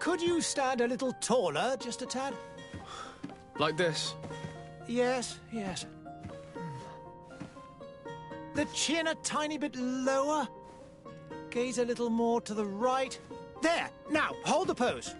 Could you stand a little taller, just a tad? Like this? Yes, yes. The chin a tiny bit lower. Gaze a little more to the right. There! Now, hold the pose.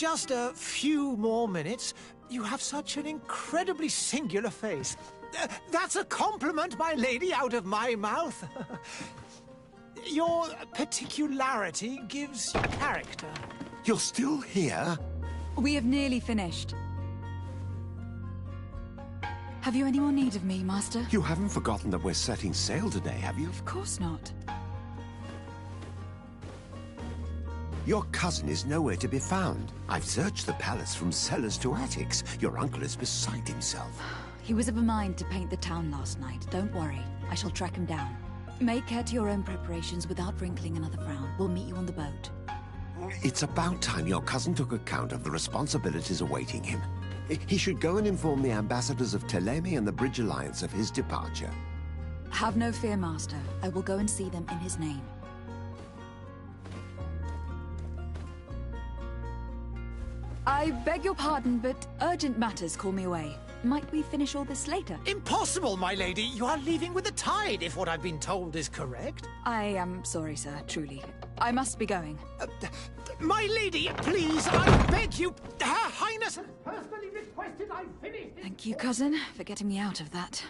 Just a few more minutes. You have such an incredibly singular face. That's a compliment, my lady, out of my mouth. Your particularity gives you character. You're still here? We have nearly finished. Have you any more need of me, Master? You haven't forgotten that we're setting sail today, have you? Of course not. Your cousin is nowhere to be found. I've searched the palace from cellars to attics. Your uncle is beside himself. He was of a mind to paint the town last night. Don't worry. I shall track him down. Make care to your own preparations without wrinkling another frown. We'll meet you on the boat. It's about time your cousin took account of the responsibilities awaiting him. He should go and inform the ambassadors of Teleme and the Bridge Alliance of his departure. Have no fear, Master. I will go and see them in his name. I beg your pardon, but urgent matters call me away. Might we finish all this later? Impossible, my lady. You are leaving with the tide, if what I've been told is correct. I am sorry, sir, truly. I must be going. My lady, please, I beg you. Her Highness has personally requested I finish this. Thank you, cousin, for getting me out of that.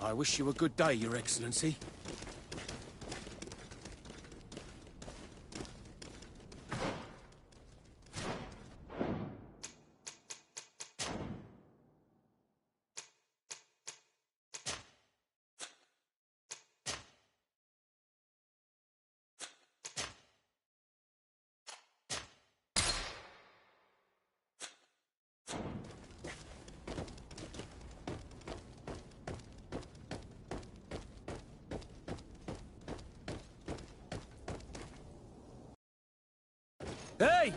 I wish you a good day, Your Excellency. Hey!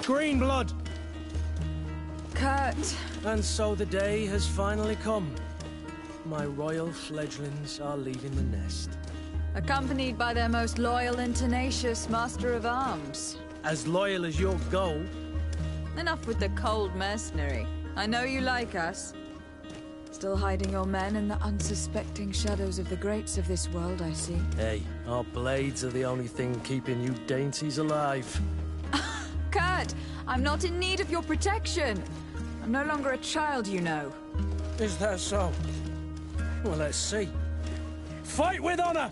Green blood! Kurt. And so the day has finally come. My royal fledglings are leaving the nest. Accompanied by their most loyal and tenacious master of arms. As loyal as your gold. Enough with the cold mercenary. I know you like us. Still hiding your men in the unsuspecting shadows of the greats of this world, I see. Hey, our blades are the only thing keeping you dainties alive. Kurt, I'm not in need of your protection. I'm no longer a child, you know. Is that so? Well, let's see. Fight with honor!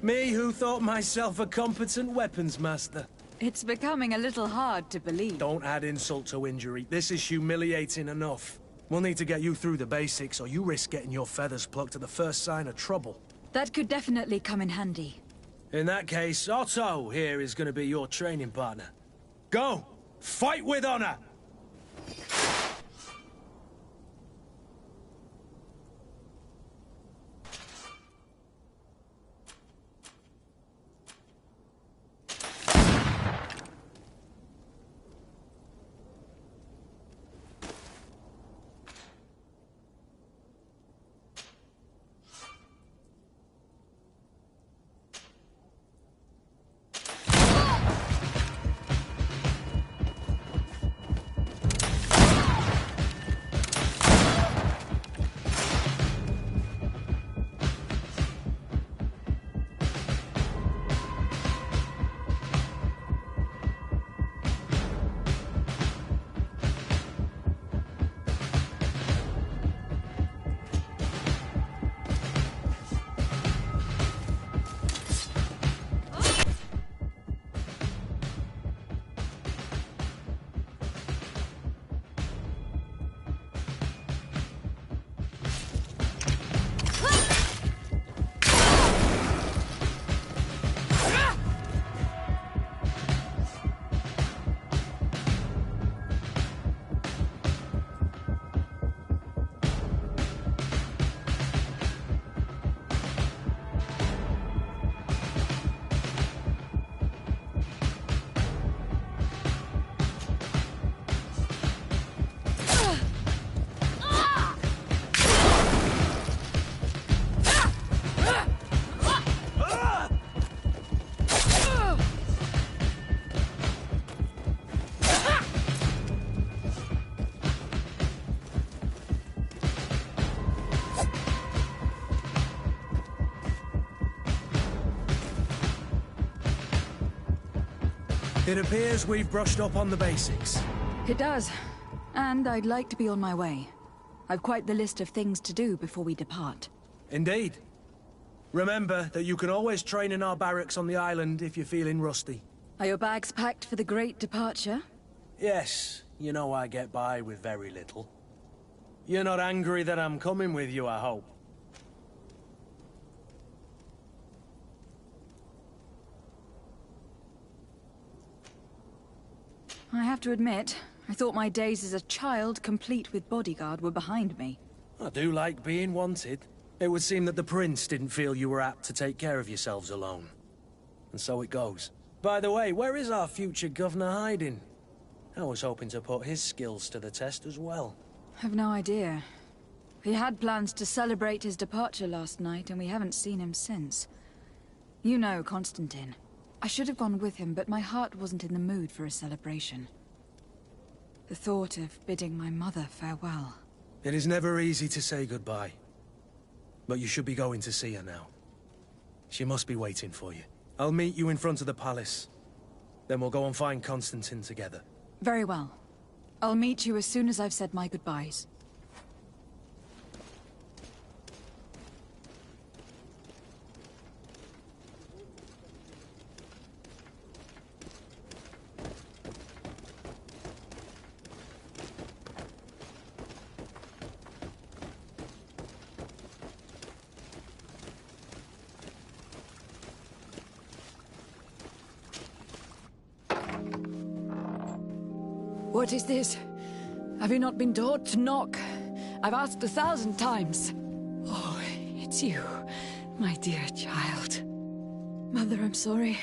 Me who thought myself a competent weapons master. It's becoming a little hard to believe. Don't add insult to injury. This is humiliating enough. We'll need to get you through the basics, or you risk getting your feathers plucked at the first sign of trouble. That could definitely come in handy. In that case, Otto here is going to be your training partner. Go! Fight with honor! It appears we've brushed up on the basics. It does. And I'd like to be on my way. I've quite the list of things to do before we depart. Indeed. Remember that you can always train in our barracks on the island if you're feeling rusty. Are your bags packed for the great departure? Yes, you know I get by with very little. You're not angry that I'm coming with you, I hope. I have to admit, I thought my days as a child, complete with bodyguard, were behind me. I do like being wanted. It would seem that the prince didn't feel you were apt to take care of yourselves alone. And so it goes. By the way, where is our future governor hiding? I was hoping to put his skills to the test as well. I've no idea. He had plans to celebrate his departure last night, and we haven't seen him since. You know Constantine. I should have gone with him, but my heart wasn't in the mood for a celebration. The thought of bidding my mother farewell. It is never easy to say goodbye. But you should be going to see her now. She must be waiting for you. I'll meet you in front of the palace. Then we'll go and find Constantine together. Very well. I'll meet you as soon as I've said my goodbyes. What is this? Have you not been taught to knock? I've asked 1,000 times. Oh, it's you, my dear child. Mother, I'm sorry.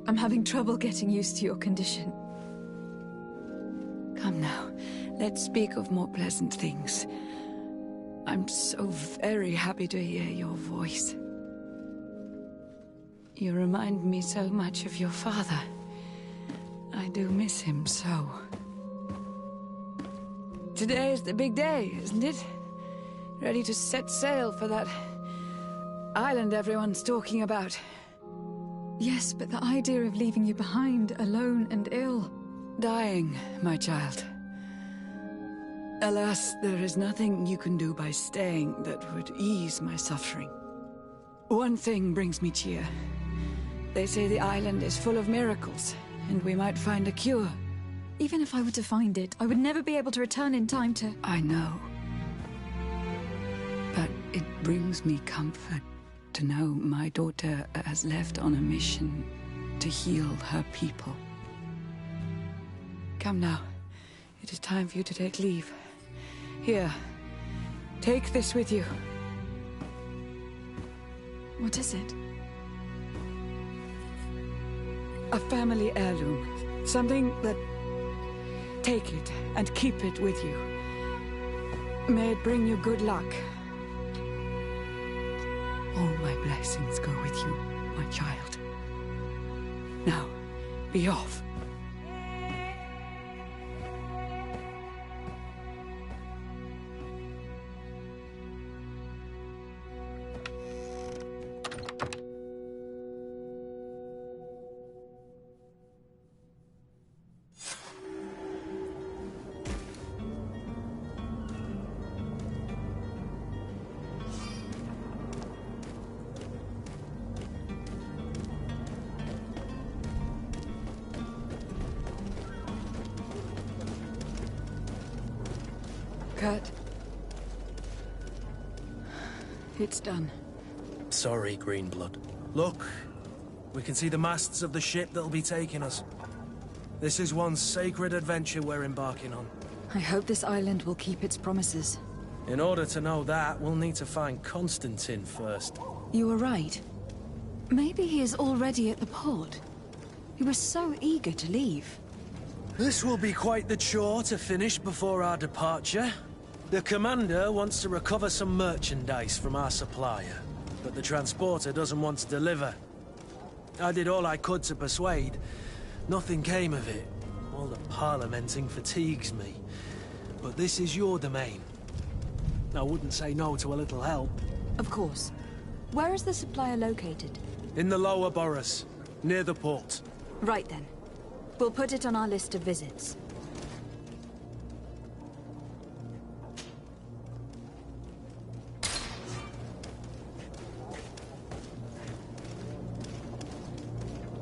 I'm having trouble getting used to your condition. Come now, let's speak of more pleasant things. I'm so very happy to hear your voice. You remind me so much of your father. I do miss him so. Today is the big day, isn't it? Ready to set sail for that island everyone's talking about. Yes, but the idea of leaving you behind, alone and ill... Dying, my child. Alas, there is nothing you can do by staying that would ease my suffering. One thing brings me cheer. They say the island is full of miracles, and we might find a cure. Even if I were to find it, I would never be able to return in time to... I know. But it brings me comfort to know my daughter has left on a mission to heal her people. Come now. It is time for you to take leave. Here. Take this with you. What is it? A family heirloom. Something that... Take it and keep it with you. May it bring you good luck. All my blessings go with you, my child. Now, be off. Kurt. It's done. Sorry, Greenblood. Look, we can see the masts of the ship that'll be taking us. This is one sacred adventure we're embarking on. I hope this island will keep its promises. In order to know that, we'll need to find Constantine first. You were right. Maybe he is already at the port. He was so eager to leave. This will be quite the chore to finish before our departure. The commander wants to recover some merchandise from our supplier, but the transporter doesn't want to deliver. I did all I could to persuade. Nothing came of it. All the parliamenting fatigues me. But this is your domain. I wouldn't say no to a little help. Of course. Where is the supplier located? In the lower boroughs, near the port. Right then. We'll put it on our list of visits.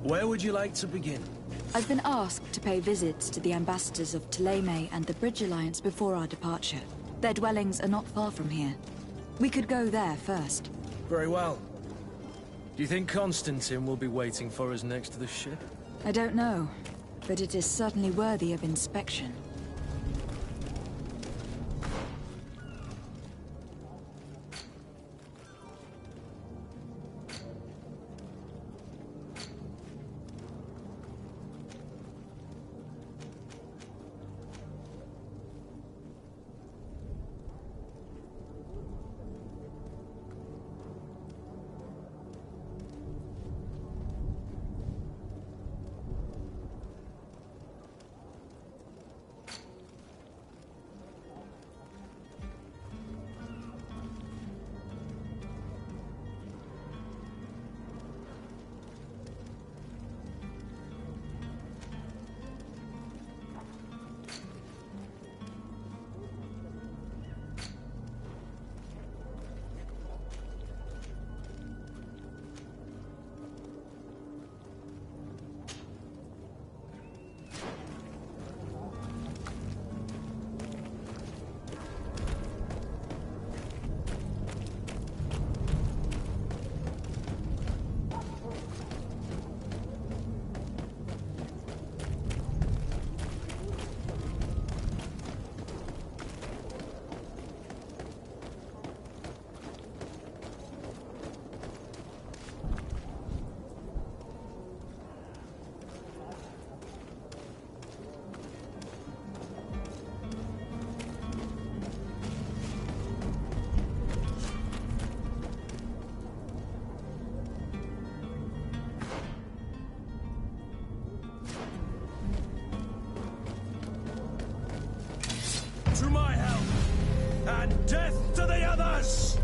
Where would you like to begin? I've been asked to pay visits to the ambassadors of Thélème and the Bridge Alliance before our departure. Their dwellings are not far from here. We could go there first. Very well. Do you think Constantine will be waiting for us next to the ship? I don't know, but it is certainly worthy of inspection. To my help! And death to the others!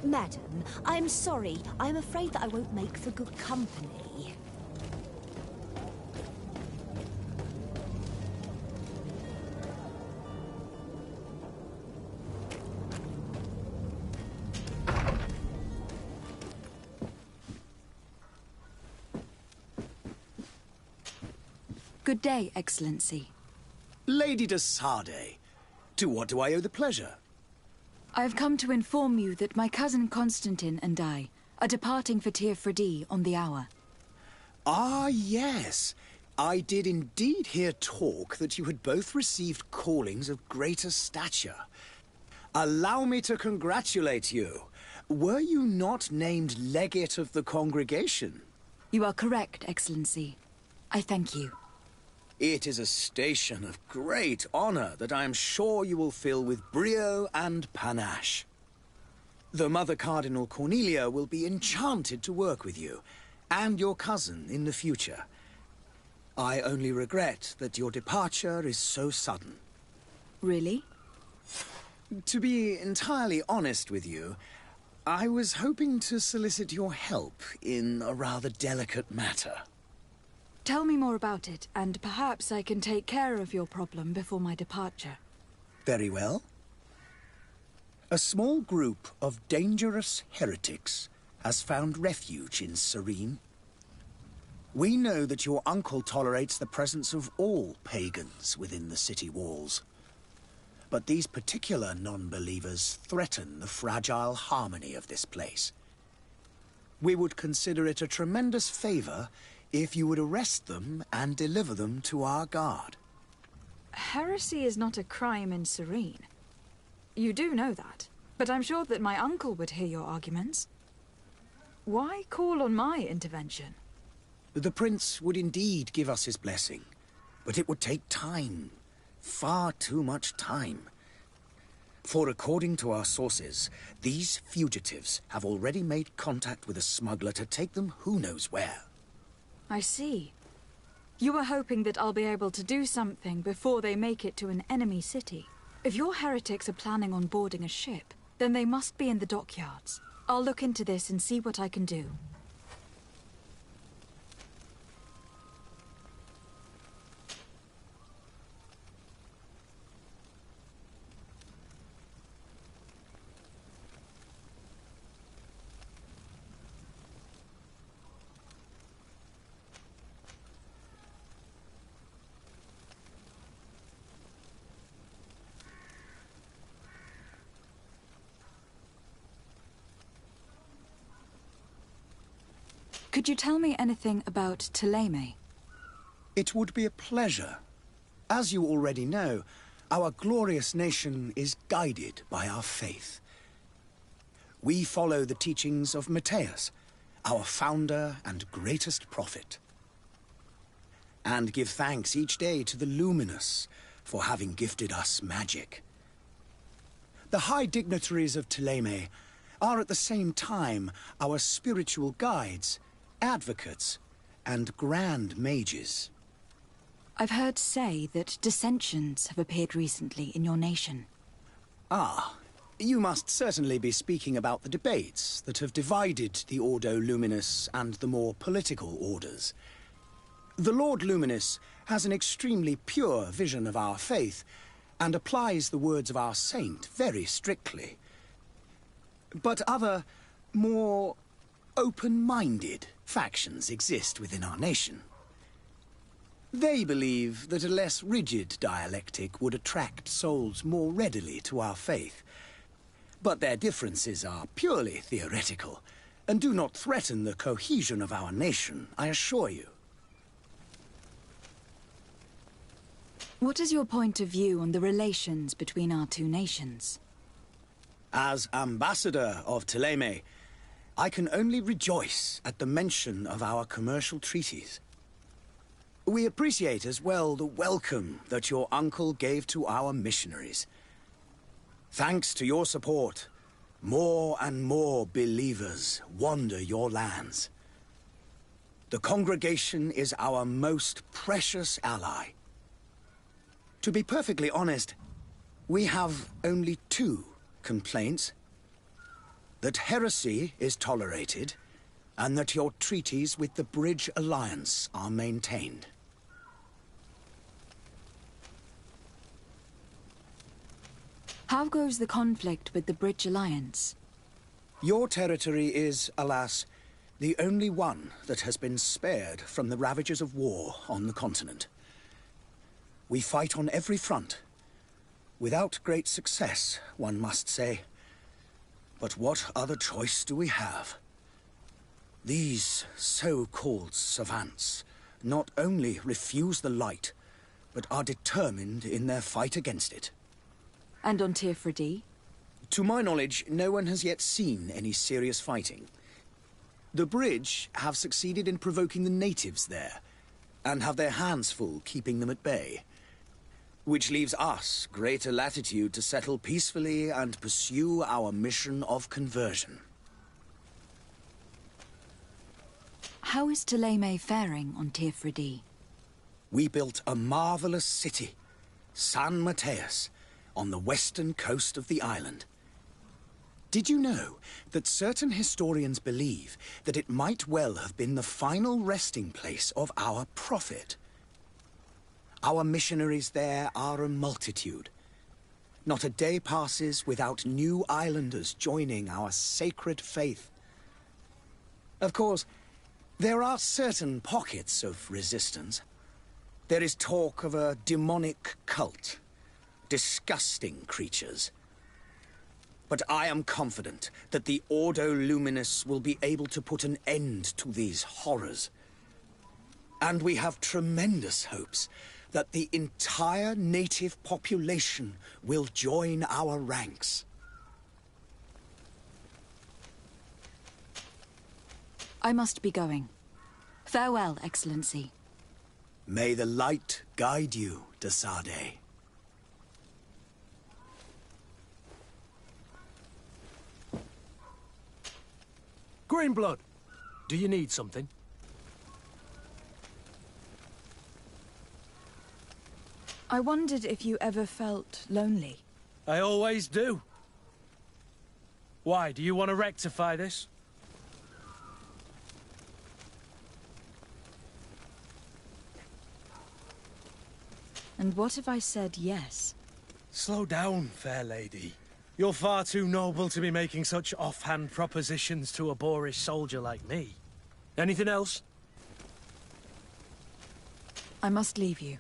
Madam, I'm sorry. I'm afraid that I won't make for good company. Good day, Excellency. Lady de Sardet, to what do I owe the pleasure? I have come to inform you that my cousin Constantine and I are departing for Tir Freddy on the hour. Ah, yes. I did indeed hear talk that you had both received callings of greater stature. Allow me to congratulate you. Were you not named legate of the congregation? You are correct, Excellency. I thank you. It is a station of great honor that I am sure you will fill with brio and panache. The Mother Cardinal Cornelia will be enchanted to work with you, and your cousin in the future. I only regret that your departure is so sudden. Really? To be entirely honest with you, I was hoping to solicit your help in a rather delicate matter. Tell me more about it, and perhaps I can take care of your problem before my departure. Very well. A small group of dangerous heretics has found refuge in Serene. We know that your uncle tolerates the presence of all pagans within the city walls. But these particular non-believers threaten the fragile harmony of this place. We would consider it a tremendous favor if you would arrest them and deliver them to our guard. Heresy is not a crime in Serene. You do know that, but I'm sure that my uncle would hear your arguments. Why call on my intervention? The prince would indeed give us his blessing, but it would take time. Far too much time. For according to our sources, these fugitives have already made contact with a smuggler to take them who knows where. I see. You were hoping that I'll be able to do something before they make it to an enemy city. If your heretics are planning on boarding a ship, then they must be in the dockyards. I'll look into this and see what I can do. Could you tell me anything about Thélème? It would be a pleasure. As you already know, our glorious nation is guided by our faith. We follow the teachings of Matthias, our founder and greatest prophet, and give thanks each day to the Luminous for having gifted us magic. The high dignitaries of Thélème are at the same time our spiritual guides, advocates, and grand mages. I've heard say that dissensions have appeared recently in your nation. Ah, you must certainly be speaking about the debates that have divided the Ordo Luminous and the more political orders. The Lord Luminous has an extremely pure vision of our faith and applies the words of our saint very strictly. But other, more open-minded factions exist within our nation. They believe that a less rigid dialectic would attract souls more readily to our faith. But their differences are purely theoretical, and do not threaten the cohesion of our nation, I assure you. What is your point of view on the relations between our two nations? As ambassador of Thélème, I can only rejoice at the mention of our commercial treaties. We appreciate as well the welcome that your uncle gave to our missionaries. Thanks to your support, more and more believers wander your lands. The congregation is our most precious ally. To be perfectly honest, we have only two complaints. That heresy is tolerated, and that your treaties with the Bridge Alliance are maintained. How goes the conflict with the Bridge Alliance? Your territory is, alas, the only one that has been spared from the ravages of war on the continent. We fight on every front. Without great success, one must say. But what other choice do we have? These so-called savants not only refuse the light, but are determined in their fight against it. And on Tirfredi? To my knowledge, no one has yet seen any serious fighting. The bridge have succeeded in provoking the natives there, and have their hands full keeping them at bay. Which leaves us greater latitude to settle peacefully and pursue our mission of conversion. How is Thélème faring on Tirfredi? We built a marvelous city, San Mateus, on the western coast of the island. Did you know that certain historians believe that it might well have been the final resting place of our prophet? Our missionaries there are a multitude. Not a day passes without new islanders joining our sacred faith. Of course, there are certain pockets of resistance. There is talk of a demonic cult. Disgusting creatures. But I am confident that the Ordo Luminis will be able to put an end to these horrors. And we have tremendous hopes that the entire native population will join our ranks. I must be going. Farewell, Excellency. May the light guide you, de Sade. Greenblood, do you need something? I wondered if you ever felt lonely. I always do. Why, do you want to rectify this? And what if I said yes? Slow down, fair lady. You're far too noble to be making such offhand propositions to a boorish soldier like me. Anything else? I must leave you.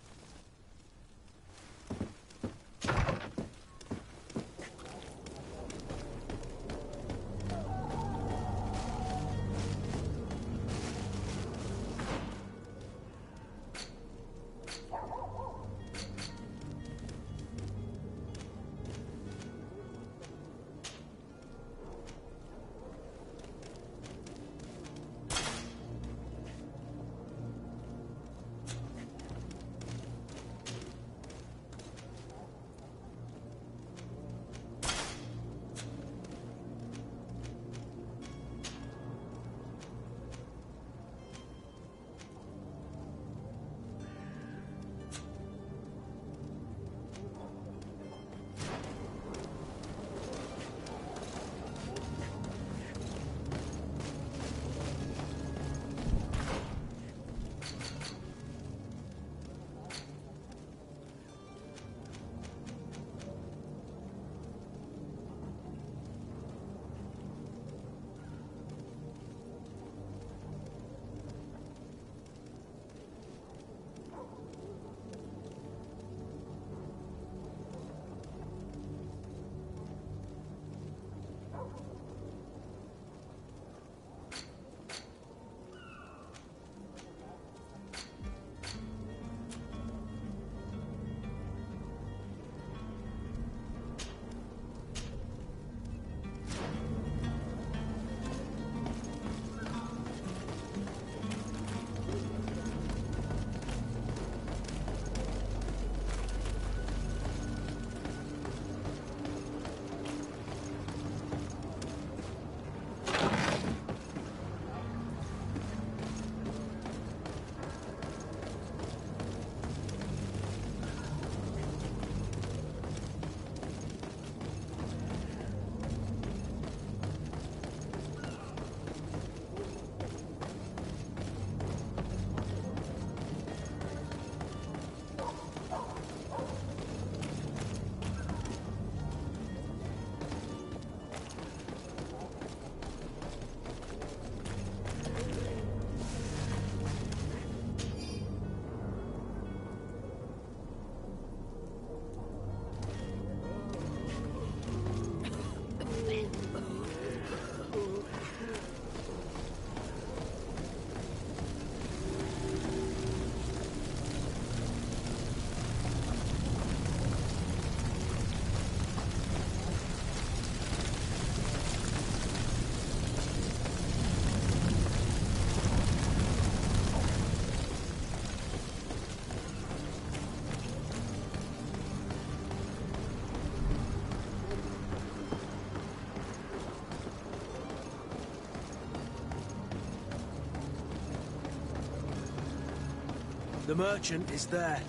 The merchant is there.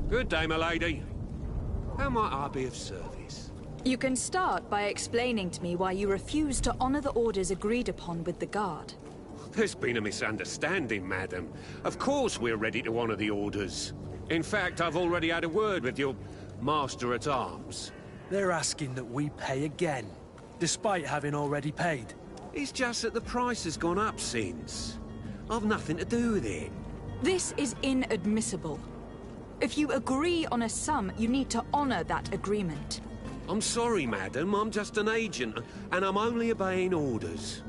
Good day, my lady. How might I be of service? You can start by explaining to me why you refuse to honor the orders agreed upon with the guard. There's been a misunderstanding, madam. Of course we're ready to honor the orders. In fact, I've already had a word with your master-at-arms. They're asking that we pay again, despite having already paid. It's just that the price has gone up since. I've nothing to do with it. This is inadmissible. If you agree on a sum, you need to honor that agreement. I'm sorry, madam. I'm just an agent, and I'm only obeying orders.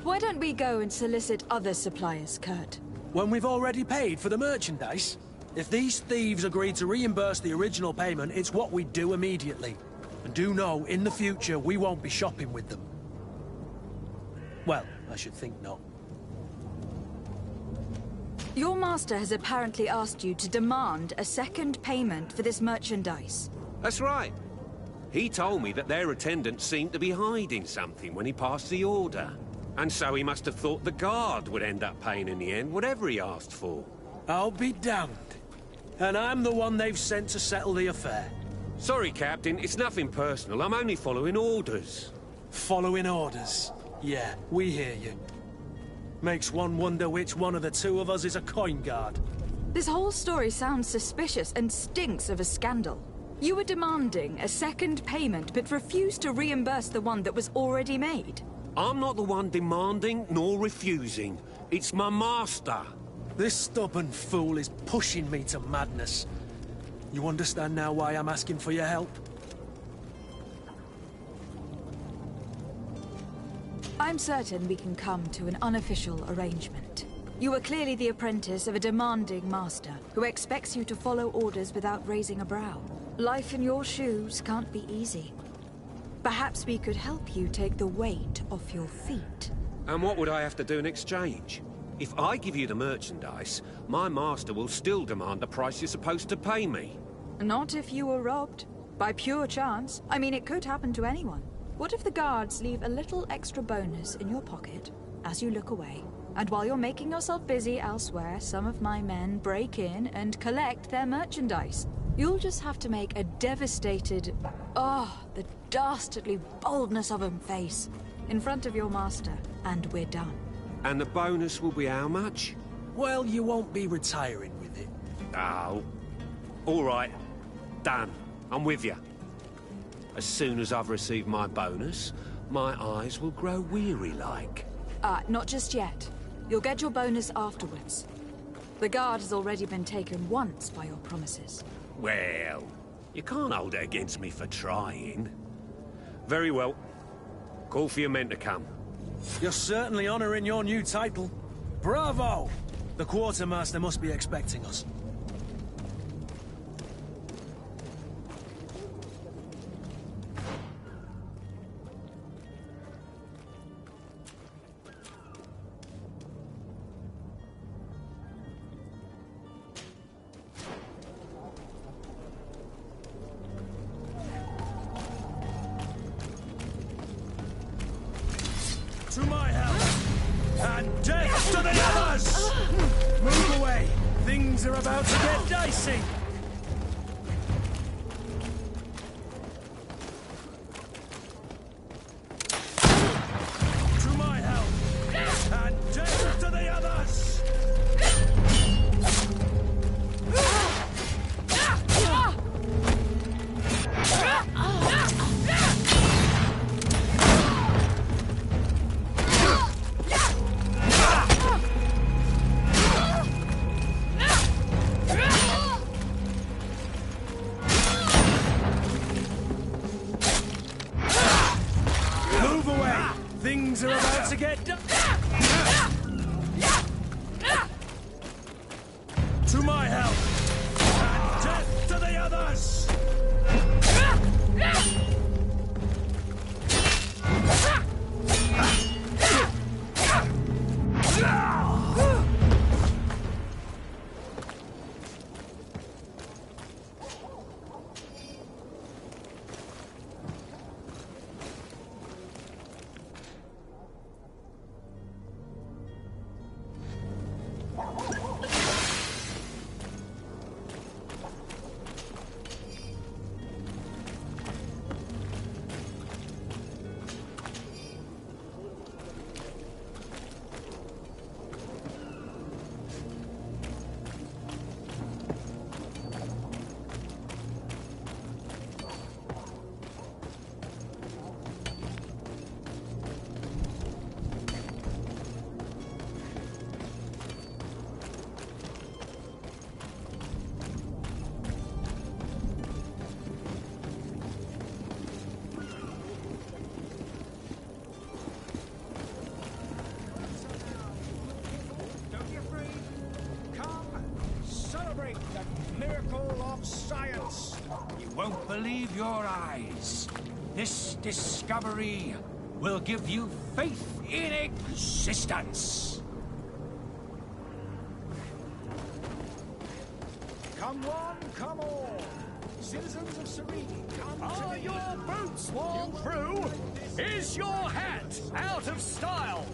Why don't we go and solicit other suppliers, Kurt? When we've already paid for the merchandise? If these thieves agreed to reimburse the original payment, it's what we do immediately. And do know, in the future, we won't be shopping with them. Well, I should think not. Your master has apparently asked you to demand a second payment for this merchandise. That's right. He told me that their attendant seemed to be hiding something when he passed the order. And so he must have thought the guard would end up paying in the end, whatever he asked for. I'll be damned. And I'm the one they've sent to settle the affair. Sorry, Captain, it's nothing personal. I'm only following orders. Following orders? Yeah, we hear you. Makes one wonder which one of the two of us is a coin guard. This whole story sounds suspicious and stinks of a scandal. You were demanding a second payment, but refused to reimburse the one that was already made. I'm not the one demanding nor refusing. It's my master. This stubborn fool is pushing me to madness. You understand now why I'm asking for your help? I'm certain we can come to an unofficial arrangement. You are clearly the apprentice of a demanding master, who expects you to follow orders without raising a brow. Life in your shoes can't be easy. Perhaps we could help you take the weight off your feet. And what would I have to do in exchange? If I give you the merchandise, my master will still demand the price you're supposed to pay me. Not if you were robbed. By pure chance. I mean, it could happen to anyone. What if the guards leave a little extra bonus in your pocket as you look away? And while you're making yourself busy elsewhere, some of my men break in and collect their merchandise. You'll just have to make a devastated, the dastardly boldness of him face in front of your master, and we're done. And the bonus will be how much? Well, you won't be retiring with it. Oh. All right. Done. I'm with you. As soon as I've received my bonus, my eyes will grow weary-like. Not just yet. You'll get your bonus afterwards. The guard has already been taken once by your promises. Well, you can't hold it against me for trying. Very well. Call for your men to come. You're certainly honoring your new title. Bravo! The quartermaster must be expecting us. To my help! And death to the others! Move away! Things are about to get dicey! To my help! And death to the others! Things are about to get done. To my help! And death to the others! your eyes. This discovery will give you faith in existence. Come one, come all. Citizens of Serene, come Are your boots worn through? Is your hat out of style?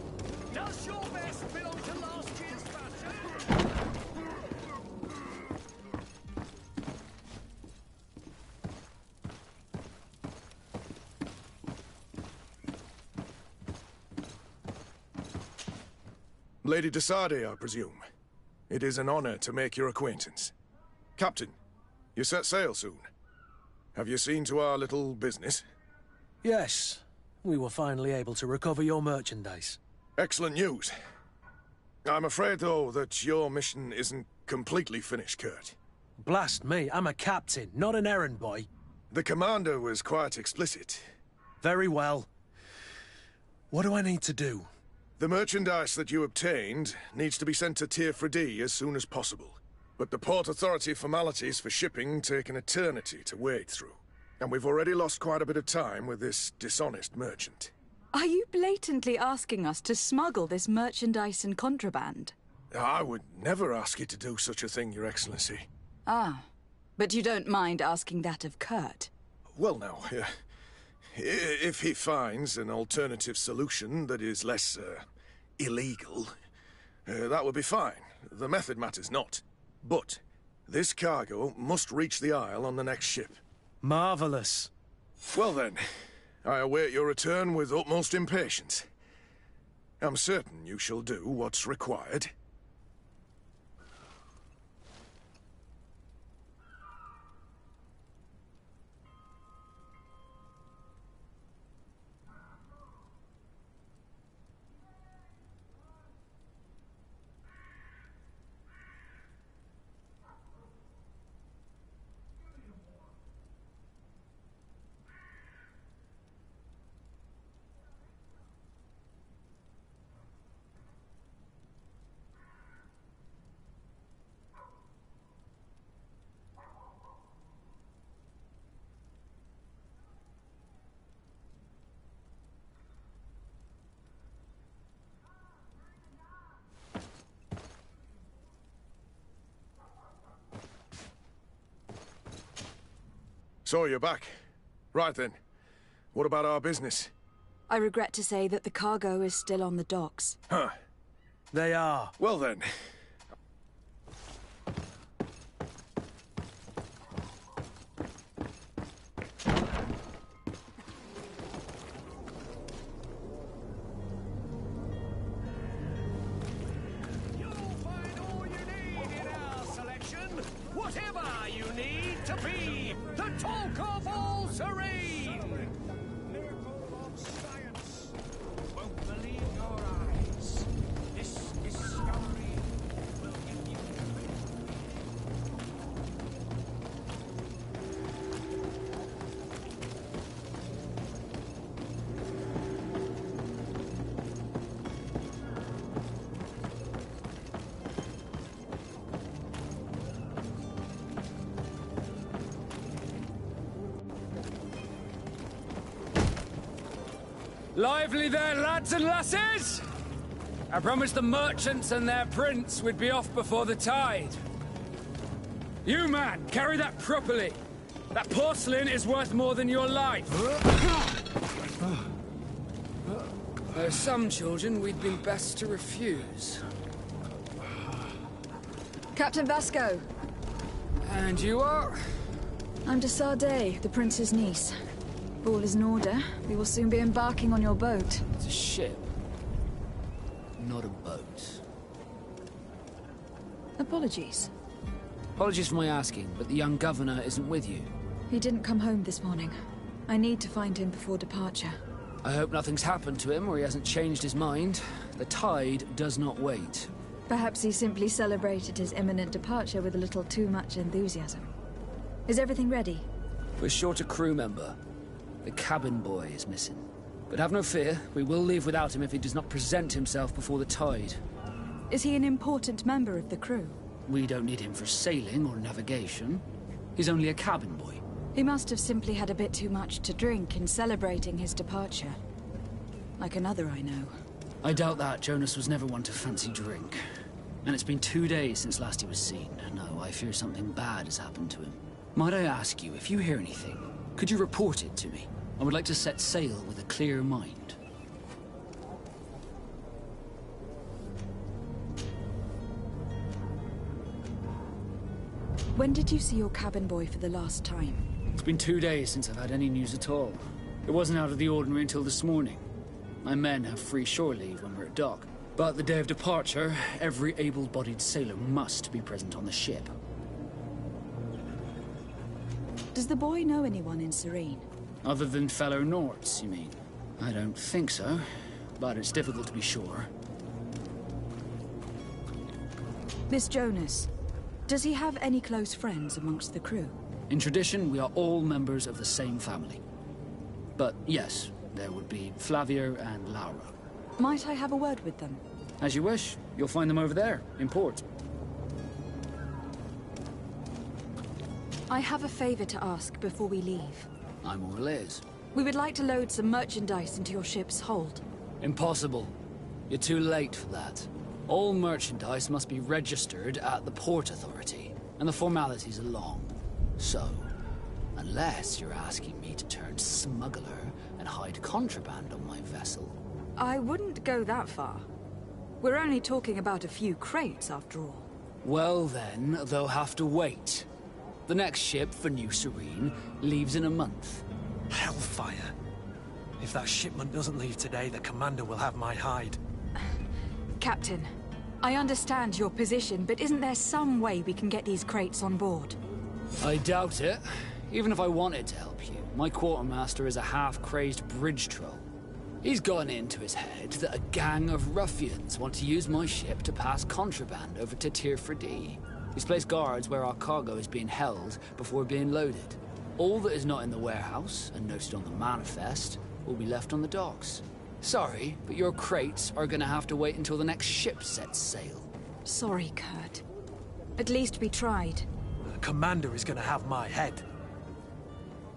Does your vest belong to last year's fashion? Lady de Sardet, I presume. It is an honor to make your acquaintance. Captain, you set sail soon. Have you seen to our little business? Yes. We were finally able to recover your merchandise. Excellent news. I'm afraid, though, that your mission isn't completely finished, Kurt. Blast me, I'm a captain, not an errand boy. The commander was quite explicit. Very well. What do I need to do? The merchandise that you obtained needs to be sent to Tier D as soon as possible. But the Port Authority formalities for shipping take an eternity to wade through. And we've already lost quite a bit of time with this dishonest merchant. Are you blatantly asking us to smuggle this merchandise and contraband? I would never ask you to do such a thing, Your Excellency. Ah, but you don't mind asking that of Kurt? Well, now, if he finds an alternative solution that is less, illegal, that would be fine. The method matters not. But this cargo must reach the Isle on the next ship. Marvelous. Well then, I await your return with utmost impatience. I'm certain you shall do what's required. So you're back. Right then. What about our business? I regret to say that the cargo is still on the docks. Huh. They are. Well then. You'll find all you need in our selection. Whatever you need to be the talk of all Serene. Miracle of science. Won't believe your eyes. This discovery will give you. Lively there, lads and lasses! I promised the merchants and their prince we'd be off before the tide. You, man, carry that properly. That porcelain is worth more than your life. There are some children we'd be best to refuse. Captain Vasco. And you are? I'm de Sardet, the prince's niece. If all is in order, we will soon be embarking on your boat. It's a ship, not a boat. Apologies. Apologies for my asking, but the young governor isn't with you. He didn't come home this morning. I need to find him before departure. I hope nothing's happened to him or he hasn't changed his mind. The tide does not wait. Perhaps he simply celebrated his imminent departure with a little too much enthusiasm. Is everything ready? We're short a crew member. The cabin boy is missing. But have no fear, we will leave without him if he does not present himself before the tide. Is he an important member of the crew? We don't need him for sailing or navigation. He's only a cabin boy. He must have simply had a bit too much to drink in celebrating his departure. Like another I know. I doubt that. Jonas was never one to fancy drink. And it's been 2 days since last he was seen. No, I fear something bad has happened to him. Might I ask you, if you hear anything, could you report it to me? I would like to set sail with a clear mind. When did you see your cabin boy for the last time? It's been 2 days since I've had any news at all. It wasn't out of the ordinary until this morning. My men have free shore leave when we're at dock. But the day of departure, every able-bodied sailor must be present on the ship. Does the boy know anyone in Serene? Other than fellow Norts, you mean? I don't think so, but it's difficult to be sure. Miss Jonas, does he have any close friends amongst the crew? In tradition, we are all members of the same family. But yes, there would be Flavia and Laura. Might I have a word with them? As you wish. You'll find them over there, in port. I have a favor to ask before we leave. I'm all ears. We would like to load some merchandise into your ship's hold. Impossible. You're too late for that. All merchandise must be registered at the Port Authority, and the formalities are long. So, unless you're asking me to turn smuggler and hide contraband on my vessel. I wouldn't go that far. We're only talking about a few crates, after all. Well then, they'll have to wait. The next ship for New Serene leaves in a month. Hellfire. If that shipment doesn't leave today, the commander will have my hide. Captain, I understand your position, but isn't there some way we can get these crates on board? I doubt it. Even if I wanted to help you, my quartermaster is a half-crazed bridge troll. He's gotten into his head that a gang of ruffians want to use my ship to pass contraband over to Tirfredi. He's placed guards where our cargo is being held before being loaded. All that is not in the warehouse, and noted on the manifest, will be left on the docks. Sorry, but your crates are gonna have to wait until the next ship sets sail. Sorry, Kurt. At least we tried. The commander is gonna have my head.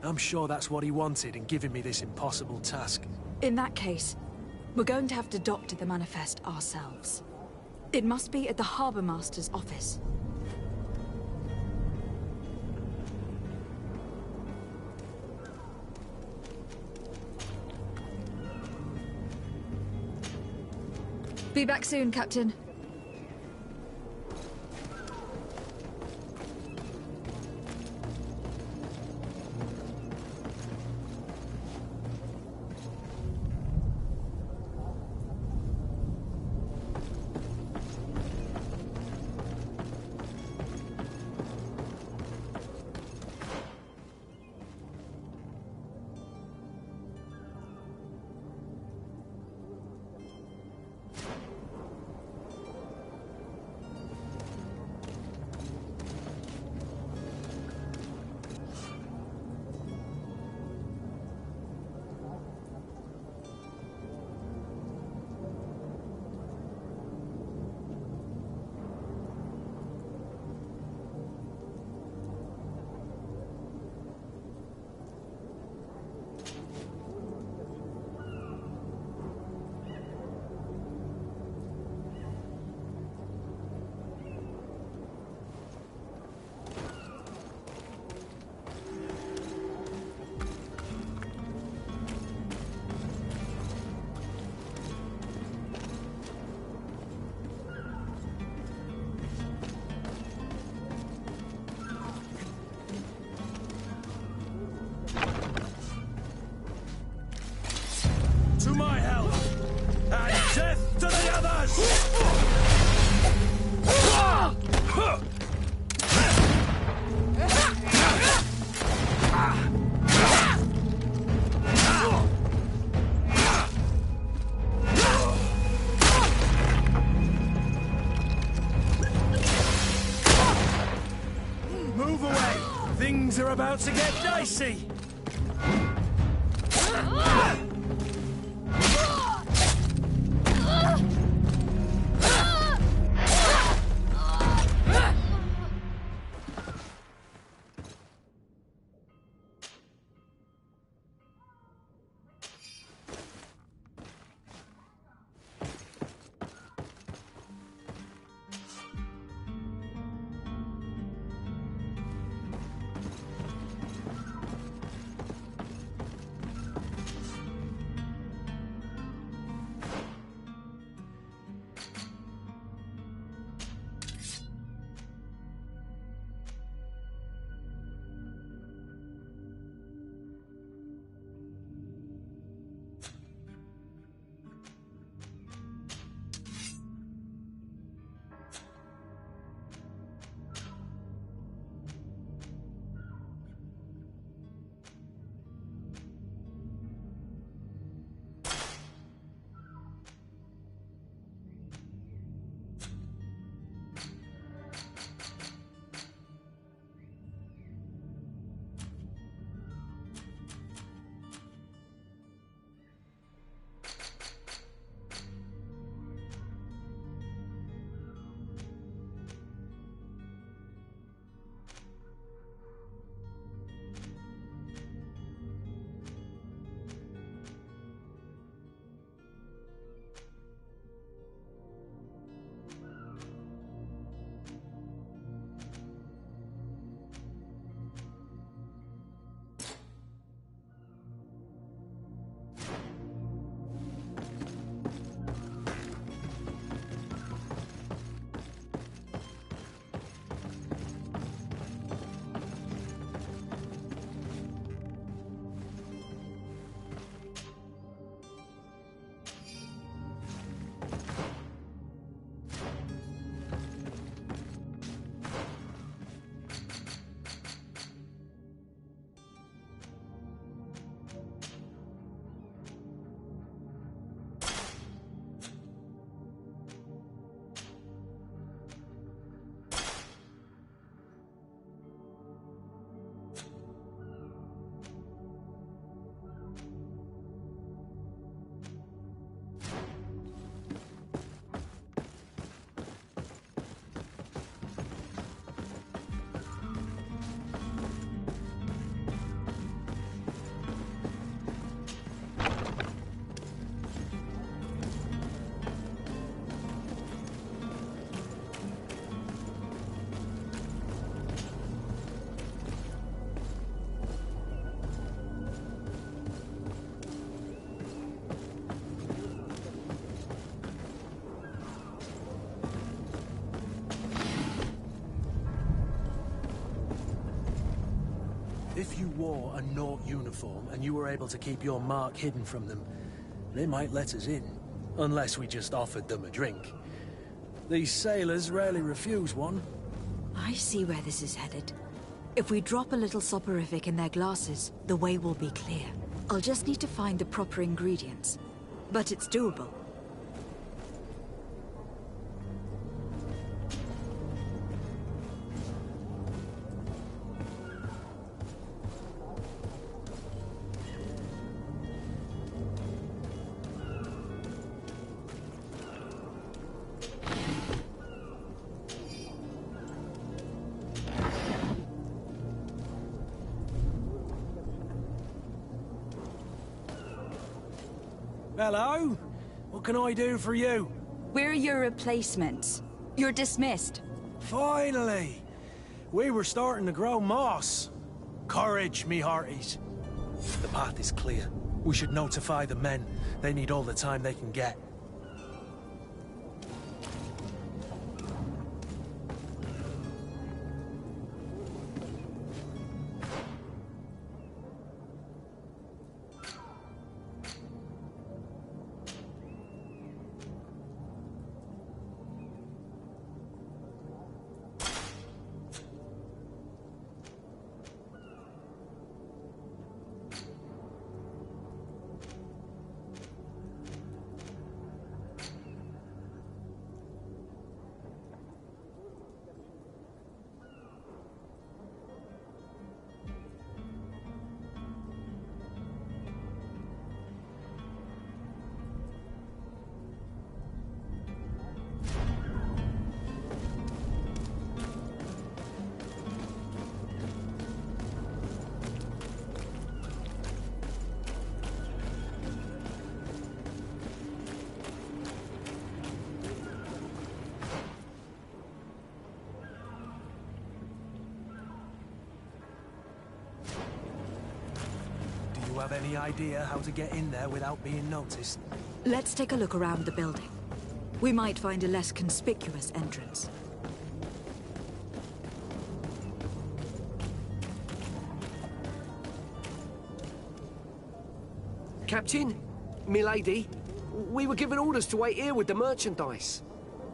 I'm sure that's what he wanted in giving me this impossible task. In that case, we're going to have to doctor the manifest ourselves. It must be at the Harbour Master's office. Be back soon, Captain. To my help! And death to the others! Move away! Things are about to get dicey! if you wore a Naut uniform and you were able to keep your mark hidden from them, they might let us in. Unless we just offered them a drink. These sailors rarely refuse one. I see where this is headed. If we drop a little soporific in their glasses, the way will be clear. I'll just need to find the proper ingredients. But it's doable. Hello? What can I do for you? We're your replacements. You're dismissed. Finally! We were starting to grow moss. Courage, me hearties. The path is clear. We should notify the men. They need all the time they can get. Do you have any idea how to get in there without being noticed? Let's take a look around the building. We might find a less conspicuous entrance. Captain, milady, we were given orders to wait here with the merchandise.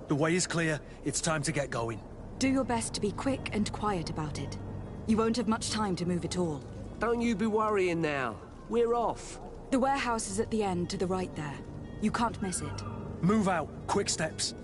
The way is clear. It's time to get going. Do your best to be quick and quiet about it. You won't have much time to move at all. Don't you be worrying now. We're off. The warehouse is at the end to the right there. You can't miss it. Move out. Quick steps.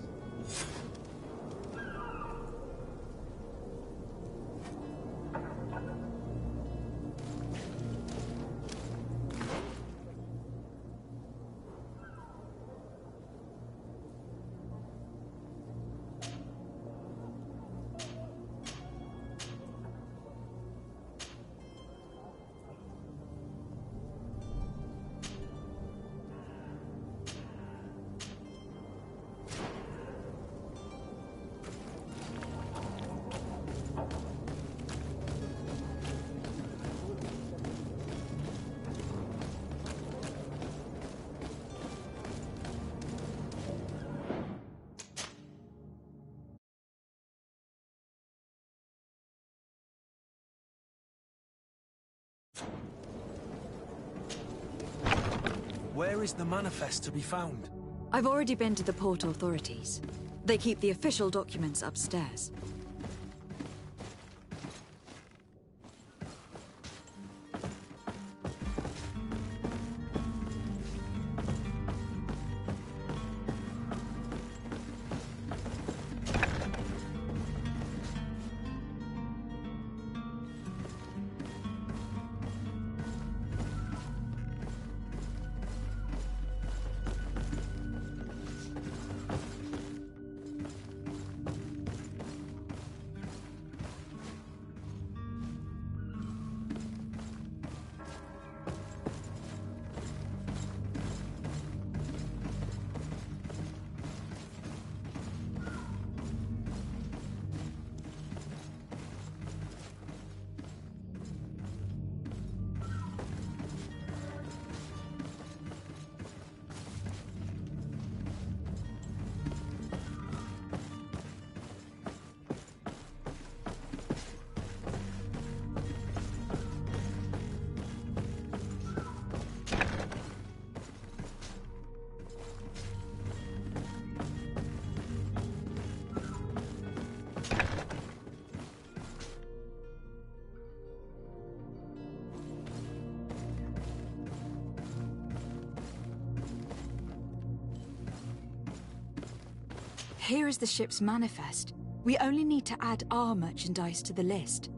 Where is the manifest to be found? I've already been to the port authorities. They keep the official documents upstairs. Here is the ship's manifest. We only need to add our merchandise to the list.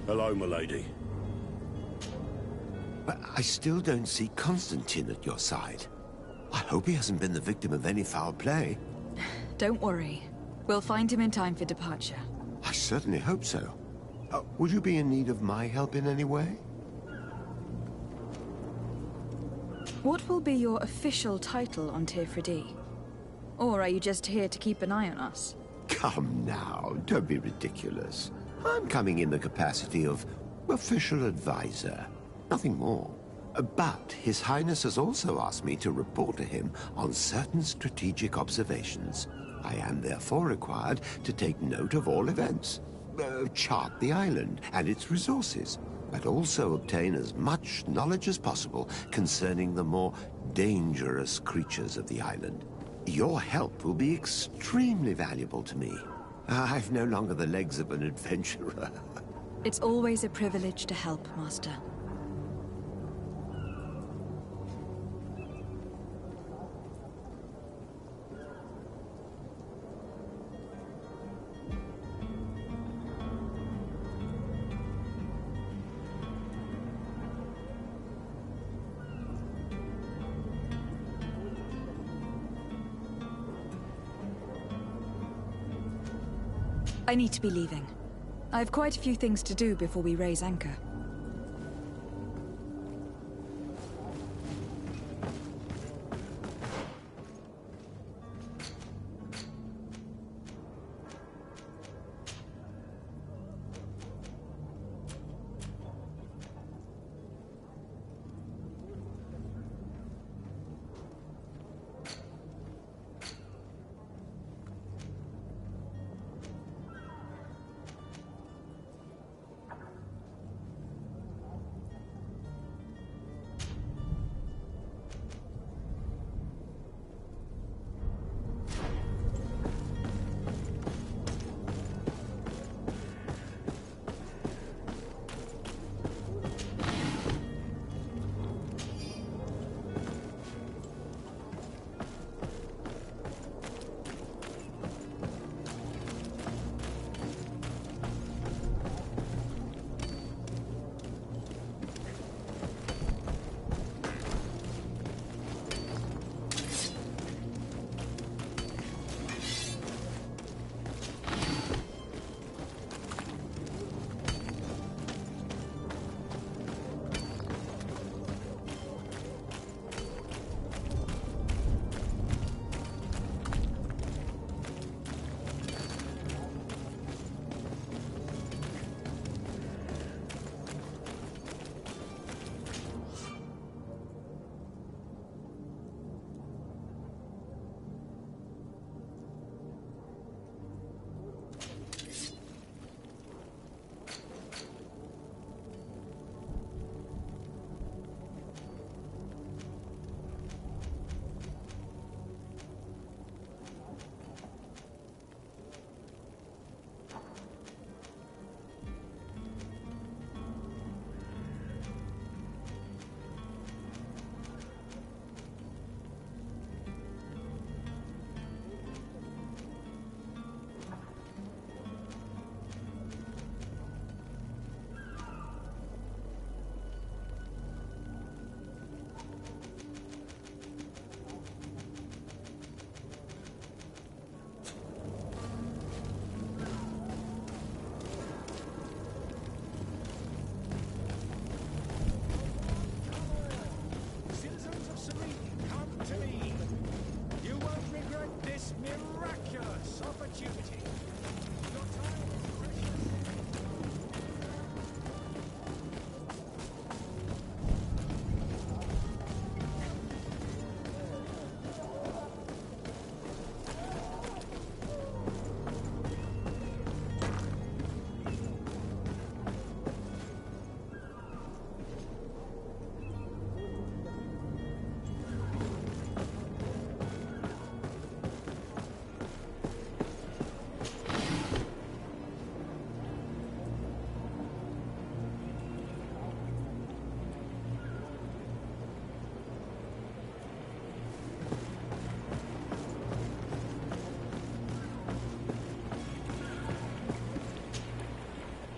Hello, milady. But I still don't see Constantine at your side. I hope he hasn't been the victim of any foul play. Don't worry. We'll find him in time for departure. I certainly hope so. Would you be in need of my help in any way? What will be your official title on Tifredi? Or are you just here to keep an eye on us? Come now, don't be ridiculous. I'm coming in the capacity of official advisor, nothing more. But His Highness has also asked me to report to him on certain strategic observations. I am therefore required to take note of all events, chart the island and its resources, but also obtain as much knowledge as possible concerning the more dangerous creatures of the island. Your help will be extremely valuable to me. I've no longer the legs of an adventurer. It's always a privilege to help, Master. I need to be leaving. I have quite a few things to do before we raise anchor.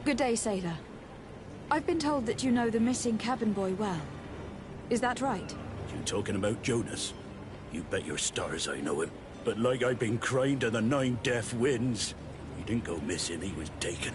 Good day, sailor. I've been told that you know the missing cabin boy well. Is that right? You talking about Jonas? You bet your stars I know him. But like I've been crying to the 9 deaf winds, he didn't go missing, he was taken.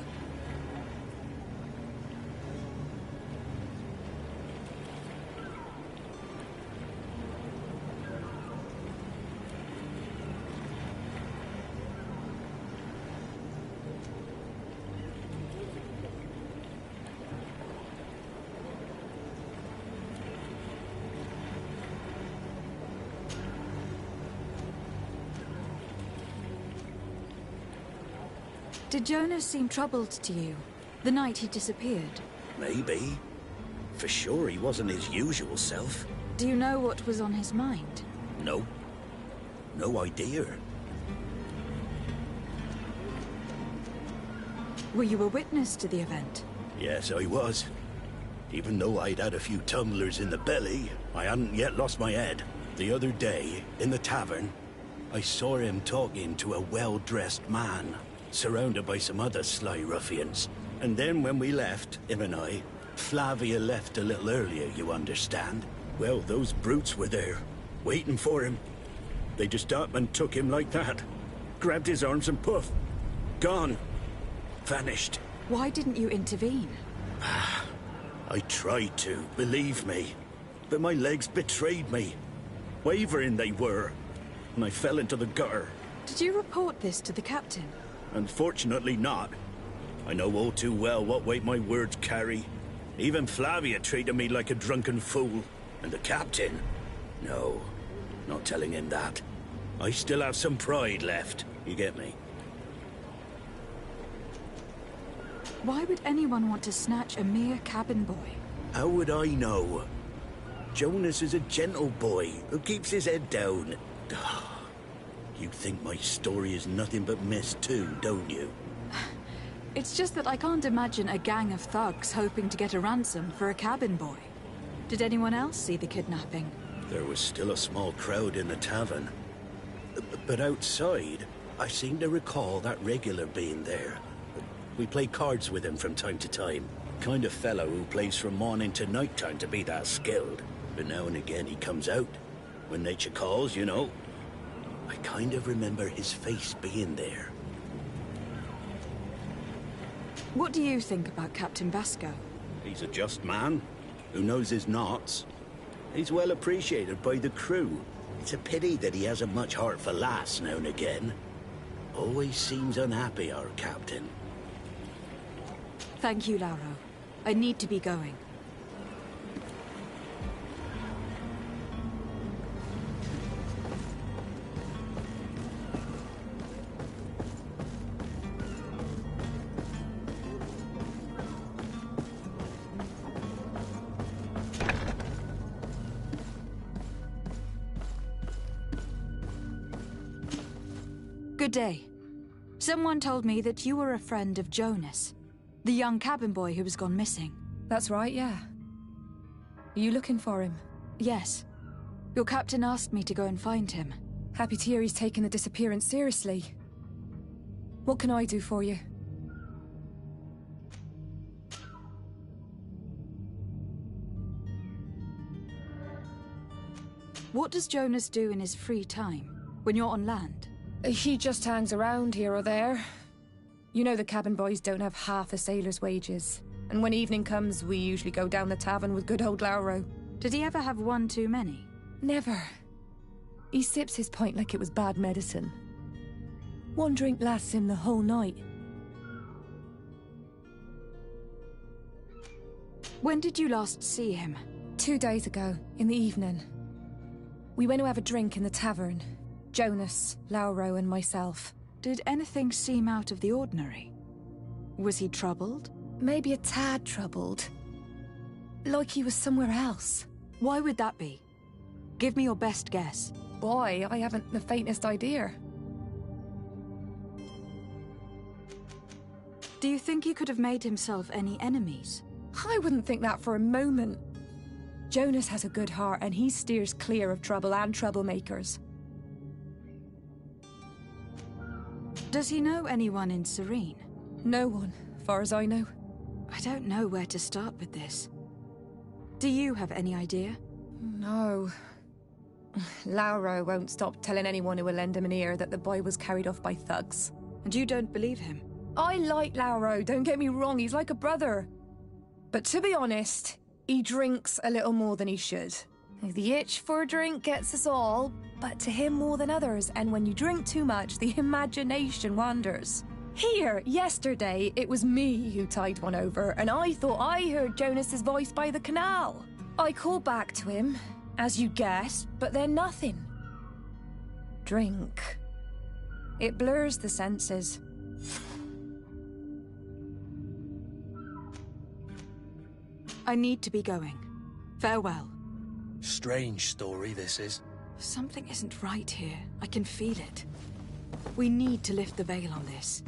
Did Jonas seem troubled to you, the night he disappeared? Maybe. For sure he wasn't his usual self. Do you know what was on his mind? No. No idea. Were you a witness to the event? Yes, I was. Even though I'd had a few tumblers in the belly, I hadn't yet lost my head. The other day, in the tavern, I saw him talking to a well-dressed man, surrounded by some other sly ruffians. And then when we left, him and I, Flavia left a little earlier, you understand. Well, those brutes were there, waiting for him. They just up and took him like that. Grabbed his arms and poof. Gone. Vanished. Why didn't you intervene? I tried to, believe me. But my legs betrayed me. Wavering they were. And I fell into the gutter. Did you report this to the captain? Unfortunately not. I know all too well what weight my words carry. Even Flavia treated me like a drunken fool. And the captain? No, not telling him that. I still have some pride left, you get me? Why would anyone want to snatch a mere cabin boy? How would I know? Jonas is a gentle boy who keeps his head down. You think my story is nothing but mist too, don't you? It's just that I can't imagine a gang of thugs hoping to get a ransom for a cabin boy. Did anyone else see the kidnapping? There was still a small crowd in the tavern. But outside, I seem to recall that regular being there. We play cards with him from time to time. Kind of fellow who plays from morning to night time to be that skilled. But now and again he comes out. When nature calls, you know. I kind of remember his face being there. What do you think about Captain Vasco? He's a just man, who knows his knots. He's well appreciated by the crew. It's a pity that he hasn't much heart for lass now and again. Always seems unhappy, our captain. Thank you, Lauro. I need to be going. Good day. Someone told me that you were a friend of Jonas, the young cabin boy who was gone missing. That's right, yeah. Are you looking for him? Yes. Your captain asked me to go and find him. Happy to hear he's taken the disappearance seriously. What can I do for you? What does Jonas do in his free time, when you're on land? He just hangs around here or there. You know the cabin boys don't have half a sailor's wages. And when evening comes, we usually go down the tavern with good old Lauro. Did he ever have one too many? Never. He sips his pint like it was bad medicine. One drink lasts him the whole night. When did you last see him? 2 days ago, in the evening. We went to have a drink in the tavern. Jonas, Lauro, and myself. Did anything seem out of the ordinary? Was he troubled? Maybe a tad troubled. Like he was somewhere else. Why would that be? Give me your best guess. Why? I haven't the faintest idea. Do you think he could have made himself any enemies? I wouldn't think that for a moment. Jonas has a good heart and he steers clear of trouble and troublemakers. Does he know anyone in Serene? No one, far as I know. I don't know where to start with this. Do you have any idea? No. Lauro won't stop telling anyone who will lend him an ear that the boy was carried off by thugs. And you don't believe him? I like Lauro, don't get me wrong, he's like a brother. But to be honest, he drinks a little more than he should. The itch for a drink gets us all, but to him more than others, and when you drink too much, the imagination wanders. Here, yesterday, it was me who tied one over, and I thought I heard Jonas's voice by the canal. I called back to him, as you guessed, but then nothing. Drink. It blurs the senses. I need to be going. Farewell. Strange story, this is. Something isn't right here. I can feel it. We need to lift the veil on this.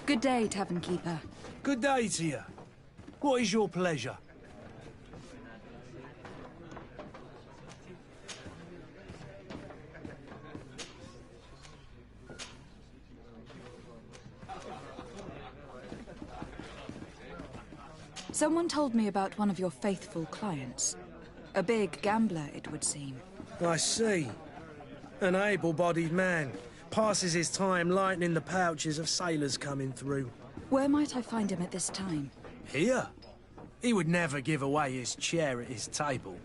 Good day, Tavern Keeper. Good day to you. What is your pleasure? Someone told me about one of your faithful clients. A big gambler, it would seem. I see. An able-bodied man. Passes his time lightening the pouches of sailors coming through. Where might I find him at this time? Here? He would never give away his chair at his table.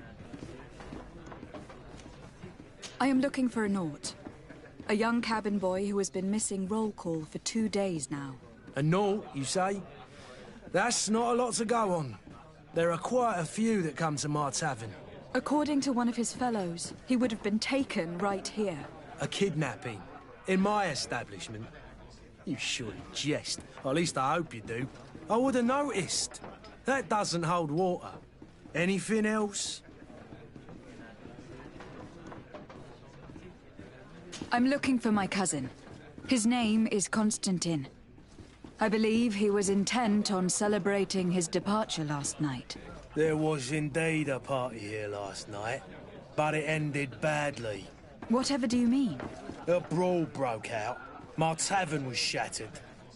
I am looking for a Naut. A young cabin boy who has been missing roll call for 2 days now. A Naut, you say? That's not a lot to go on. There are quite a few that come to my tavern. According to one of his fellows, he would have been taken right here. A kidnapping? In my establishment? You surely jest. Or at least I hope you do. I would have noticed. That doesn't hold water. Anything else? I'm looking for my cousin. His name is Constantine. I believe he was intent on celebrating his departure last night. There was indeed a party here last night, but it ended badly. Whatever do you mean? A brawl broke out. My tavern was shattered,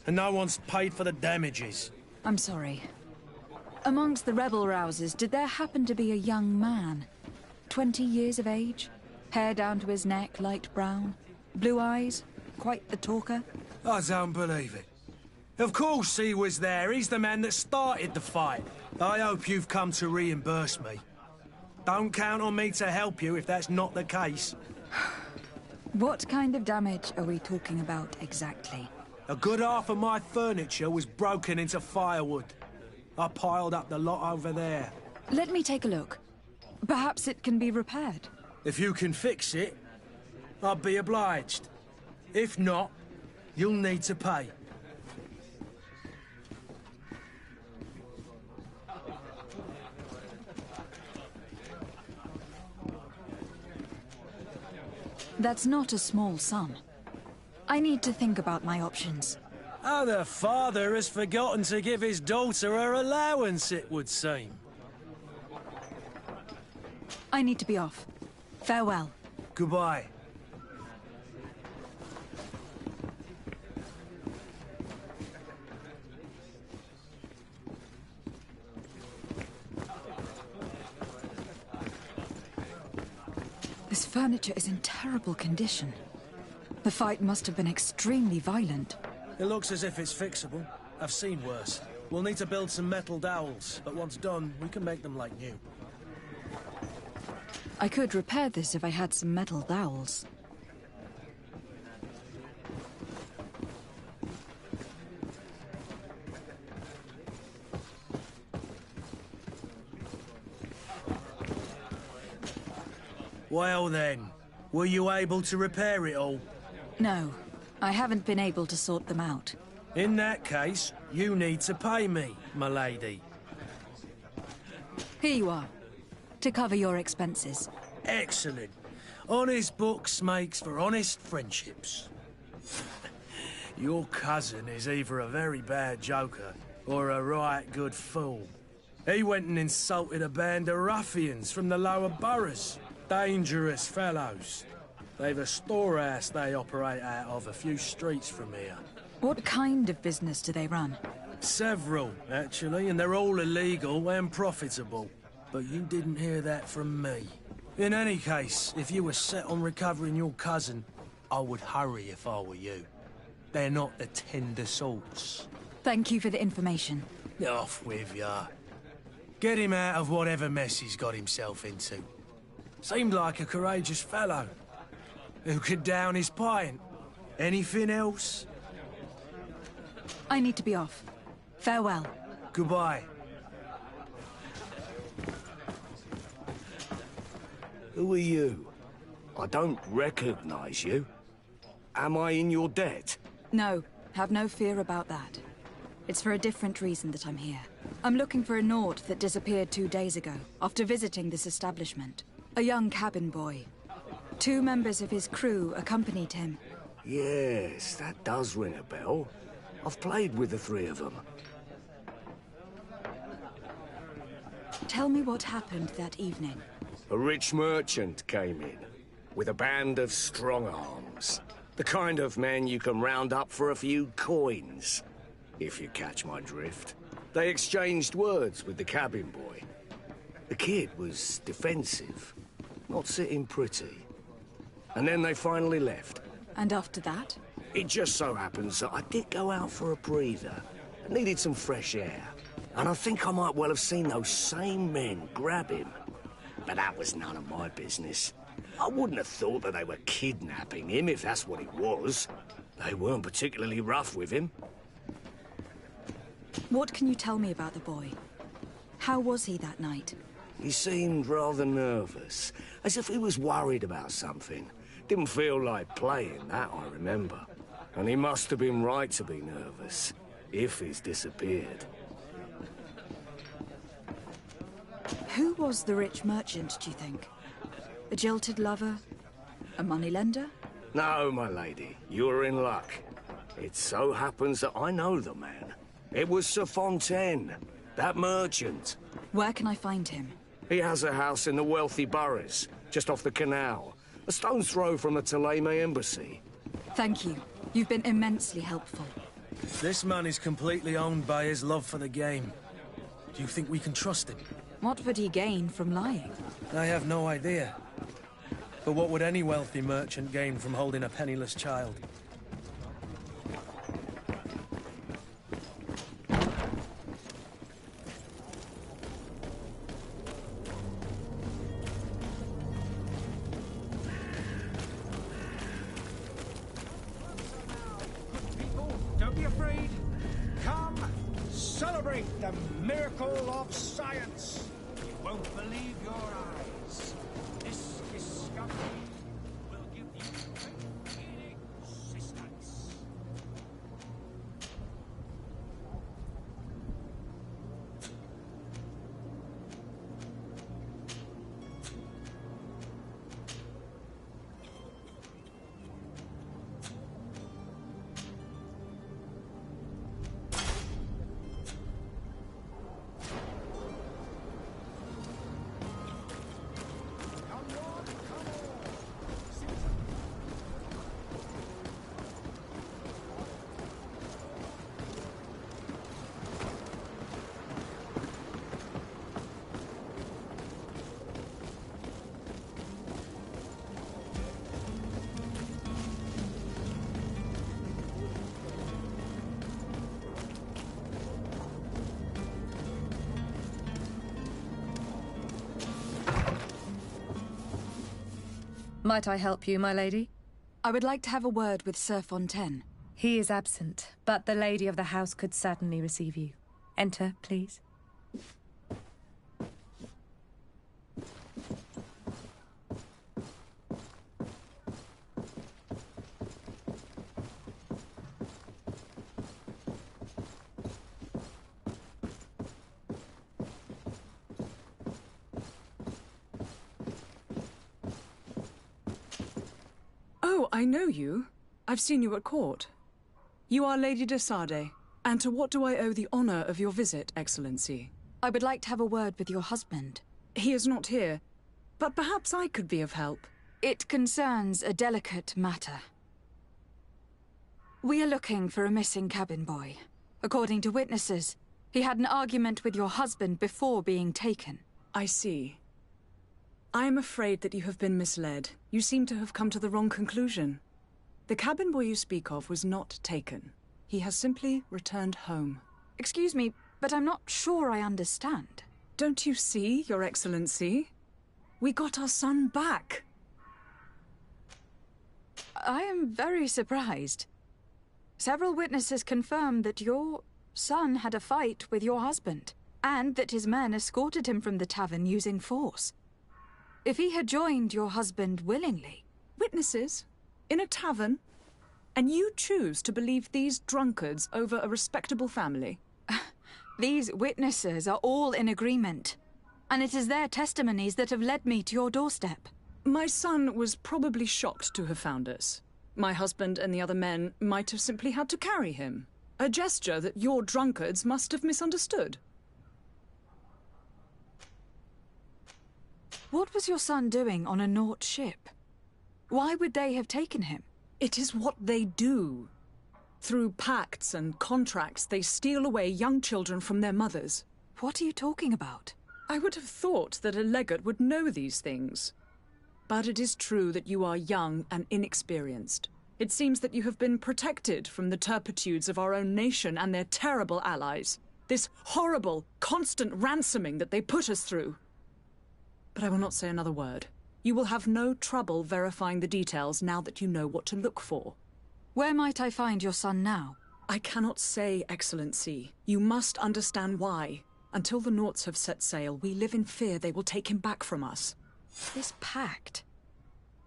and no one's paid for the damages. I'm sorry. Amongst the rebel rousers, did there happen to be a young man? 20 years of age? Hair down to his neck, light brown? Blue eyes? Quite the talker? I don't believe it. Of course he was there. He's the man that started the fight. I hope you've come to reimburse me. Don't count on me to help you if that's not the case. What kind of damage are we talking about exactly? A good half of my furniture was broken into firewood. I piled up the lot over there. Let me take a look. Perhaps it can be repaired. If you can fix it, I'll be obliged. If not, you'll need to pay. That's not a small sum. I need to think about my options. Oh, the father has forgotten to give his daughter her allowance, it would seem. I need to be off. Farewell. Goodbye. This furniture is in terrible condition. The fight must have been extremely violent. It looks as if it's fixable. I've seen worse. We'll need to build some metal dowels, but once done, we can make them like new. I could repair this if I had some metal dowels. Well then, were you able to repair it all? No, I haven't been able to sort them out. In that case, you need to pay me, my lady. Here you are, to cover your expenses. Excellent. Honest books makes for honest friendships. Your cousin is either a very bad joker or a right good fool. He went and insulted a band of ruffians from the lower boroughs. Dangerous fellows. They've a storehouse they operate out of a few streets from here. What kind of business do they run? Several, actually, and they're all illegal and profitable. But you didn't hear that from me. In any case, if you were set on recovering your cousin, I would hurry if I were you. They're not the tender sorts. Thank you for the information. Off with ya. Get him out of whatever mess he's got himself into. Seemed like a courageous fellow. Who could down his pint. Anything else? I need to be off. Farewell. Goodbye. Who are you? I don't recognize you. Am I in your debt? No, have no fear about that. It's for a different reason that I'm here. I'm looking for a Nord that disappeared 2 days ago, after visiting this establishment. A young cabin boy. 2 members of his crew accompanied him. Yes, that does ring a bell. I've played with the 3 of them. Tell me what happened that evening. A rich merchant came in, with a band of strong arms. The kind of men you can round up for a few coins, if you catch my drift. They exchanged words with the cabin boy. The kid was defensive, not sitting pretty. And then they finally left. And after that? It just so happens that I did go out for a breather. I needed some fresh air. And I think I might well have seen those same men grab him. But that was none of my business. I wouldn't have thought that they were kidnapping him, if that's what it was. They weren't particularly rough with him. What can you tell me about the boy? How was he that night? He seemed rather nervous, as if he was worried about something. Didn't feel like playing, that I remember. And he must have been right to be nervous, if he's disappeared. Who was the rich merchant, do you think? A jilted lover? A moneylender? No, my lady, you're in luck. It so happens that I know the man. It was Sir Fontaine, that merchant. Where can I find him? He has a house in the wealthy boroughs, just off the canal. A stone's throw from the Thélème embassy. Thank you. You've been immensely helpful. This man is completely owned by his love for the game. Do you think we can trust him? What would he gain from lying? I have no idea. But what would any wealthy merchant gain from holding a penniless child? Don't be afraid. Come, celebrate the miracle of science. You won't believe your eyes. This discovery will give you great existence. Might I help you, my lady? I would like to have a word with Sir Fontaine. He is absent, but the lady of the house could certainly receive you. Enter, please. Oh, I know you. I've seen you at court. You are Lady de Sade. And to what do I owe the honor of your visit, Excellency? I would like to have a word with your husband. He is not here, but perhaps I could be of help. It concerns a delicate matter. We are looking for a missing cabin boy. According to witnesses, he had an argument with your husband before being taken. I see. I am afraid that you have been misled. You seem to have come to the wrong conclusion. The cabin boy you speak of was not taken. He has simply returned home. Excuse me, but I'm not sure I understand. Don't you see, Your Excellency? We got our son back. I am very surprised. Several witnesses confirmed that your son had a fight with your husband, and that his men escorted him from the tavern using force. If he had joined your husband willingly... Witnesses? In a tavern? And you choose to believe these drunkards over a respectable family? These witnesses are all in agreement, and it is their testimonies that have led me to your doorstep. My son was probably shocked to have found us. My husband and the other men might have simply had to carry him. A gesture that your drunkards must have misunderstood. What was your son doing on a Naut ship? Why would they have taken him? It is what they do. Through pacts and contracts, they steal away young children from their mothers. What are you talking about? I would have thought that a legate would know these things. But it is true that you are young and inexperienced. It seems that you have been protected from the turpitudes of our own nation and their terrible allies. This horrible, constant ransoming that they put us through. But I will not say another word. You will have no trouble verifying the details now that you know what to look for. Where might I find your son now? I cannot say, Excellency. You must understand why. Until the Nauts have set sail, we live in fear they will take him back from us. This pact...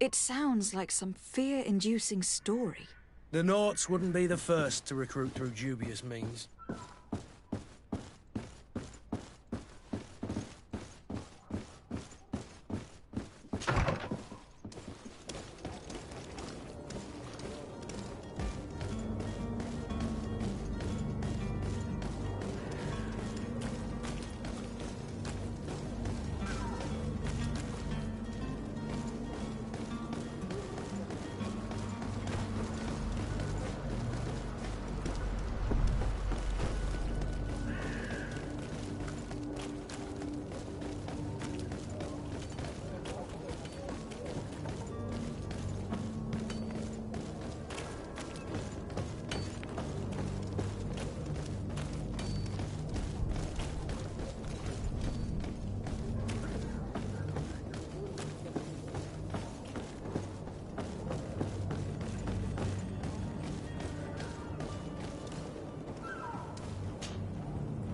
It sounds like some fear-inducing story. The Nauts wouldn't be the first to recruit through dubious means.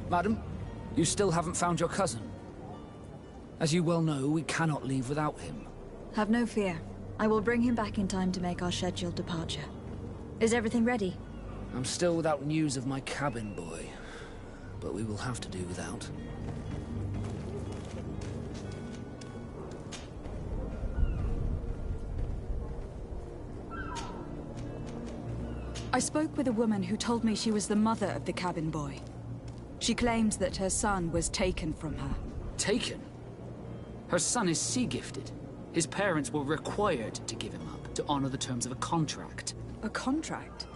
Madam, you still haven't found your cousin. As you well know, we cannot leave without him. Have no fear. I will bring him back in time to make our scheduled departure. Is everything ready? I'm still without news of my cabin boy, but we will have to do without. I spoke with a woman who told me she was the mother of the cabin boy. She claims that her son was taken from her. Taken? Her son is sea-gifted. His parents were required to give him up to honor the terms of a contract. A contract?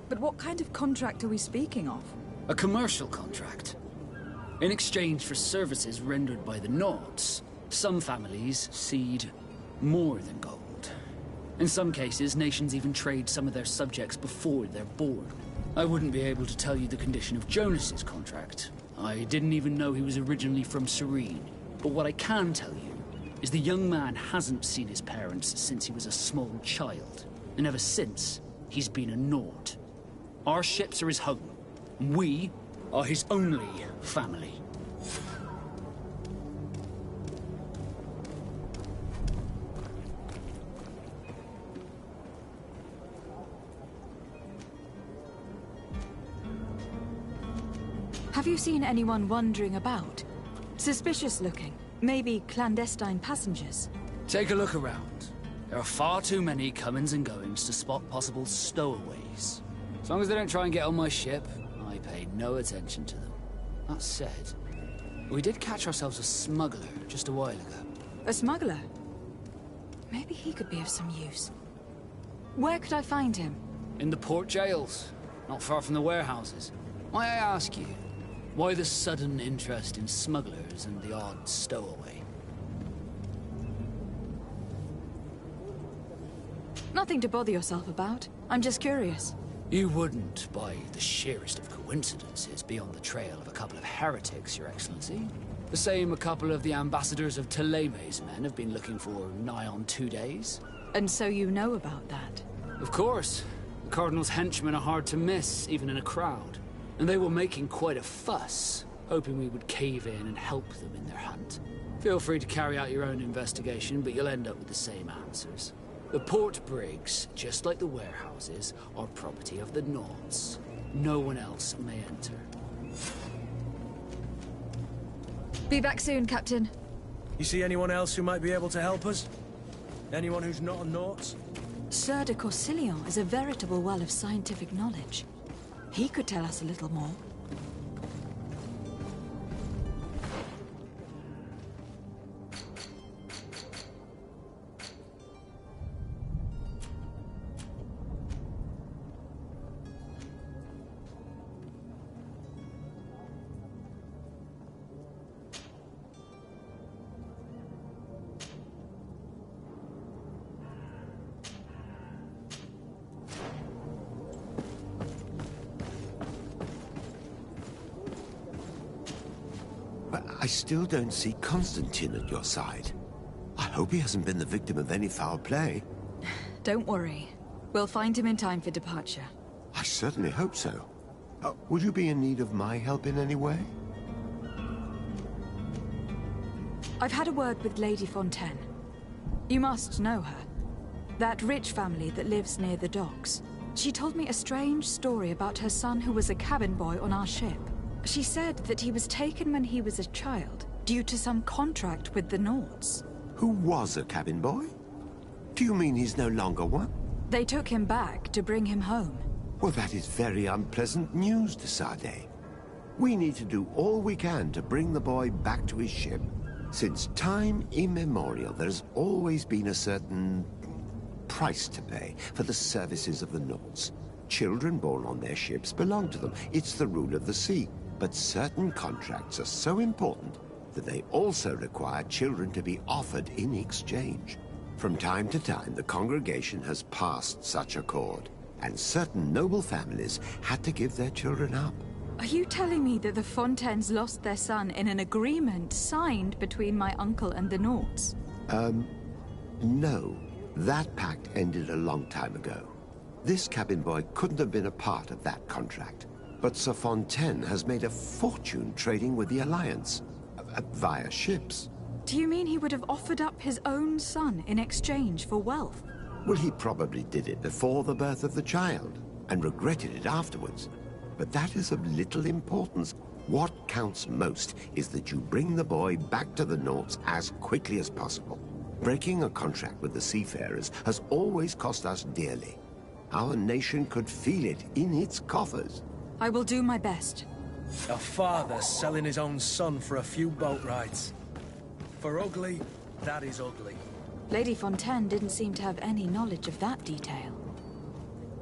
But what kind of contract are we speaking of? A commercial contract. In exchange for services rendered by the Nauts, some families cede more than gold. In some cases, nations even trade some of their subjects before they're born. I wouldn't be able to tell you the condition of Jonas's contract. I didn't even know he was originally from Serene. But what I can tell you is the young man hasn't seen his parents since he was a small child. And ever since, he's been a Nord. Our ships are his home. We are his only family. Have you seen anyone wandering about? Suspicious looking. Maybe clandestine passengers. Take a look around. There are far too many comings and goings to spot possible stowaways. As long as they don't try and get on my ship, I pay no attention to them. That said, we did catch ourselves a smuggler just a while ago. A smuggler? Maybe he could be of some use. Where could I find him? In the port jails, not far from the warehouses. May I ask you, why the sudden interest in smugglers and the odd stowaway? Nothing to bother yourself about. I'm just curious. You wouldn't, by the sheerest of coincidences, be on the trail of a couple of heretics, Your Excellency. The same a couple of the ambassadors of Teleme's men have been looking for nigh on 2 days. And so you know about that? Of course. The Cardinal's henchmen are hard to miss, even in a crowd. And they were making quite a fuss, hoping we would cave in and help them in their hunt. Feel free to carry out your own investigation, but you'll end up with the same answers. The port brigs, just like the warehouses, are property of the Nords. No one else may enter. Be back soon, Captain. You see anyone else who might be able to help us? Anyone who's not a Nords? Sir de Corsillon is a veritable well of scientific knowledge. He could tell us a little more. I still don't see Constantine at your side. I hope he hasn't been the victim of any foul play. Don't worry. We'll find him in time for departure. I certainly hope so. Would you be in need of my help in any way? I've had a word with Lady Fontaine. You must know her. That rich family that lives near the docks. She told me a strange story about her son who was a cabin boy on our ship. She said that he was taken when he was a child, due to some contract with the Nords. Who was a cabin boy? Do you mean he's no longer one? They took him back to bring him home. Well, that is very unpleasant news, de Sade. We need to do all we can to bring the boy back to his ship. Since time immemorial, there's always been a certain price to pay for the services of the Nords. Children born on their ships belong to them. It's the rule of the sea. But certain contracts are so important that they also require children to be offered in exchange. From time to time, the congregation has passed such accord, and certain noble families had to give their children up. Are you telling me that the Fontaines lost their son in an agreement signed between my uncle and the Nords? No. That pact ended a long time ago. This cabin boy couldn't have been a part of that contract. But Sir Fontaine has made a fortune trading with the Alliance, via ships. Do you mean he would have offered up his own son in exchange for wealth? Well, he probably did it before the birth of the child, and regretted it afterwards. But that is of little importance. What counts most is that you bring the boy back to the Nords as quickly as possible. Breaking a contract with the seafarers has always cost us dearly. Our nation could feel it in its coffers. I will do my best. A father selling his own son for a few boat rides. For ugly, that is ugly. Lady Fontaine didn't seem to have any knowledge of that detail.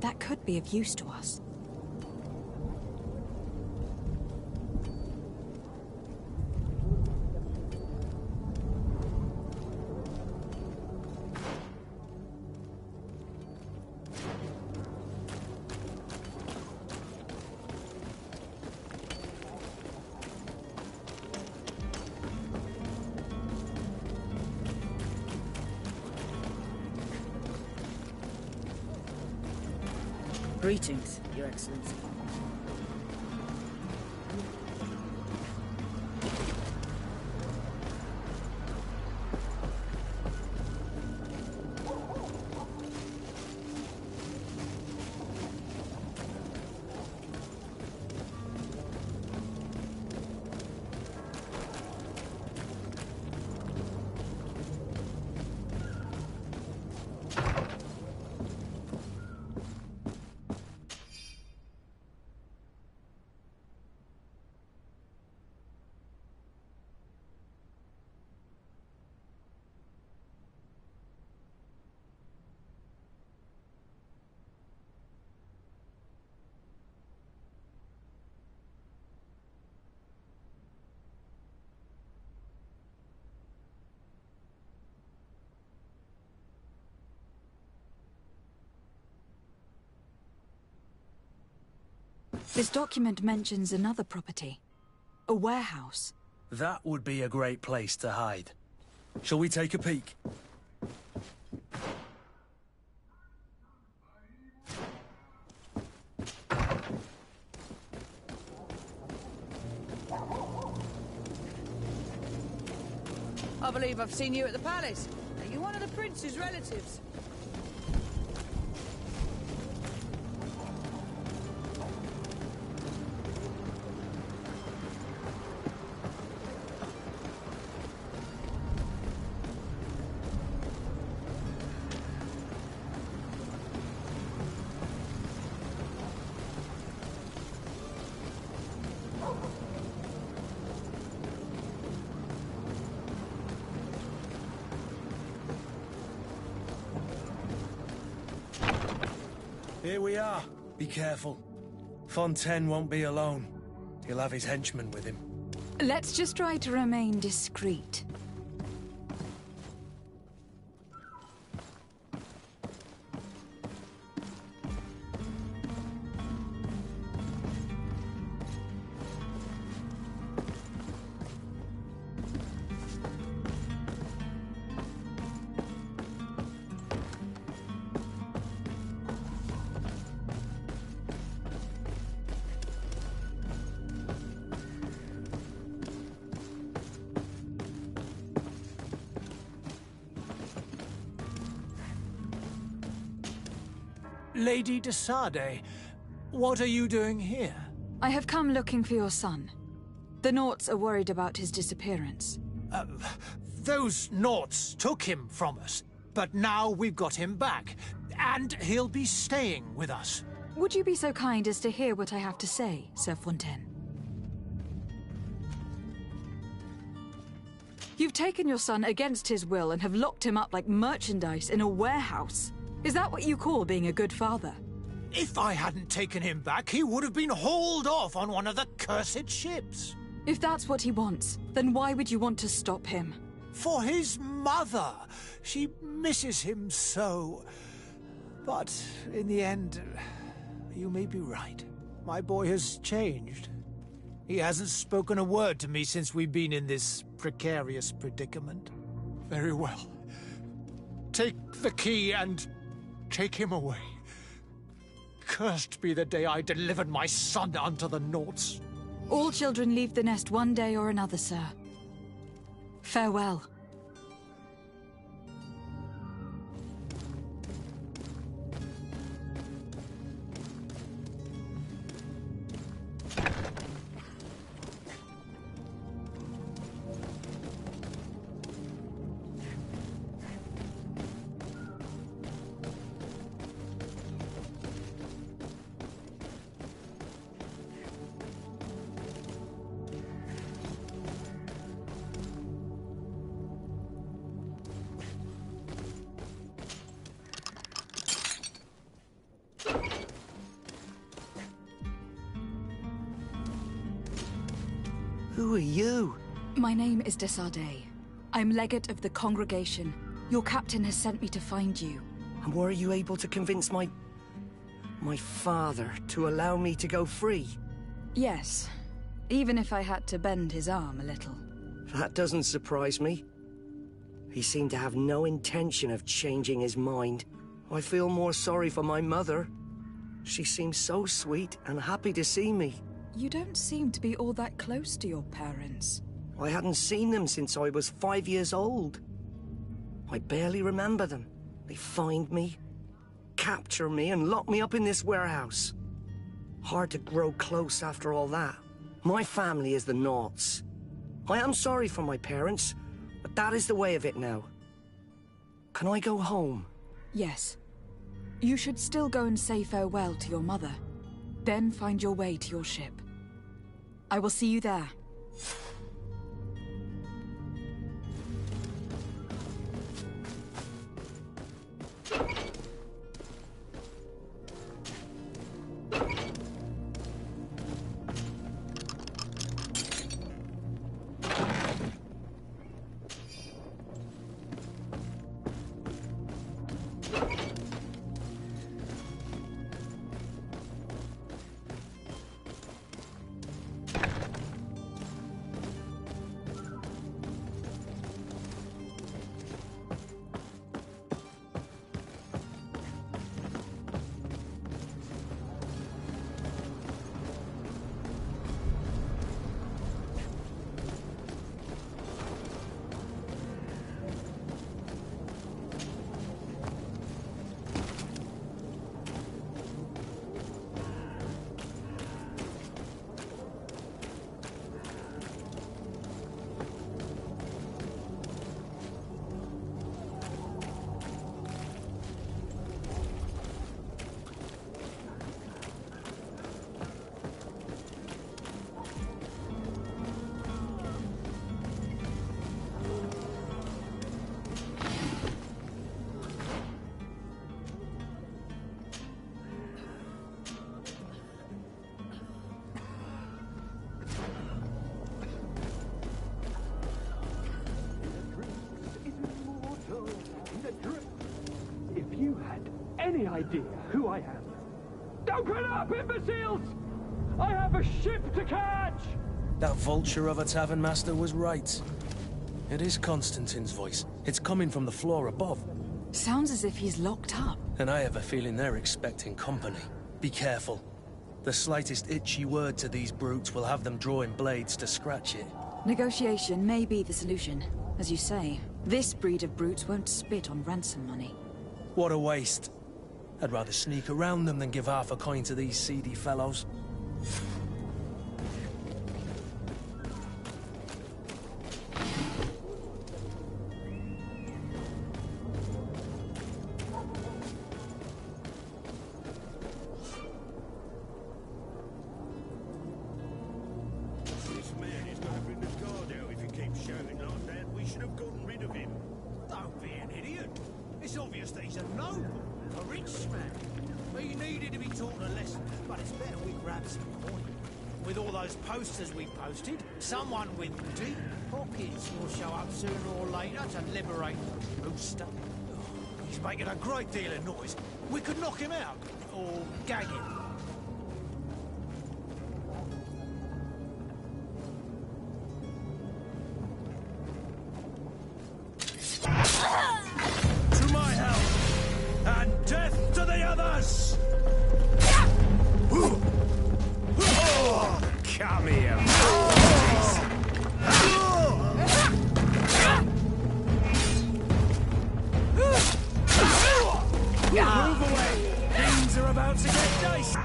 That could be of use to us. Greetings, Your Excellency. This document mentions another property. A warehouse. That would be a great place to hide. Shall we take a peek? I believe I've seen you at the palace. Are you one of the prince's relatives? Here we are. Be careful. Fontaine won't be alone. He'll have his henchmen with him. Let's just try to remain discreet. Lady de Sade, what are you doing here? I have come looking for your son. The Naughts are worried about his disappearance. Those Naughts took him from us, but now we've got him back, and he'll be staying with us. Would you be so kind as to hear what I have to say, Sir Fontaine? You've taken your son against his will and have locked him up like merchandise in a warehouse. Is that what you call being a good father? If I hadn't taken him back, he would have been hauled off on one of the cursed ships. If that's what he wants, then why would you want to stop him? For his mother. She misses him so. But in the end, you may be right. My boy has changed. He hasn't spoken a word to me since we've been in this precarious predicament. Very well. Take the key and take him away. Cursed be the day I delivered my son unto the Naughts. All children leave the nest one day or another, sir. Farewell. Who are you? My name is de Sade. I'm legate of the congregation. Your captain has sent me to find you. And were you able to convince my father to allow me to go free? Yes. Even if I had to bend his arm a little. That doesn't surprise me. He seemed to have no intention of changing his mind. I feel more sorry for my mother. She seemed so sweet and happy to see me. You don't seem to be all that close to your parents. I hadn't seen them since I was 5 years old. I barely remember them. They find me, capture me, and lock me up in this warehouse. Hard to grow close after all that. My family is the Naughts. I am sorry for my parents, but that is the way of it now. Can I go home? Yes. You should still go and say farewell to your mother. Then find your way to your ship. I will see you there. If you had any idea who I am... Open up, imbeciles! I have a ship to catch! That vulture of a tavern master was right. It is Constantine's voice. It's coming from the floor above. Sounds as if he's locked up. And I have a feeling they're expecting company. Be careful. The slightest itchy word to these brutes will have them drawing blades to scratch it. Negotiation may be the solution. As you say, this breed of brutes won't spit on ransom money. What a waste. I'd rather sneak around them than give half a coin to these seedy fellows. This man is going to bring the guard out if he keeps shouting like that. We should have gotten rid of him. Don't be an idiot. It's obvious that he's a noble, a rich man. He needed to be taught a lesson, but it's better we grab some coin. With all those posters we posted, someone with deep pockets will show up sooner or later to liberate the rooster. He's making a great deal of noise. We could knock him out, or gag him. To my help! And death to the others! Come here, Move away! Things are about to get dicey!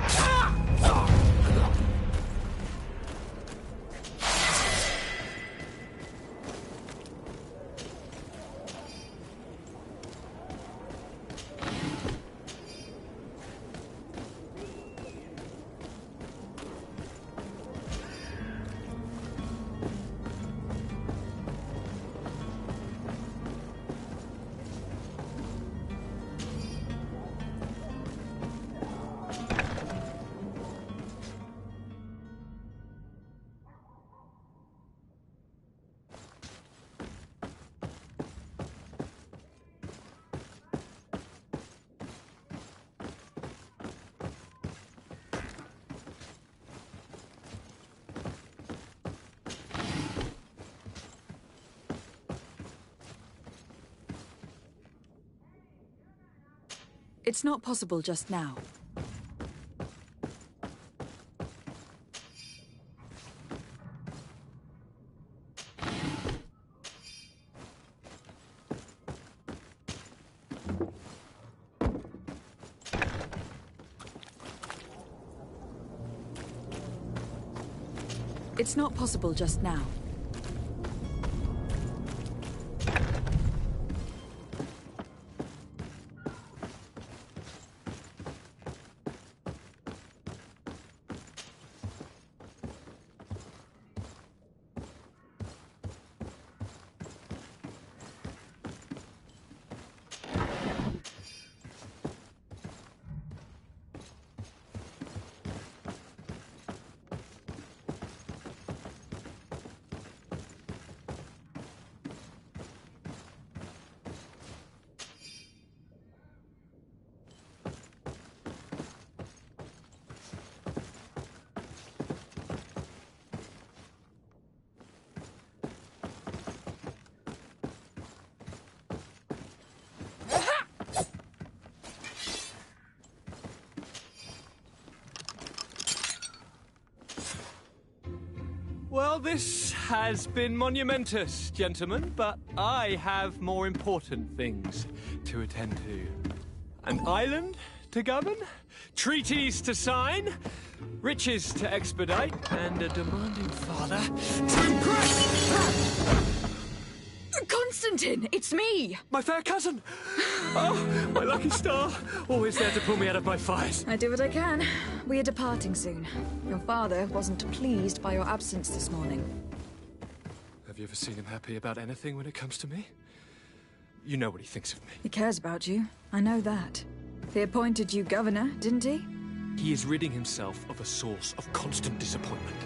It's not possible just now. It's not possible just now. Well, this has been monumentous, gentlemen, but I have more important things to attend to. An island to govern, treaties to sign, riches to expedite, and a demanding father to impress! Constantine, it's me! My fair cousin! Oh, my lucky star, always there to pull me out of my fires. I do what I can. We are departing soon. Your father wasn't pleased by your absence this morning. Have you ever seen him happy about anything when it comes to me? You know what he thinks of me. He cares about you. I know that. He appointed you governor, didn't he? He is ridding himself of a source of constant disappointment.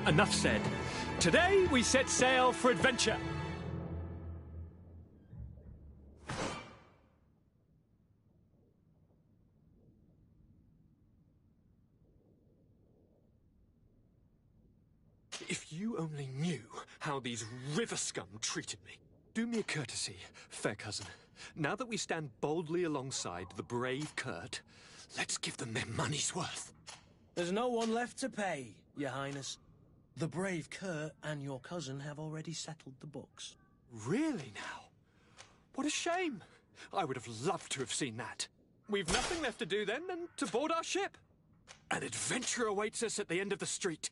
Enough said. Today we set sail for adventure. If you only knew how these river scum treated me. Do me a courtesy, fair cousin. Now that we stand boldly alongside the brave Kurt, let's give them their money's worth. There's no one left to pay, Your Highness. The brave Kurt and your cousin have already settled the books. Really now? What a shame. I would have loved to have seen that. We've nothing left to do then than to board our ship. An adventure awaits us at the end of the street.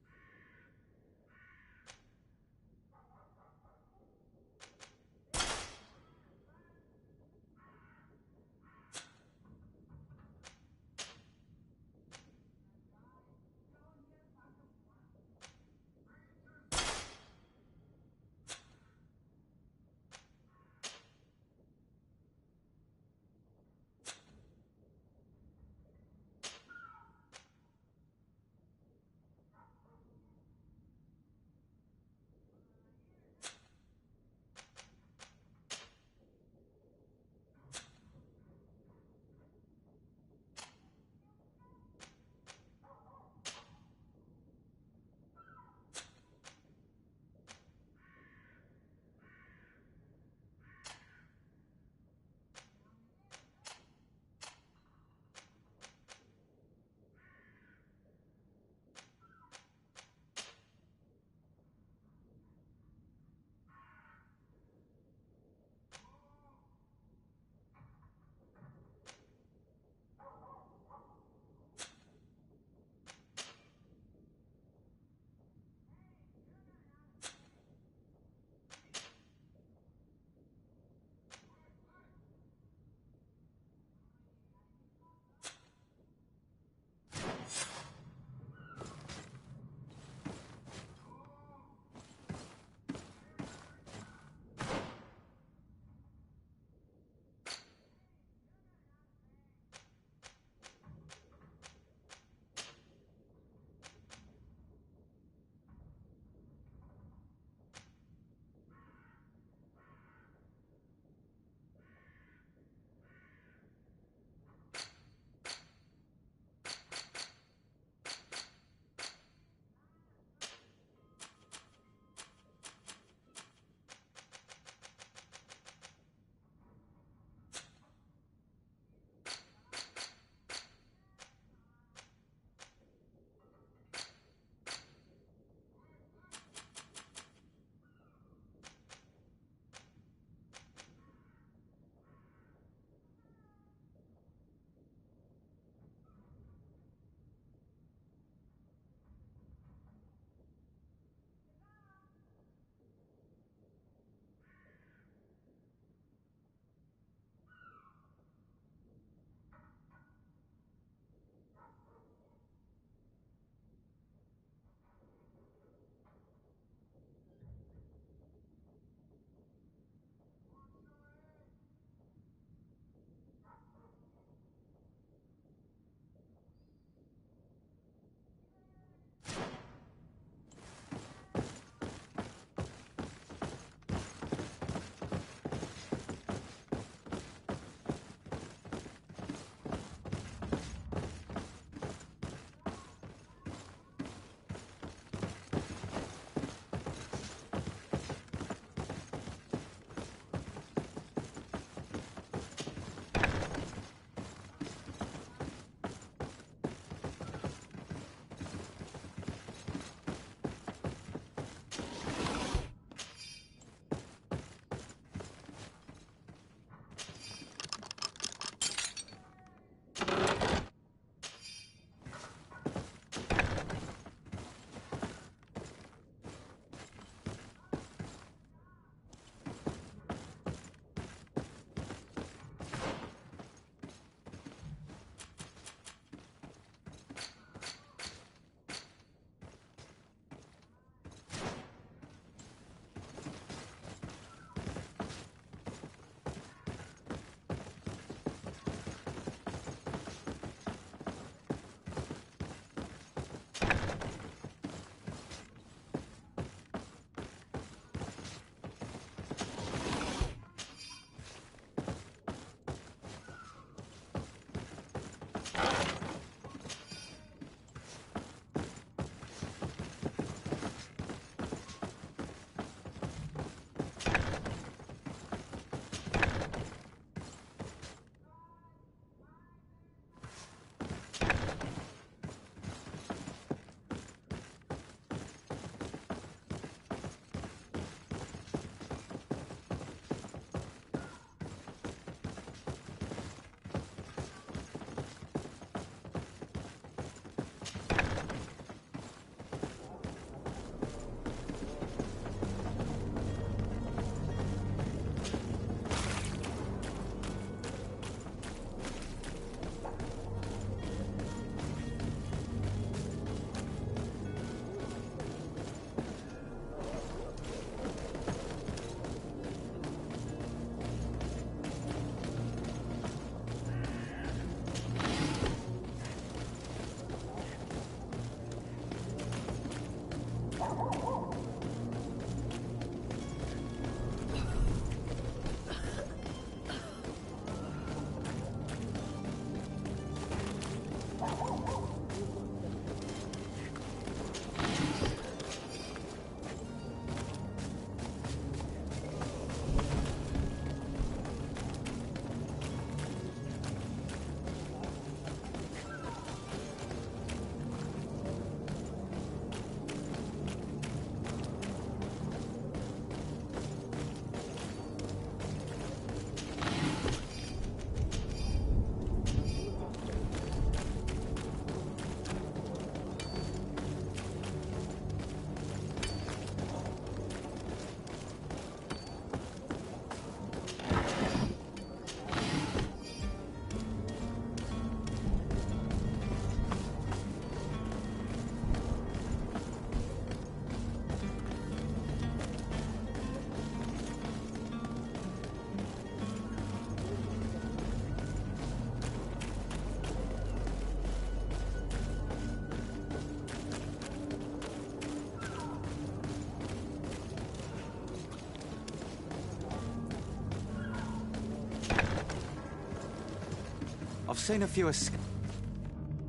I've seen a few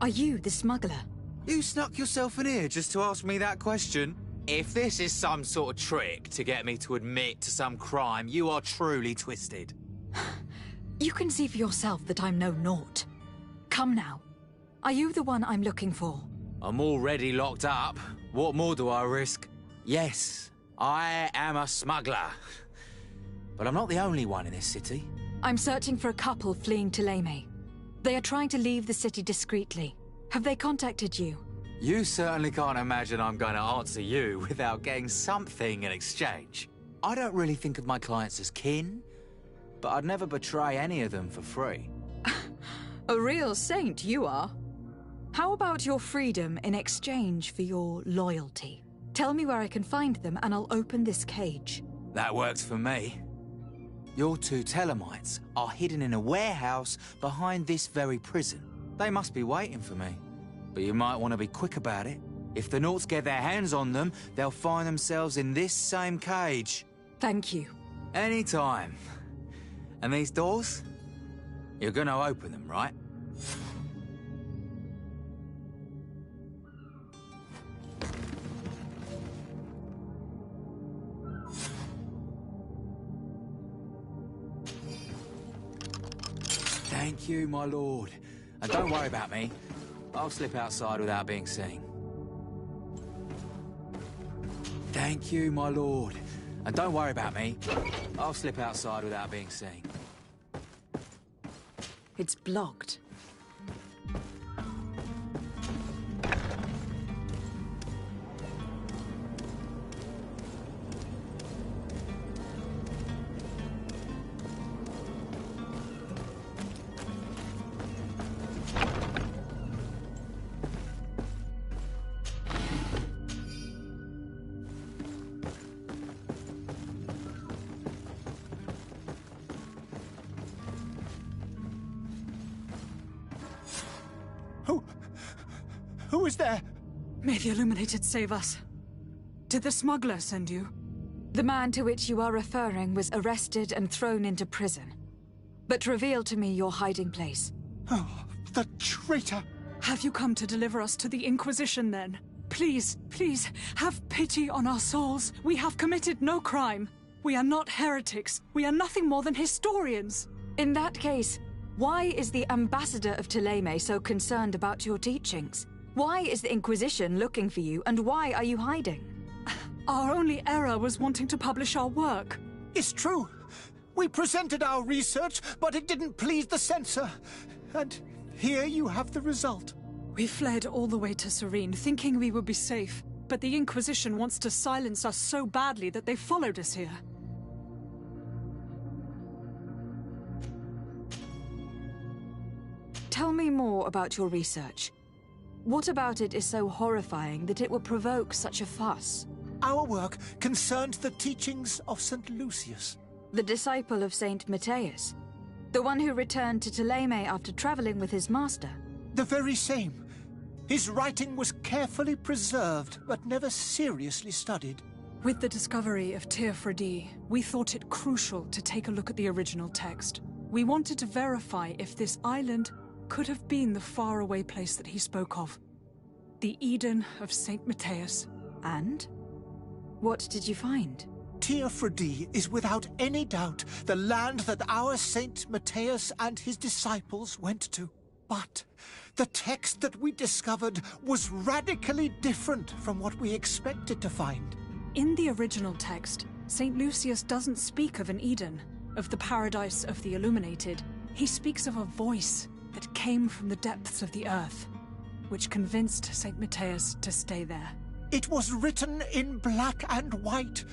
Are you the smuggler? You snuck yourself in here just to ask me that question? If this is some sort of trick to get me to admit to some crime, you are truly twisted. You can see for yourself that I'm no naught. Come now. Are you the one I'm looking for? I'm already locked up. What more do I risk? Yes, I am a smuggler. But I'm not the only one in this city. I'm searching for a couple fleeing Thélème. They are trying to leave the city discreetly. Have they contacted you? You certainly can't imagine I'm going to answer you without getting something in exchange. I don't really think of my clients as kin, but I'd never betray any of them for free. A real saint you are. How about your freedom in exchange for your loyalty? Tell me where I can find them and I'll open this cage. That works for me. Your two Thelemites are hidden in a warehouse behind this very prison. They must be waiting for me. But you might want to be quick about it. If the Nauts get their hands on them, they'll find themselves in this same cage. Thank you. Anytime. And these doors? You're gonna open them, right? Thank you, my lord. And don't worry about me. I'll slip outside without being seen. Thank you, my lord. And don't worry about me. I'll slip outside without being seen. It's blocked. Who is there? May the Illuminated save us. Did the smuggler send you? The man to which you are referring was arrested and thrown into prison. But reveal to me your hiding place. Oh, the traitor! Have you come to deliver us to the Inquisition, then? Please, please, have pity on our souls. We have committed no crime. We are not heretics. We are nothing more than historians. In that case, why is the ambassador of Thélème so concerned about your teachings? Why is the Inquisition looking for you, and why are you hiding? Our only error was wanting to publish our work. It's true. We presented our research, but it didn't please the censor. And here you have the result. We fled all the way to Serene, thinking we would be safe. But the Inquisition wants to silence us so badly that they followed us here. Tell me more about your research. What about it is so horrifying that it would provoke such a fuss? Our work concerned the teachings of St. Lucius. The disciple of St. Matthias. The one who returned to Thélème after traveling with his master. The very same. His writing was carefully preserved, but never seriously studied. With the discovery of Teofredi, we thought it crucial to take a look at the original text. We wanted to verify if this island could have been the faraway place that he spoke of. The Eden of St. Matthias. And? What did you find? Teofredi is without any doubt the land that our St. Matthias and his disciples went to. But the text that we discovered was radically different from what we expected to find. In the original text, St. Lucius doesn't speak of an Eden, of the paradise of the Illuminated. He speaks of a voice that came from the depths of the earth, which convinced St. Matthias to stay there. It was written in black and white,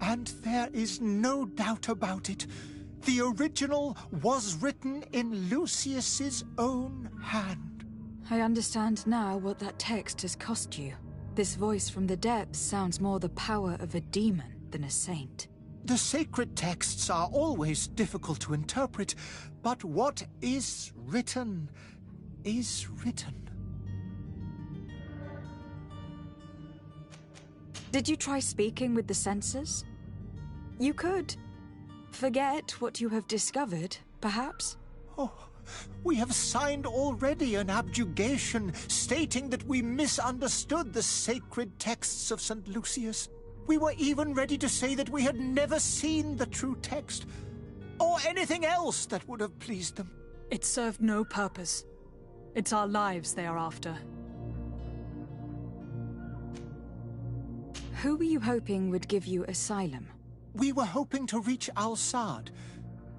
and there is no doubt about it. The original was written in Lucius's own hand. I understand now what that text has cost you. This voice from the depths sounds more the power of a demon than a saint. The sacred texts are always difficult to interpret, but what is written is written. Did you try speaking with the censors? You could. Forget what you have discovered, perhaps? Oh, We have signed already an abjugation stating that we misunderstood the sacred texts of St. Lucius. We were even ready to say that we had never seen the true text, or anything else that would have pleased them. It served no purpose. It's our lives they are after. Who were you hoping would give you asylum? We were hoping to reach Al-Sad.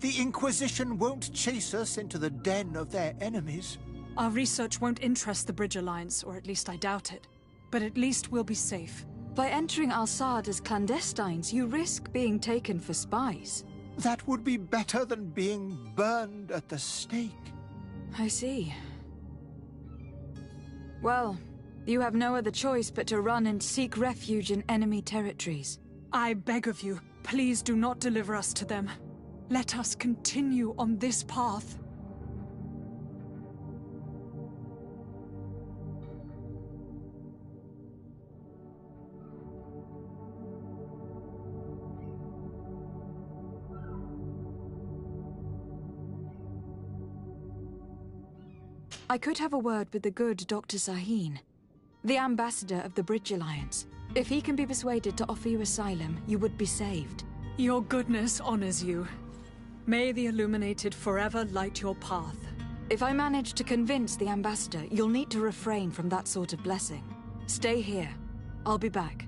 The Inquisition won't chase us into the den of their enemies. Our research won't interest the Bridge Alliance, or at least I doubt it. But at least we'll be safe. By entering Al-Sad as clandestines, you risk being taken for spies. That would be better than being burned at the stake. I see. Well, you have no other choice but to run and seek refuge in enemy territories. I beg of you, please do not deliver us to them. Let us continue on this path. I could have a word with the good Dr. Sahin, the ambassador of the Bridge Alliance. If he can be persuaded to offer you asylum, you would be saved. Your goodness honors you. May the Illuminated forever light your path. If I manage to convince the ambassador, you'll need to refrain from that sort of blessing. Stay here. I'll be back.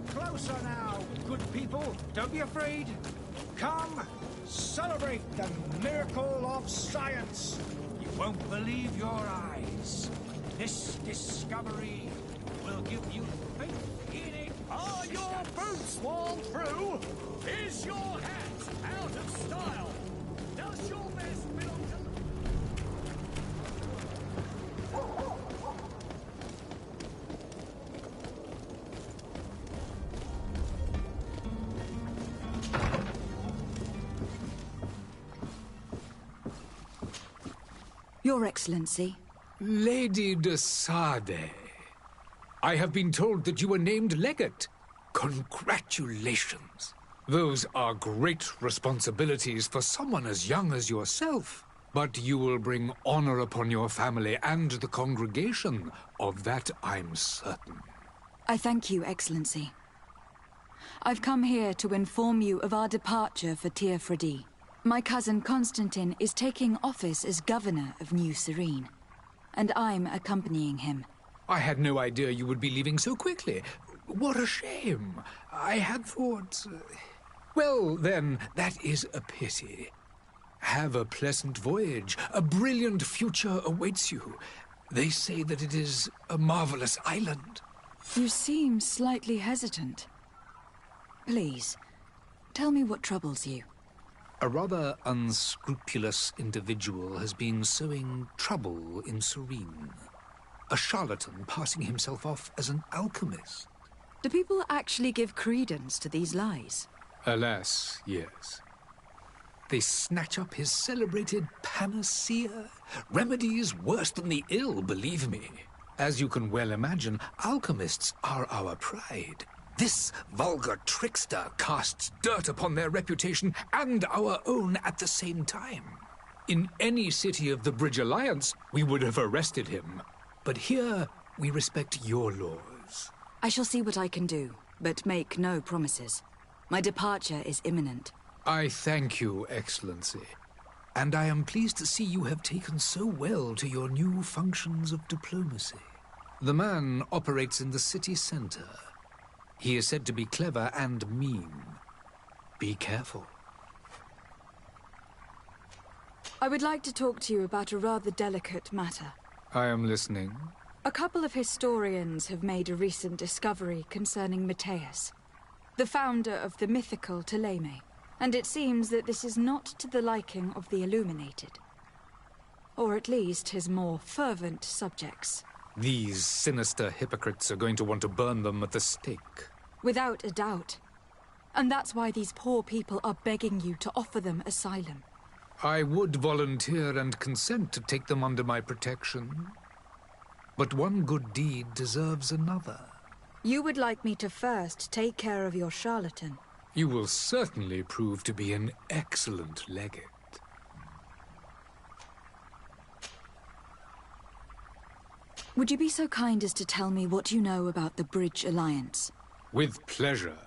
Closer now, good people. Don't be afraid. Come, celebrate the miracle of science. You won't believe your eyes. This discovery will give you faith in it. Are your boots worn through? Is your hat out of style? Does your vest belong to... Your Excellency. Lady de Sade, I have been told that you were named legate. Congratulations. Those are great responsibilities for someone as young as yourself. But you will bring honor upon your family and the congregation. Of that I'm certain. I thank you, Excellency. I've come here to inform you of our departure for Tir Fredi. My cousin Constantin is taking office as governor of New Serene, and I'm accompanying him. I had no idea you would be leaving so quickly. What a shame. I had thought... Well, then, that is a pity. Have a pleasant voyage. A brilliant future awaits you. They say that it is a marvelous island. You seem slightly hesitant. Please, tell me what troubles you. A rather unscrupulous individual has been sowing trouble in Serene. A charlatan passing himself off as an alchemist. Do people actually give credence to these lies? Alas, yes. they snatch up his celebrated panacea. Remedies worse than the ill, believe me. As you can well imagine, alchemists are our pride. This vulgar trickster casts dirt upon their reputation and our own at the same time. In any city of the Bridge Alliance, we would have arrested him. But here, we respect your laws. I shall see what I can do, but make no promises. My departure is imminent. I thank you, Excellency. And I am pleased to see you have taken so well to your new functions of diplomacy. The man operates in the city center. He is said to be clever and mean. Be careful. I would like to talk to you about a rather delicate matter. I am listening. A couple of historians have made a recent discovery concerning Matthias, the founder of the mythical Ptolemy, and it seems that this is not to the liking of the Illuminated. Or at least his more fervent subjects. These sinister hypocrites are going to want to burn them at the stake. Without a doubt. And that's why these poor people are begging you to offer them asylum. I would volunteer and consent to take them under my protection. But one good deed deserves another. You would like me to first take care of your charlatan. You will certainly prove to be an excellent legate. Would you be so kind as to tell me what you know about the Bridge Alliance? With pleasure.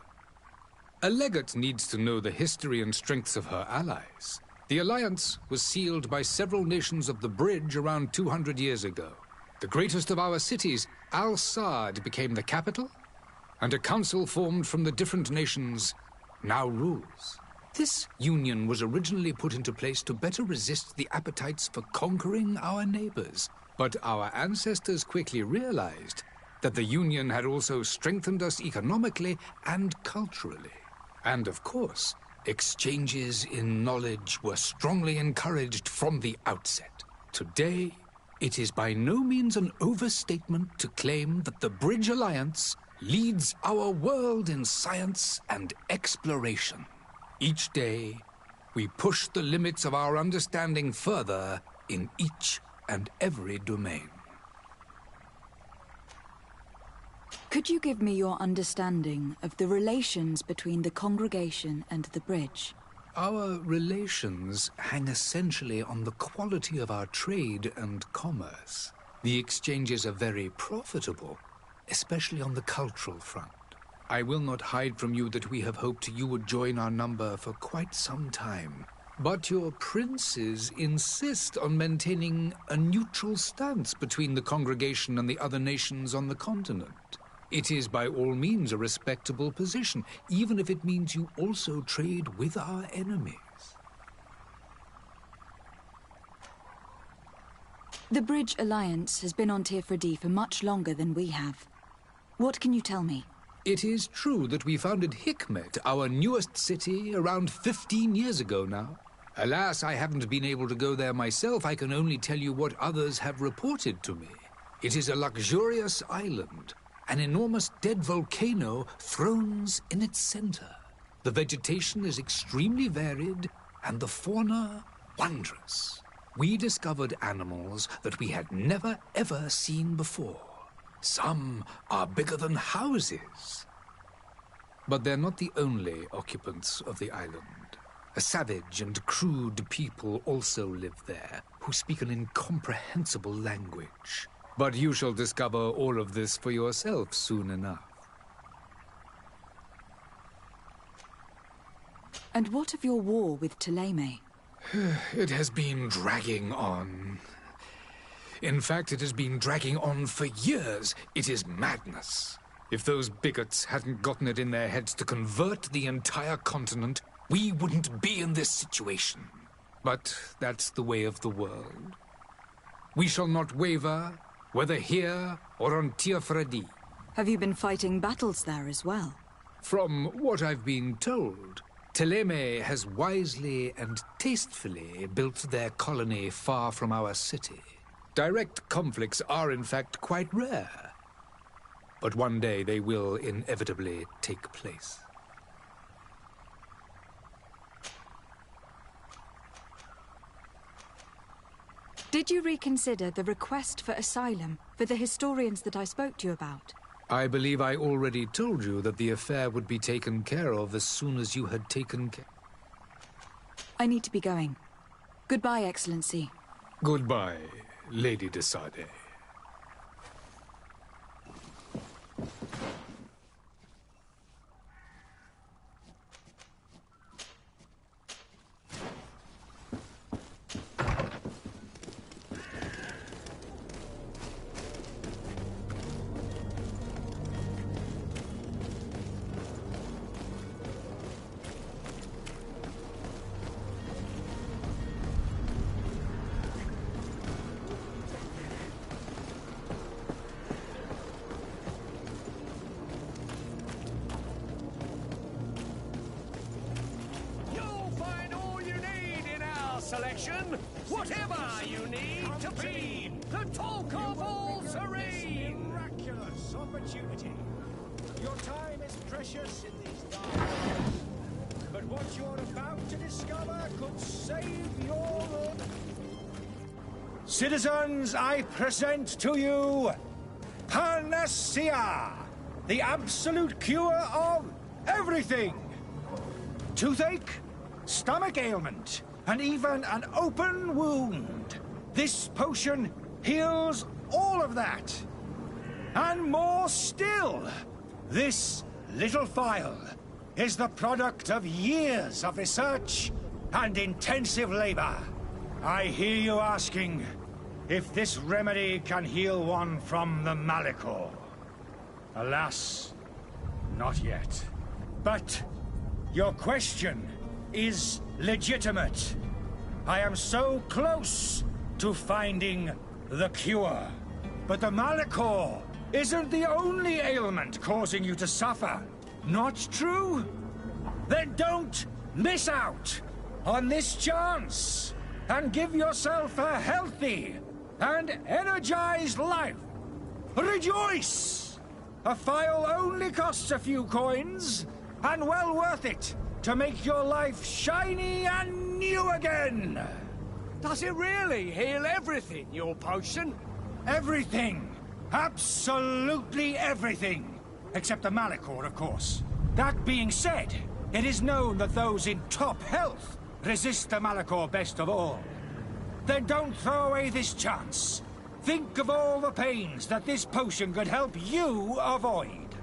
A legate needs to know the history and strengths of her allies. The alliance was sealed by several nations of the Bridge around 200 years ago. The greatest of our cities, Al-Saad, became the capital, and a council formed from the different nations now rules. This union was originally put into place to better resist the appetites for conquering our neighbors. But our ancestors quickly realized that the union had also strengthened us economically and culturally. And of course, exchanges in knowledge were strongly encouraged from the outset. Today, it is by no means an overstatement to claim that the Bridge Alliance leads our world in science and exploration. Each day, we push the limits of our understanding further in each and every domain. Could you give me your understanding of the relations between the congregation and the Bridge? Our relations hang essentially on the quality of our trade and commerce. The exchanges are very profitable, especially on the cultural front. I will not hide from you that we have hoped you would join our number for quite some time. But your princes insist on maintaining a neutral stance between the congregation and the other nations on the continent. It is by all means a respectable position, even if it means you also trade with our enemies. The Bridge Alliance has been on Tifredi for much longer than we have. What can you tell me? It is true that we founded Hikmet, our newest city, around 15 years ago now. Alas, I haven't been able to go there myself. I can only tell you what others have reported to me. It is a luxurious island. An enormous dead volcano thrones in its center. The vegetation is extremely varied, and the fauna wondrous. We discovered animals that we had never ever seen before. Some are bigger than houses. But they're not the only occupants of the island. A savage and crude people also live there, who speak an incomprehensible language. But you shall discover all of this for yourself soon enough. And what of your war with Ptolemy? It has been dragging on. In fact, it has been dragging on for years. It is madness. If those bigots hadn't gotten it in their heads to convert the entire continent, we wouldn't be in this situation. But that's the way of the world. We shall not waver, whether here or on Tifredi. Have you been fighting battles there as well? From what I've been told, Ptolemy has wisely and tastefully built their colony far from our city. Direct conflicts are in fact quite rare. But one day they will inevitably take place. Did you reconsider the request for asylum for the historians that I spoke to you about? I believe I already told you that the affair would be taken care of as soon as you had taken care. I need to be going. Goodbye, Excellency. Goodbye, Lady de Sade. Selection, whatever you need to be the Tolkien Serene. Miraculous opportunity. Your time is precious in these dark days, but what you're about to discover could save your life. Citizens, I present to you Panacea, the absolute cure of everything. Toothache, stomach ailment, and even an open wound. This potion heals all of that. And more still. This little vial is the product of years of research and intensive labor. I hear you asking if this remedy can heal one from the Malachor. Alas, not yet. But your question is legitimate. I am so close to finding the cure. But the Malachor isn't the only ailment causing you to suffer. Not true? Then don't miss out on this chance and give yourself a healthy and energized life. Rejoice! A file only costs a few coins, and well worth it to make your life shiny and new again. Does it really heal everything, your potion? Everything. Absolutely everything. Except the Malachor, of course. That being said, it is known that those in top health resist the Malachor best of all. Then don't throw away this chance. Think of all the pains that this potion could help you avoid.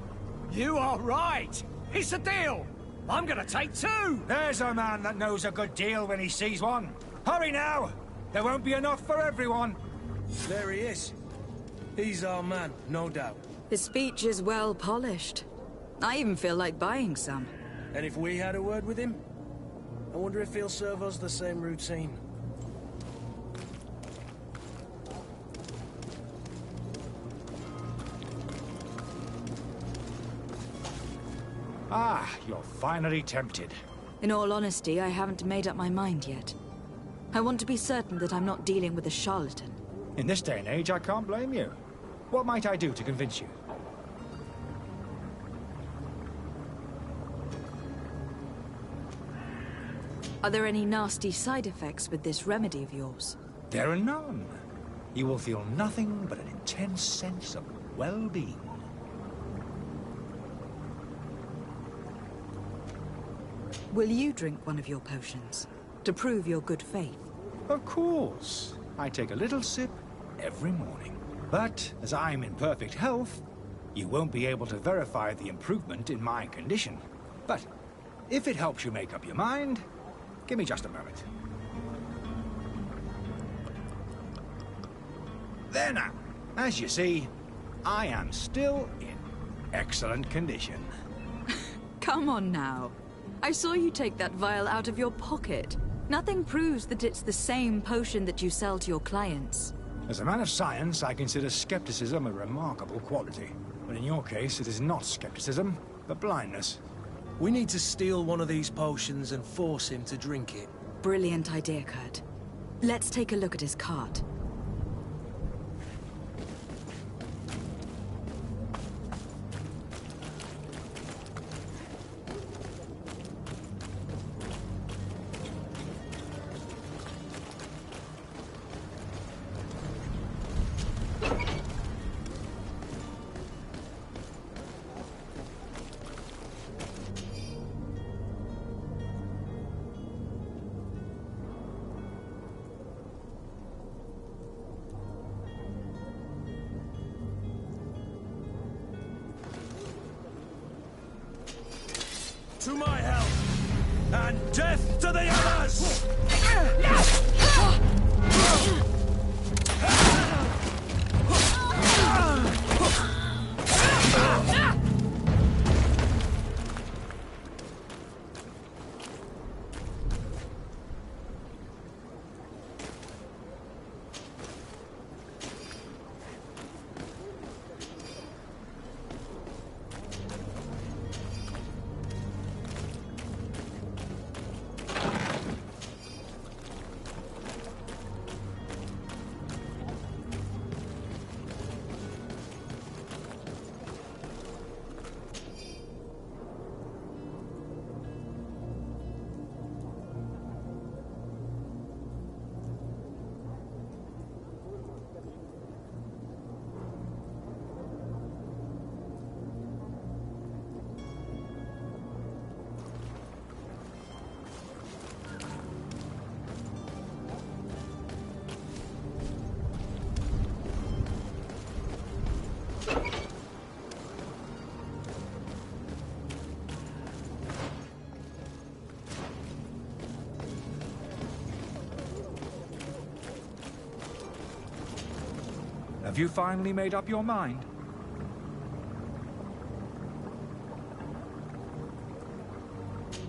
You are right. It's a deal. I'm gonna take two. There's a man that knows a good deal when he sees one. Hurry now. There won't be enough for everyone. There he is. He's our man, no doubt. His speech is well polished. I even feel like buying some. And if we had a word with him? I wonder if he'll serve us the same routine. Ah, you're finally tempted. In all honesty, I haven't made up my mind yet. I want to be certain that I'm not dealing with a charlatan. In this day and age, I can't blame you. What might I do to convince you? Are there any nasty side effects with this remedy of yours? There are none. You will feel nothing but an intense sense of well-being. Will you drink one of your potions, to prove your good faith? Of course. I take a little sip every morning. But, as I'm in perfect health, you won't be able to verify the improvement in my condition. But, if it helps you make up your mind, give me just a moment. There now. As you see, I am still in excellent condition. Come on now. I saw you take that vial out of your pocket. Nothing proves that it's the same potion that you sell to your clients. As a man of science, I consider skepticism a remarkable quality. But in your case, it is not skepticism, but blindness. We need to steal one of these potions and force him to drink it. Brilliant idea, Kurt. Let's take a look at his cart. to my help! And death to the others! Have you finally made up your mind?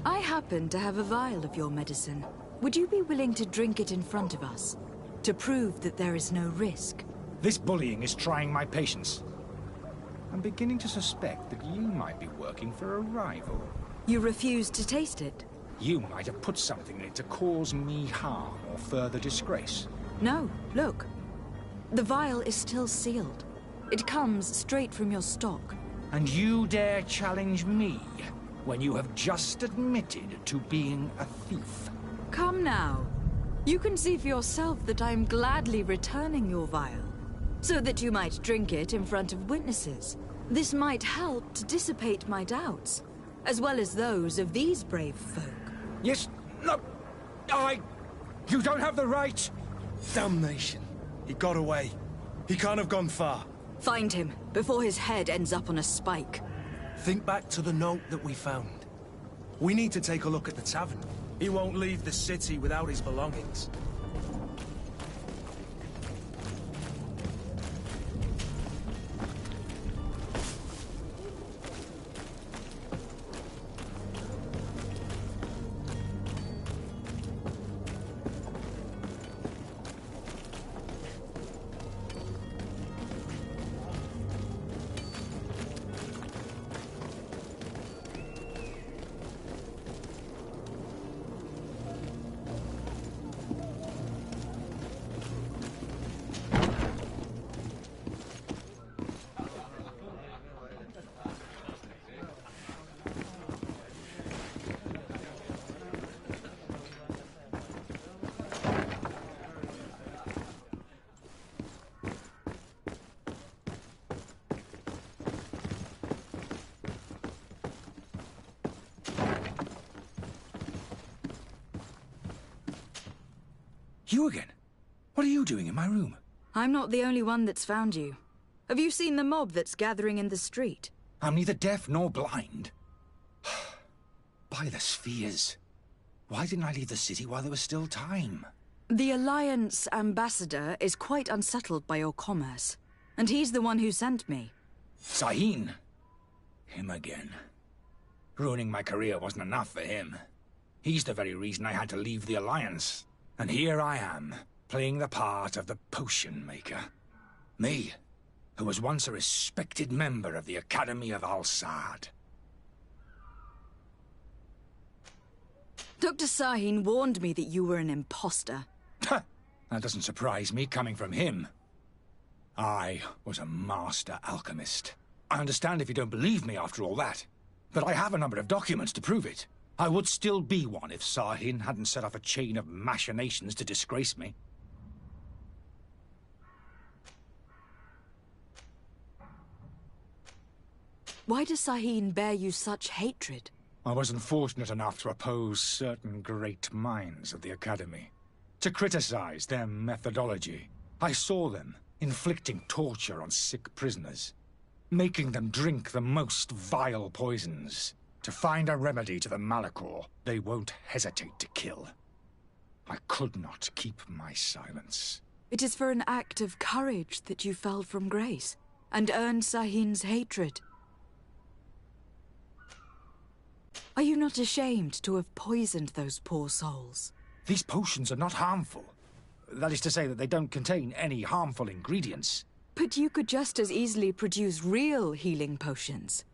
I happen to have a vial of your medicine. Would you be willing to drink it in front of us? To prove that there is no risk? This bullying is trying my patience. I'm beginning to suspect that you might be working for a rival. You refuse to taste it? You might have put something in it to cause me harm or further disgrace. No, look. The vial is still sealed. It comes straight from your stock. And you dare challenge me when you have just admitted to being a thief? Come now. You can see for yourself that I'm gladly returning your vial, so that you might drink it in front of witnesses. This might help to dissipate my doubts, as well as those of these brave folk. Yes, no, You don't have the right! Damnation. He got away. He can't have gone far. Find him, before his head ends up on a spike. Think back to the note that we found. We need to take a look at the tavern. He won't leave the city without his belongings. You again? What are you doing in my room? I'm not the only one that's found you. Have you seen the mob that's gathering in the street? I'm neither deaf nor blind. By the spheres. Why didn't I leave the city while there was still time? The Alliance ambassador is quite unsettled by your commerce, and he's the one who sent me. Sahin? Him again. Ruining my career wasn't enough for him. He's the very reason I had to leave the Alliance. And here I am, playing the part of the potion maker. Me, who was once a respected member of the Academy of Al-Saad. Dr. Sahin warned me that you were an imposter. That doesn't surprise me, coming from him. I was a master alchemist. I understand if you don't believe me after all that, but I have a number of documents to prove it. I would still be one if Sahin hadn't set off a chain of machinations to disgrace me. Why does Sahin bear you such hatred? I wasn't fortunate enough to oppose certain great minds of the Academy. To criticize their methodology. I saw them inflicting torture on sick prisoners. Making them drink the most vile poisons. To find a remedy to the Malachor, they won't hesitate to kill. I could not keep my silence. It is for an act of courage that you fell from grace and earned Sahin's hatred. Are you not ashamed to have poisoned those poor souls? These potions are not harmful. That is to say that they don't contain any harmful ingredients. But you could just as easily produce real healing potions.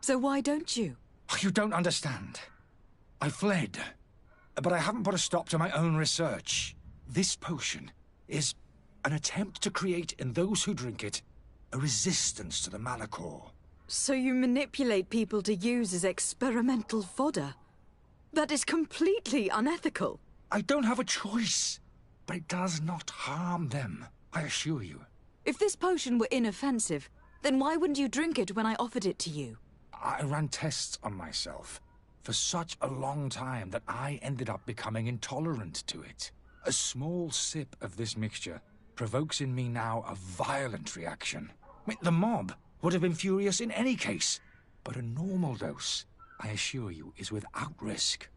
So why don't you? You don't understand. I fled, but I haven't put a stop to my own research. This potion is an attempt to create in those who drink it a resistance to the Malachor. So you manipulate people to use as experimental fodder? That is completely unethical. I don't have a choice, but it does not harm them, I assure you. If this potion were inoffensive, then why wouldn't you drink it when I offered it to you? I ran tests on myself for such a long time that I ended up becoming intolerant to it. A small sip of this mixture provokes in me now a violent reaction. The mob would have been furious in any case, but a normal dose, I assure you, is without risk.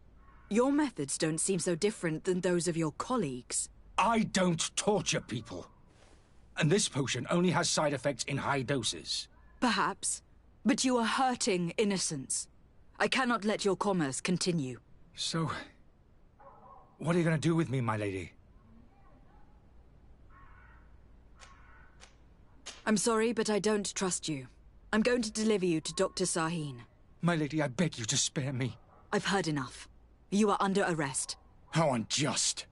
Your methods don't seem so different than those of your colleagues. I don't torture people. And this potion only has side effects in high doses. Perhaps. But you are hurting innocents. I cannot let your commerce continue. So, what are you going to do with me, my lady? I'm sorry, but I don't trust you. I'm going to deliver you to Dr. Sahin. My lady, I beg you to spare me. I've heard enough. You are under arrest. How unjust.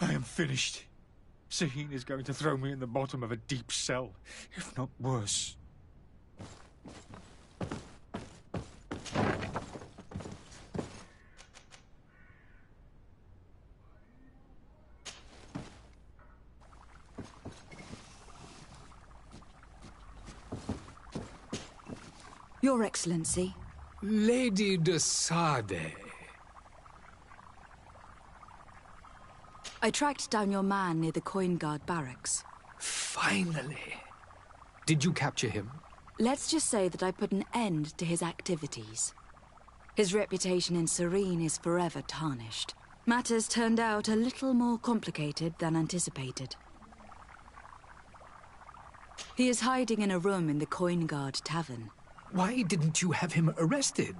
I am finished. Sahin is going to throw me in the bottom of a deep cell, if not worse. Your Excellency. Lady de Sade. I tracked down your man near the Coin Guard barracks. Finally. Did you capture him? Let's just say that I put an end to his activities. His reputation in Serene is forever tarnished. Matters turned out a little more complicated than anticipated. He is hiding in a room in the Coin Guard Tavern. Why didn't you have him arrested?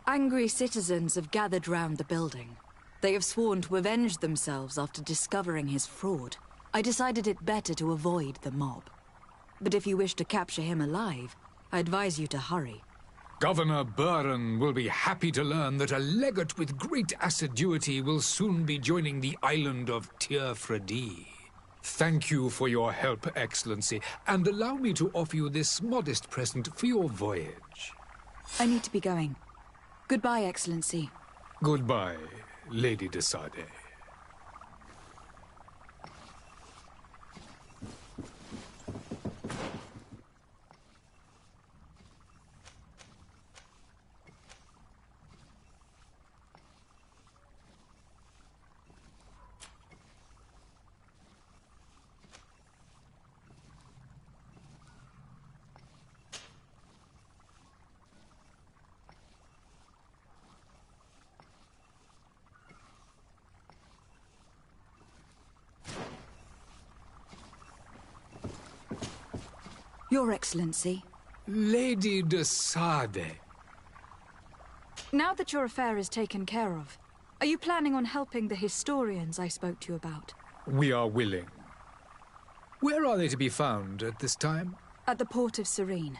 Angry citizens have gathered round the building. They have sworn to avenge themselves after discovering his fraud. I decided it better to avoid the mob. But if you wish to capture him alive, I advise you to hurry. Governor Buren will be happy to learn that a legate with great assiduity will soon be joining the island of Tir-Fredi. Thank you for your help, Excellency, and allow me to offer you this modest present for your voyage. I need to be going. Goodbye, Excellency. Goodbye, Lady de Sade. Your Excellency. Lady de Sade. Now that your affair is taken care of, are you planning on helping the historians I spoke to you about? We are willing. Where are they to be found at this time? At the port of Serene.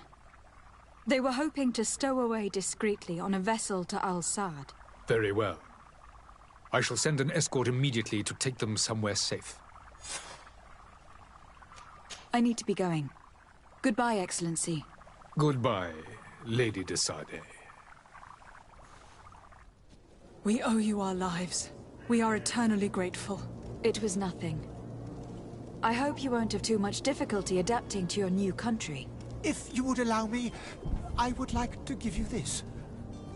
They were hoping to stow away discreetly on a vessel to Al-Sad. Very well. I shall send an escort immediately to take them somewhere safe. I need to be going. Goodbye, Excellency. Goodbye, Lady de Sardet. We owe you our lives. We are eternally grateful. It was nothing. I hope you won't have too much difficulty adapting to your new country. If you would allow me, I would like to give you this.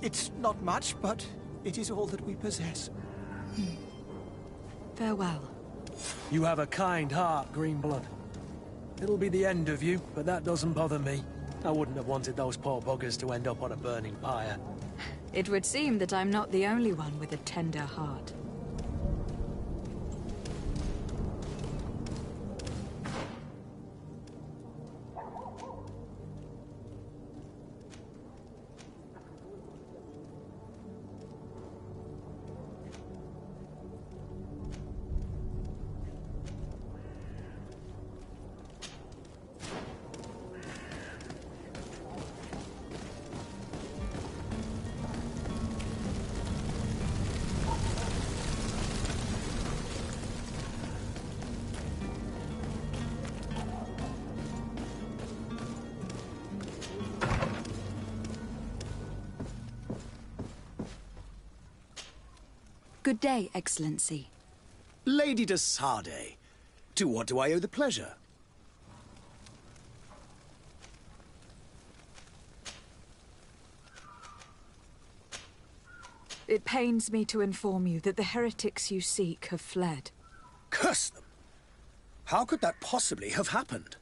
It's not much, but it is all that we possess. Farewell. You have a kind heart, Greenblood. It'll be the end of you, but that doesn't bother me. I wouldn't have wanted those poor buggers to end up on a burning pyre. It would seem that I'm not the only one with a tender heart. Good day, Excellency. Lady de Sardet, to what do I owe the pleasure? It pains me to inform you that the heretics you seek have fled. Curse them! How could that possibly have happened?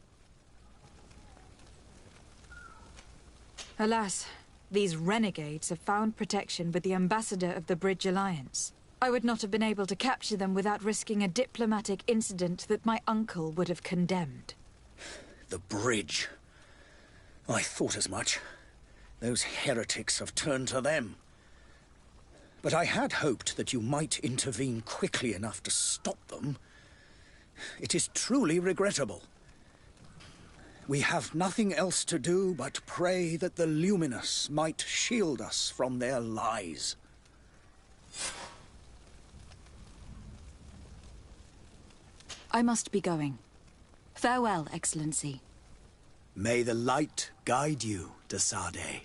Alas, these renegades have found protection with the ambassador of the Bridge Alliance. I would not have been able to capture them without risking a diplomatic incident that my uncle would have condemned. The bridge. I thought as much. Those heretics have turned to them. But I had hoped that you might intervene quickly enough to stop them. It is truly regrettable. We have nothing else to do but pray that the Luminous might shield us from their lies. I must be going. Farewell, Excellency. May the light guide you, de Sardet.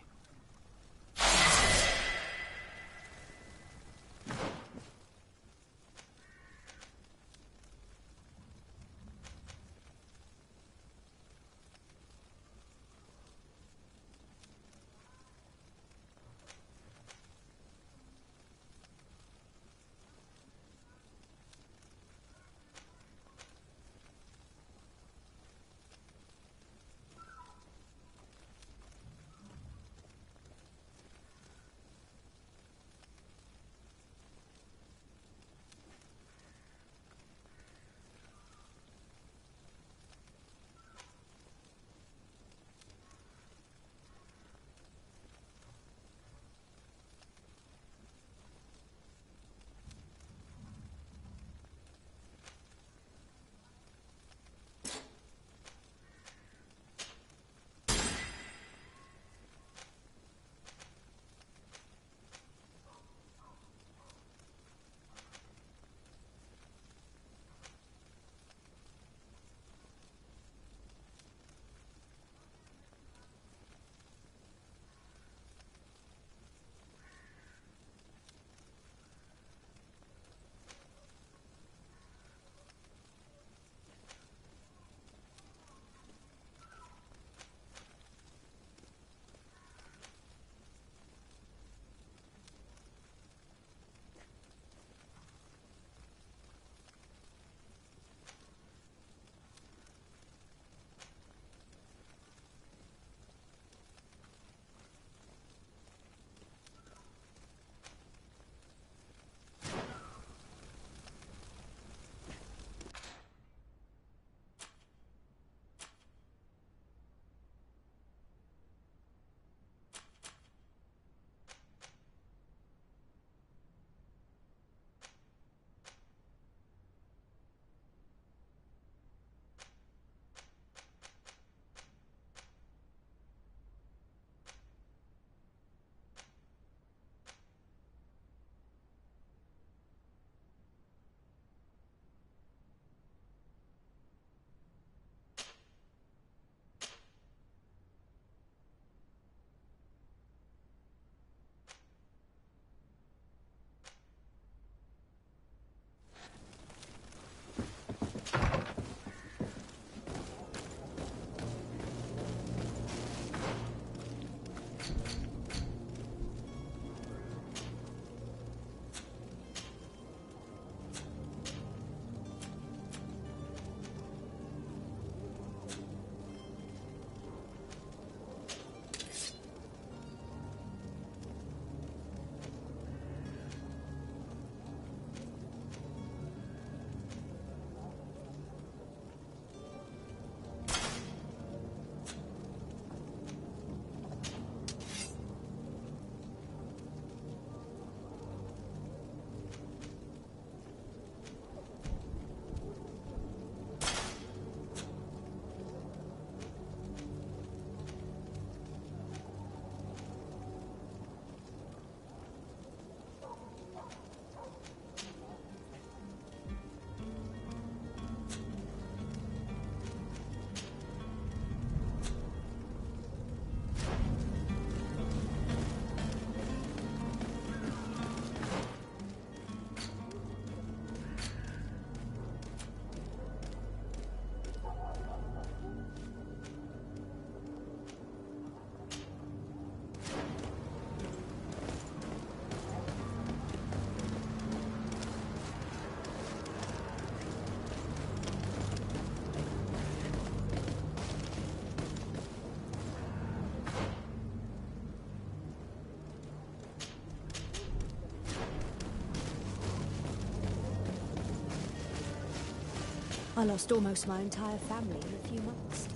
I lost almost my entire family in a few months.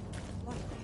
What a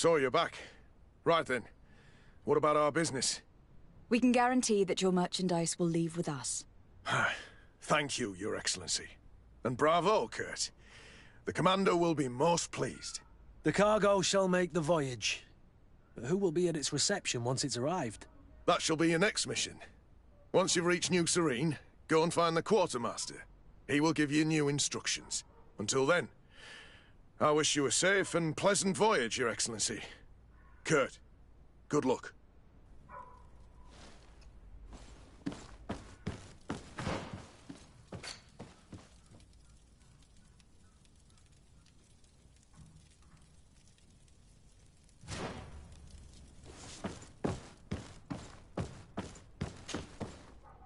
So you're back. Right then. What about our business? We can guarantee that your merchandise will leave with us. Thank you, Your Excellency. And bravo, Kurt. The Commander will be most pleased. The cargo shall make the voyage. But who will be at its reception once it's arrived? That shall be your next mission. Once you've reached New Serene, go and find the Quartermaster. He will give you new instructions. Until then, I wish you a safe and pleasant voyage, Your Excellency. Kurt, good luck.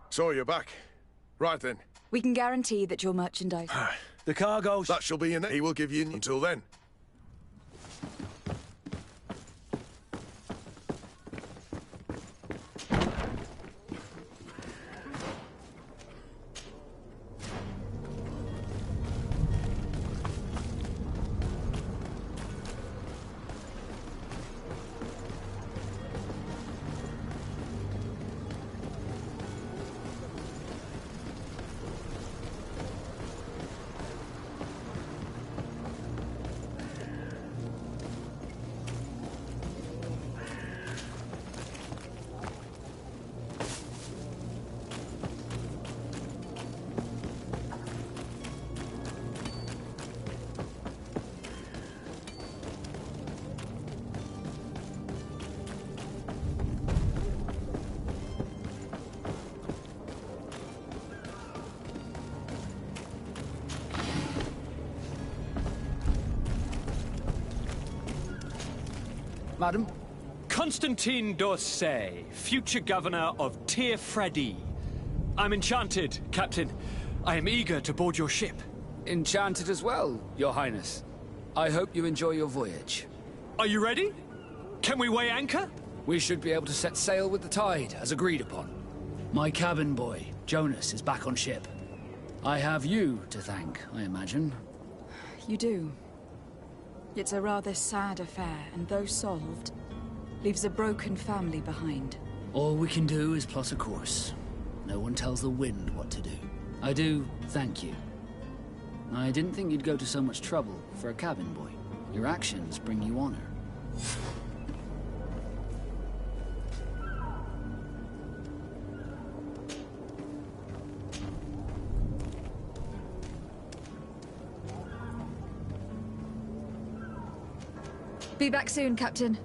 So you're back. Right then. We can guarantee that your merchandise... The cargo... That shall be in it. He will give you... Until then. Madam? Constantine d'Orsay, future governor of Tir Freddy. I'm enchanted, Captain. I am eager to board your ship. Enchanted as well, Your Highness. I hope you enjoy your voyage. Are you ready? Can we weigh anchor? We should be able to set sail with the tide, as agreed upon. My cabin boy, Jonas, is back on ship. I have you to thank, I imagine. You do. It's a rather sad affair, and though solved, leaves a broken family behind. All we can do is plot a course. No one tells the wind what to do. I do thank you. I didn't think you'd go to so much trouble for a cabin boy. Your actions bring you honor. Be back soon, Captain.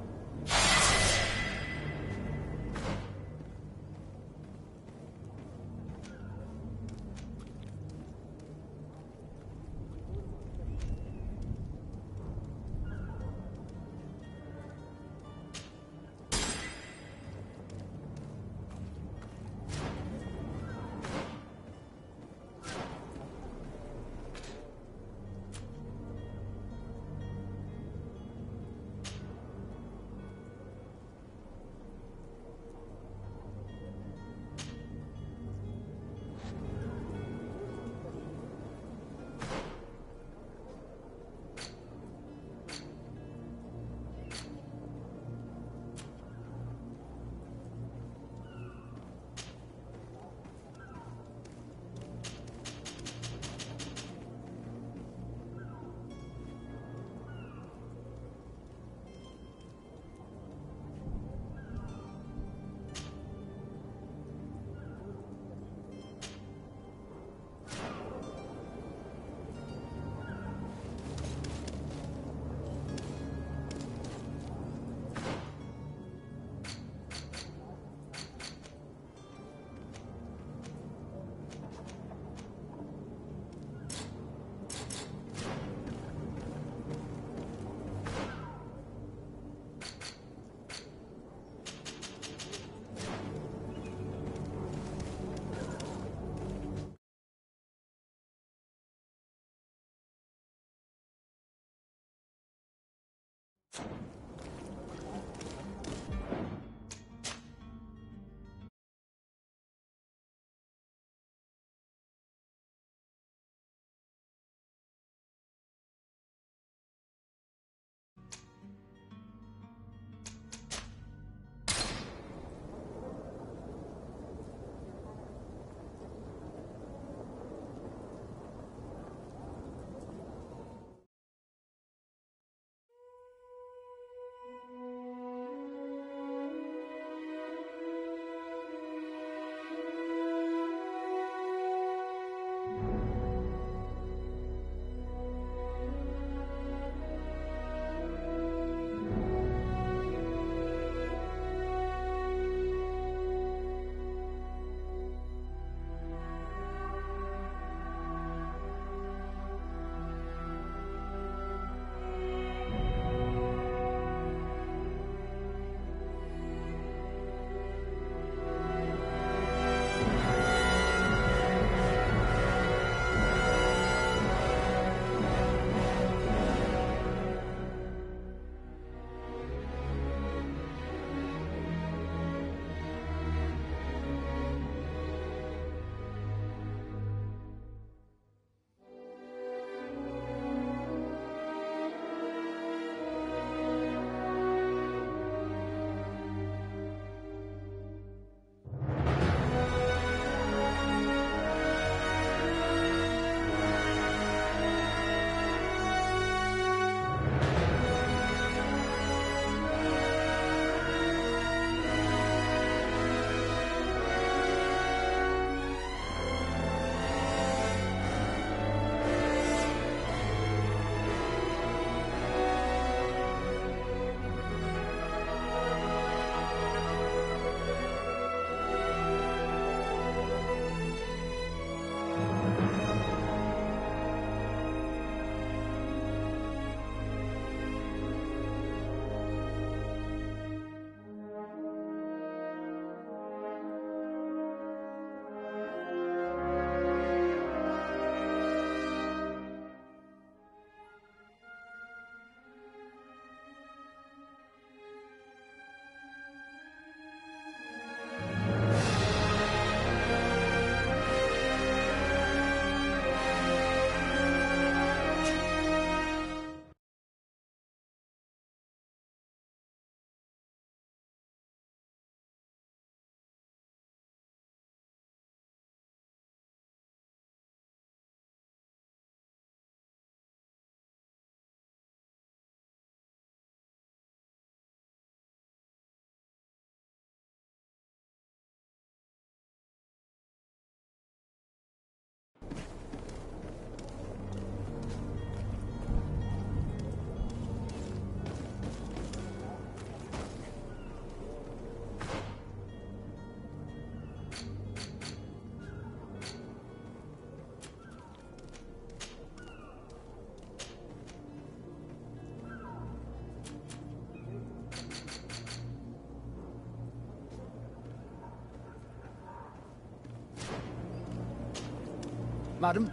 Madam?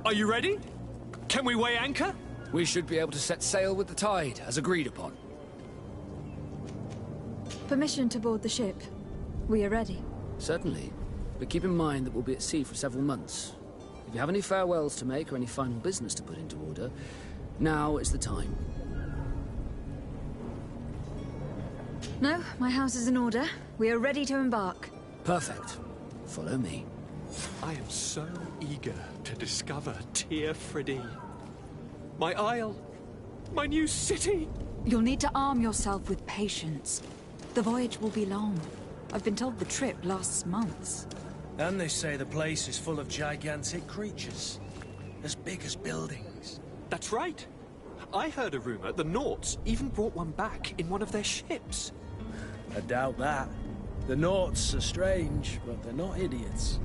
Are you ready? Can we weigh anchor? We should be able to set sail with the tide, as agreed upon. Permission to board the ship. We are ready. Certainly. But keep in mind that we'll be at sea for several months. If you have any farewells to make or any final business to put into order, now is the time. No, my house is in order. We are ready to embark. Perfect. Follow me. I am so eager to discover Tir Freddy. My isle. My new city. You'll need to arm yourself with patience. The voyage will be long. I've been told the trip lasts months. And they say the place is full of gigantic creatures. As big as buildings. That's right. I heard a rumor the Nauts even brought one back in one of their ships. I doubt that. The Nauts are strange, but they're not idiots.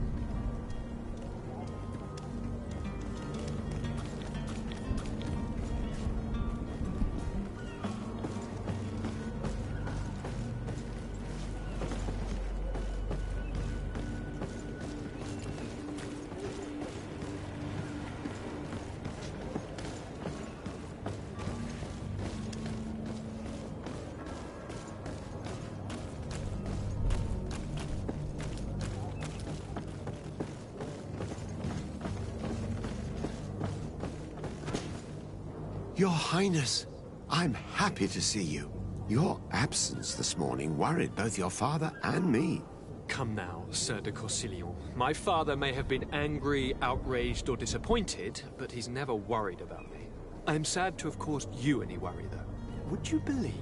Your Highness, I'm happy to see you. Your absence this morning worried both your father and me. Come now, Sir de Corsillon. My father may have been angry, outraged, or disappointed, but he's never worried about me. I am sad to have caused you any worry, though. Would you believe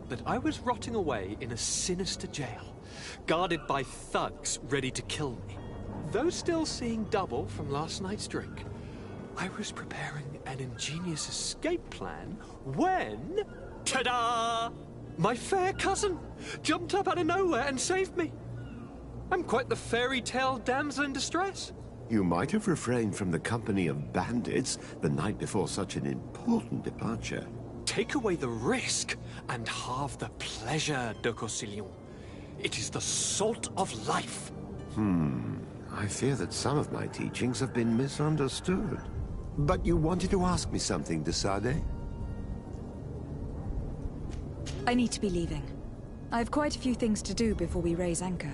that I was rotting away in a sinister jail, guarded by thugs ready to kill me? Though still seeing double from last night's drink, I was preparing an ingenious escape plan when... ta-da! My fair cousin jumped up out of nowhere and saved me. I'm quite the fairy tale damsel in distress. You might have refrained from the company of bandits the night before such an important departure. Take away the risk and halve the pleasure, de Corsillon. It is the salt of life. I fear that some of my teachings have been misunderstood. But you wanted to ask me something, de Sade? I need to be leaving. I have quite a few things to do before we raise anchor.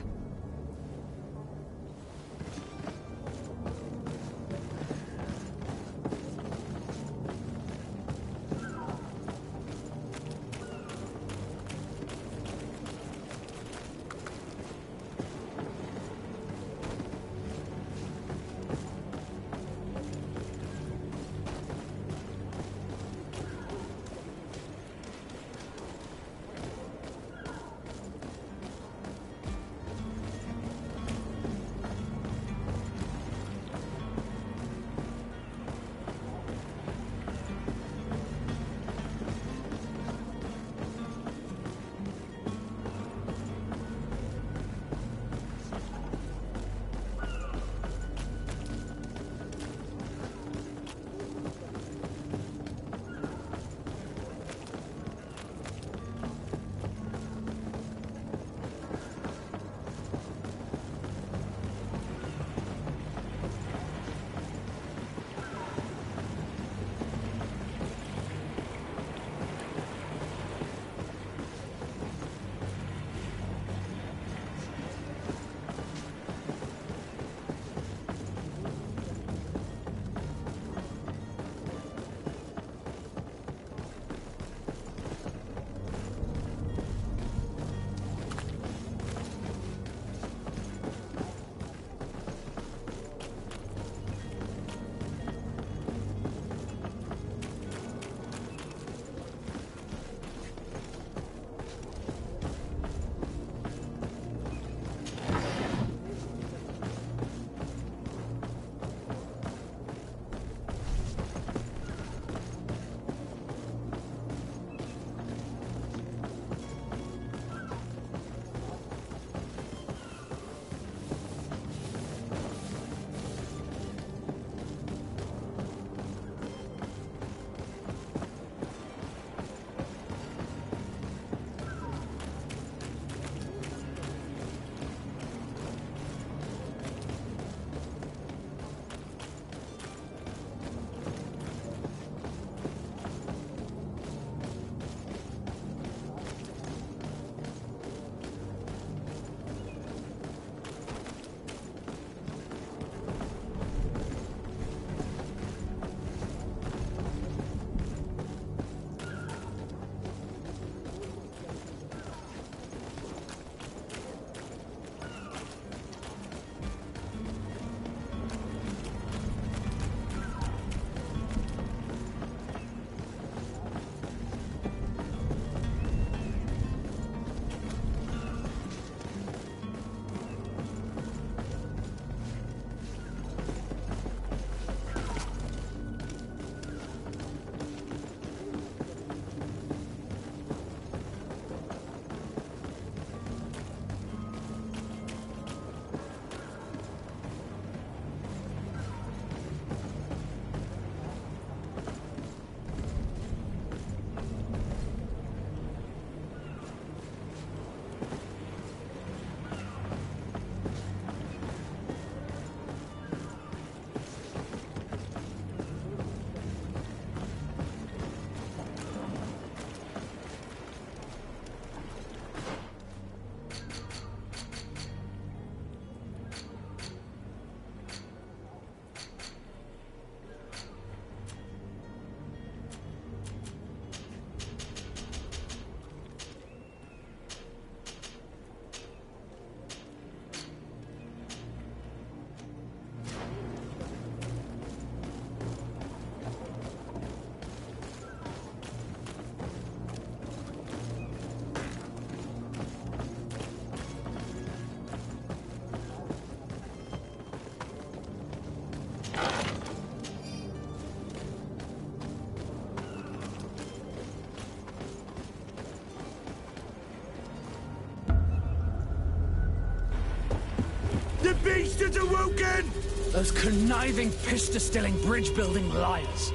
beast has awoken! Those conniving, pista-stilling, bridge-building liars.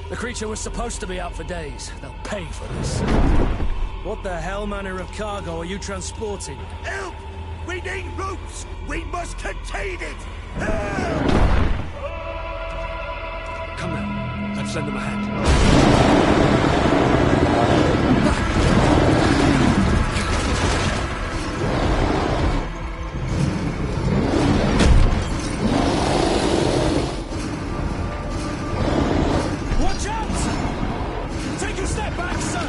The creature was supposed to be out for days. They'll pay for this. What the hell manner of cargo are you transporting? Help! We need ropes! We must contain it! Help! Come now. Let's lend them a hand. Watch out! Take a step back, sir!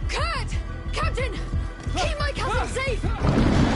Kurt! Captain! Keep my castle safe!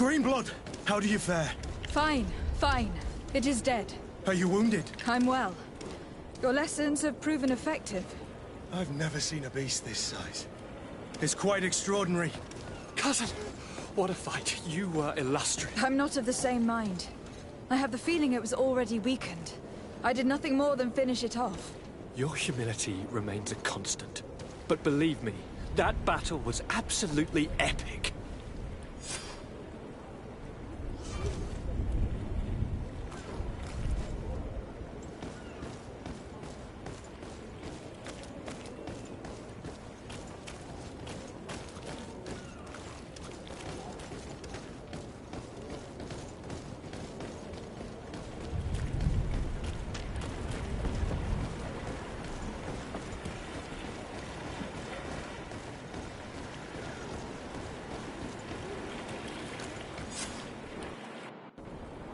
Greenblood! How do you fare? Fine, fine. It is dead. Are you wounded? I'm well. Your lessons have proven effective. I've never seen a beast this size. It's quite extraordinary. Cousin, what a fight. You were illustrious. I'm not of the same mind. I have the feeling it was already weakened. I did nothing more than finish it off. Your humility remains a constant. But believe me, that battle was absolutely epic.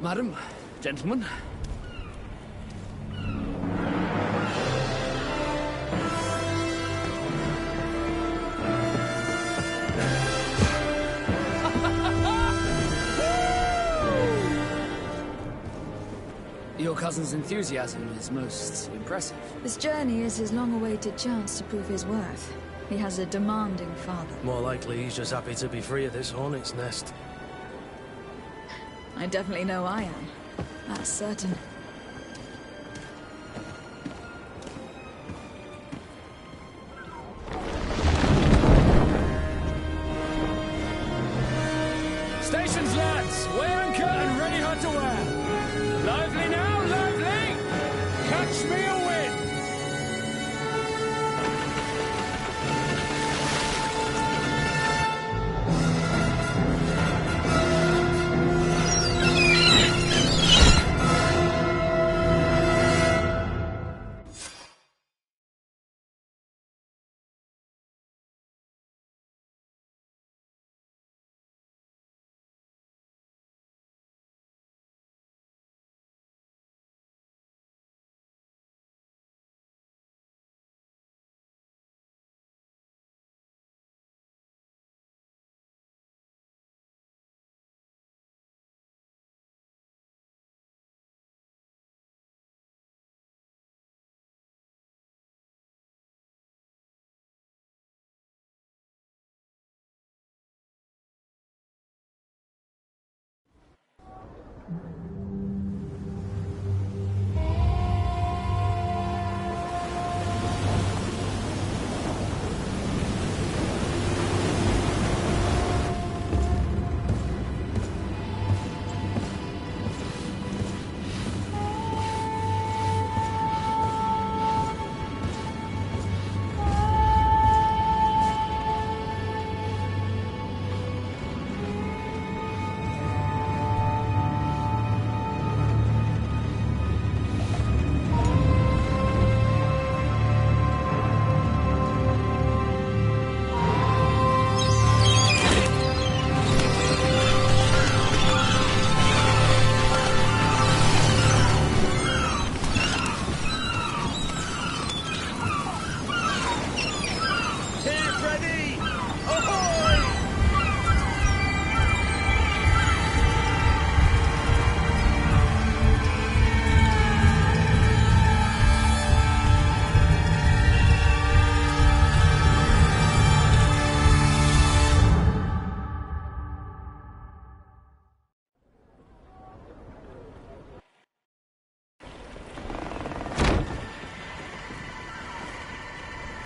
Madam, gentlemen. Your cousin's enthusiasm is most impressive. This journey is his long-awaited chance to prove his worth. He has a demanding father. More likely he's just happy to be free of this hornet's nest. I definitely know I am. That's certain. Stations, lads! Weigh anchor and ready hard to wear. Lively now, lively! Catch me a wind!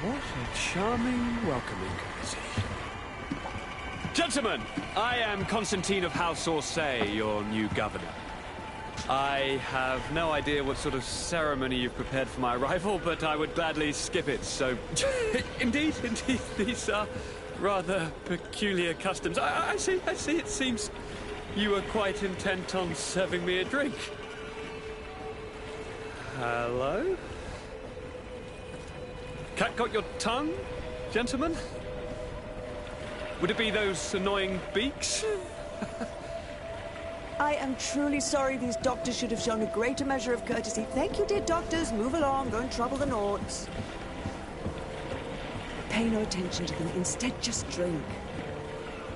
What a charming welcoming courtesy. Gentlemen, I am Constantine of House Orsay, your new governor. I have no idea what sort of ceremony you've prepared for my arrival, but I would gladly skip it, so... Indeed, these are rather peculiar customs. I see, it seems you were quite intent on serving me a drink. Hello? Cat got your tongue, gentlemen? Would it be those annoying beaks? I am truly sorry. These doctors should have shown a greater measure of courtesy. Thank you, dear doctors. Move along. Don't trouble the Nords. Pay no attention to them. Instead, just drink.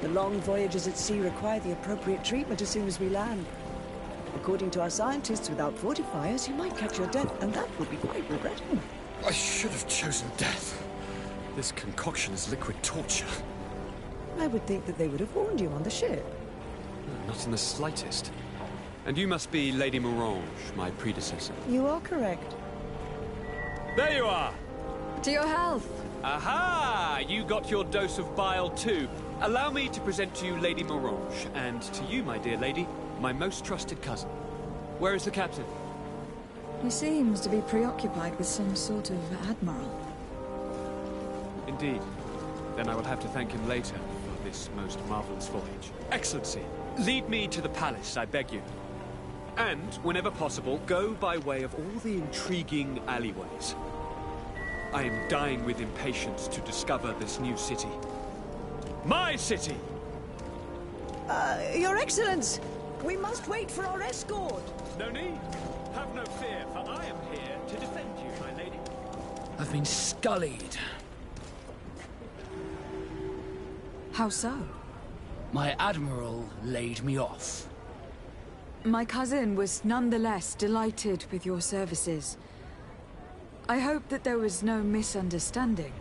The long voyages at sea require the appropriate treatment as soon as we land. According to our scientists, without fortifiers, you might catch your death, and that would be quite regrettable. I should have chosen death. This concoction is liquid torture. I would think that they would have warned you on the ship. Not in the slightest. And you must be Lady Morange, my predecessor. You are correct. There you are! To your health! Aha! You got your dose of bile too. Allow me to present to you Lady Morange, and to you, my dear lady, my most trusted cousin. Where is the captain? He seems to be preoccupied with some sort of admiral. Indeed. Then I will have to thank him later for this most marvelous voyage. Excellency, lead me to the palace, I beg you. And, whenever possible, go by way of all the intriguing alleyways. I am dying with impatience to discover this new city. My city! Your Excellence! We must wait for our escort! No need. Have no fear, for I am here to defend you, my lady. I've been scullied. How so? My admiral laid me off. My cousin was nonetheless delighted with your services. I hope that there was no misunderstanding.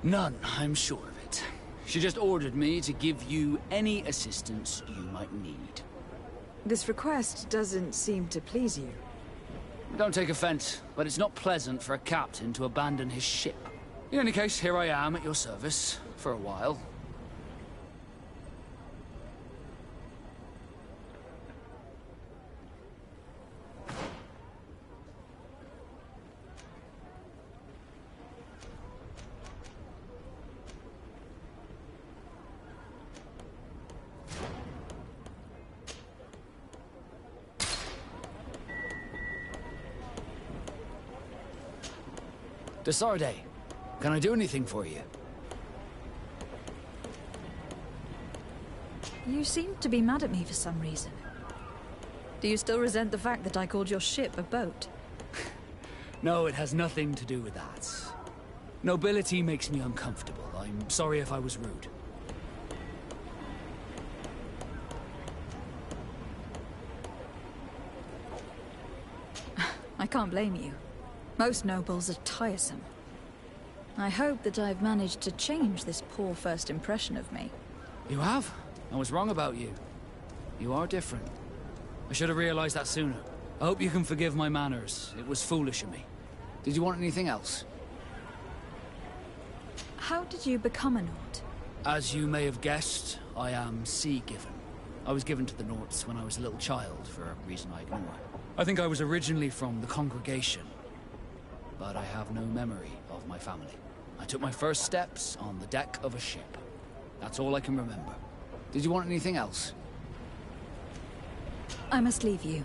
None, I'm sure of it. She just ordered me to give you any assistance you might need. This request doesn't seem to please you. Don't take offense, but it's not pleasant for a captain to abandon his ship. In any case, here I am at your service, for a while. Desarde, can I do anything for you? You seem to be mad at me for some reason. Do you still resent the fact that I called your ship a boat? No, it has nothing to do with that. Nobility makes me uncomfortable. I'm sorry if I was rude. I can't blame you. Most nobles are tiresome. I hope that I've managed to change this poor first impression of me. You have? I was wrong about you. You are different. I should have realized that sooner. I hope you can forgive my manners. It was foolish of me. Did you want anything else? How did you become a Nord? As you may have guessed, I am sea-given. I was given to the Norts when I was a little child, for a reason I ignore. I think I was originally from the Congregation, but I have no memory of my family. I took my first steps on the deck of a ship. That's all I can remember. Did you want anything else? I must leave you.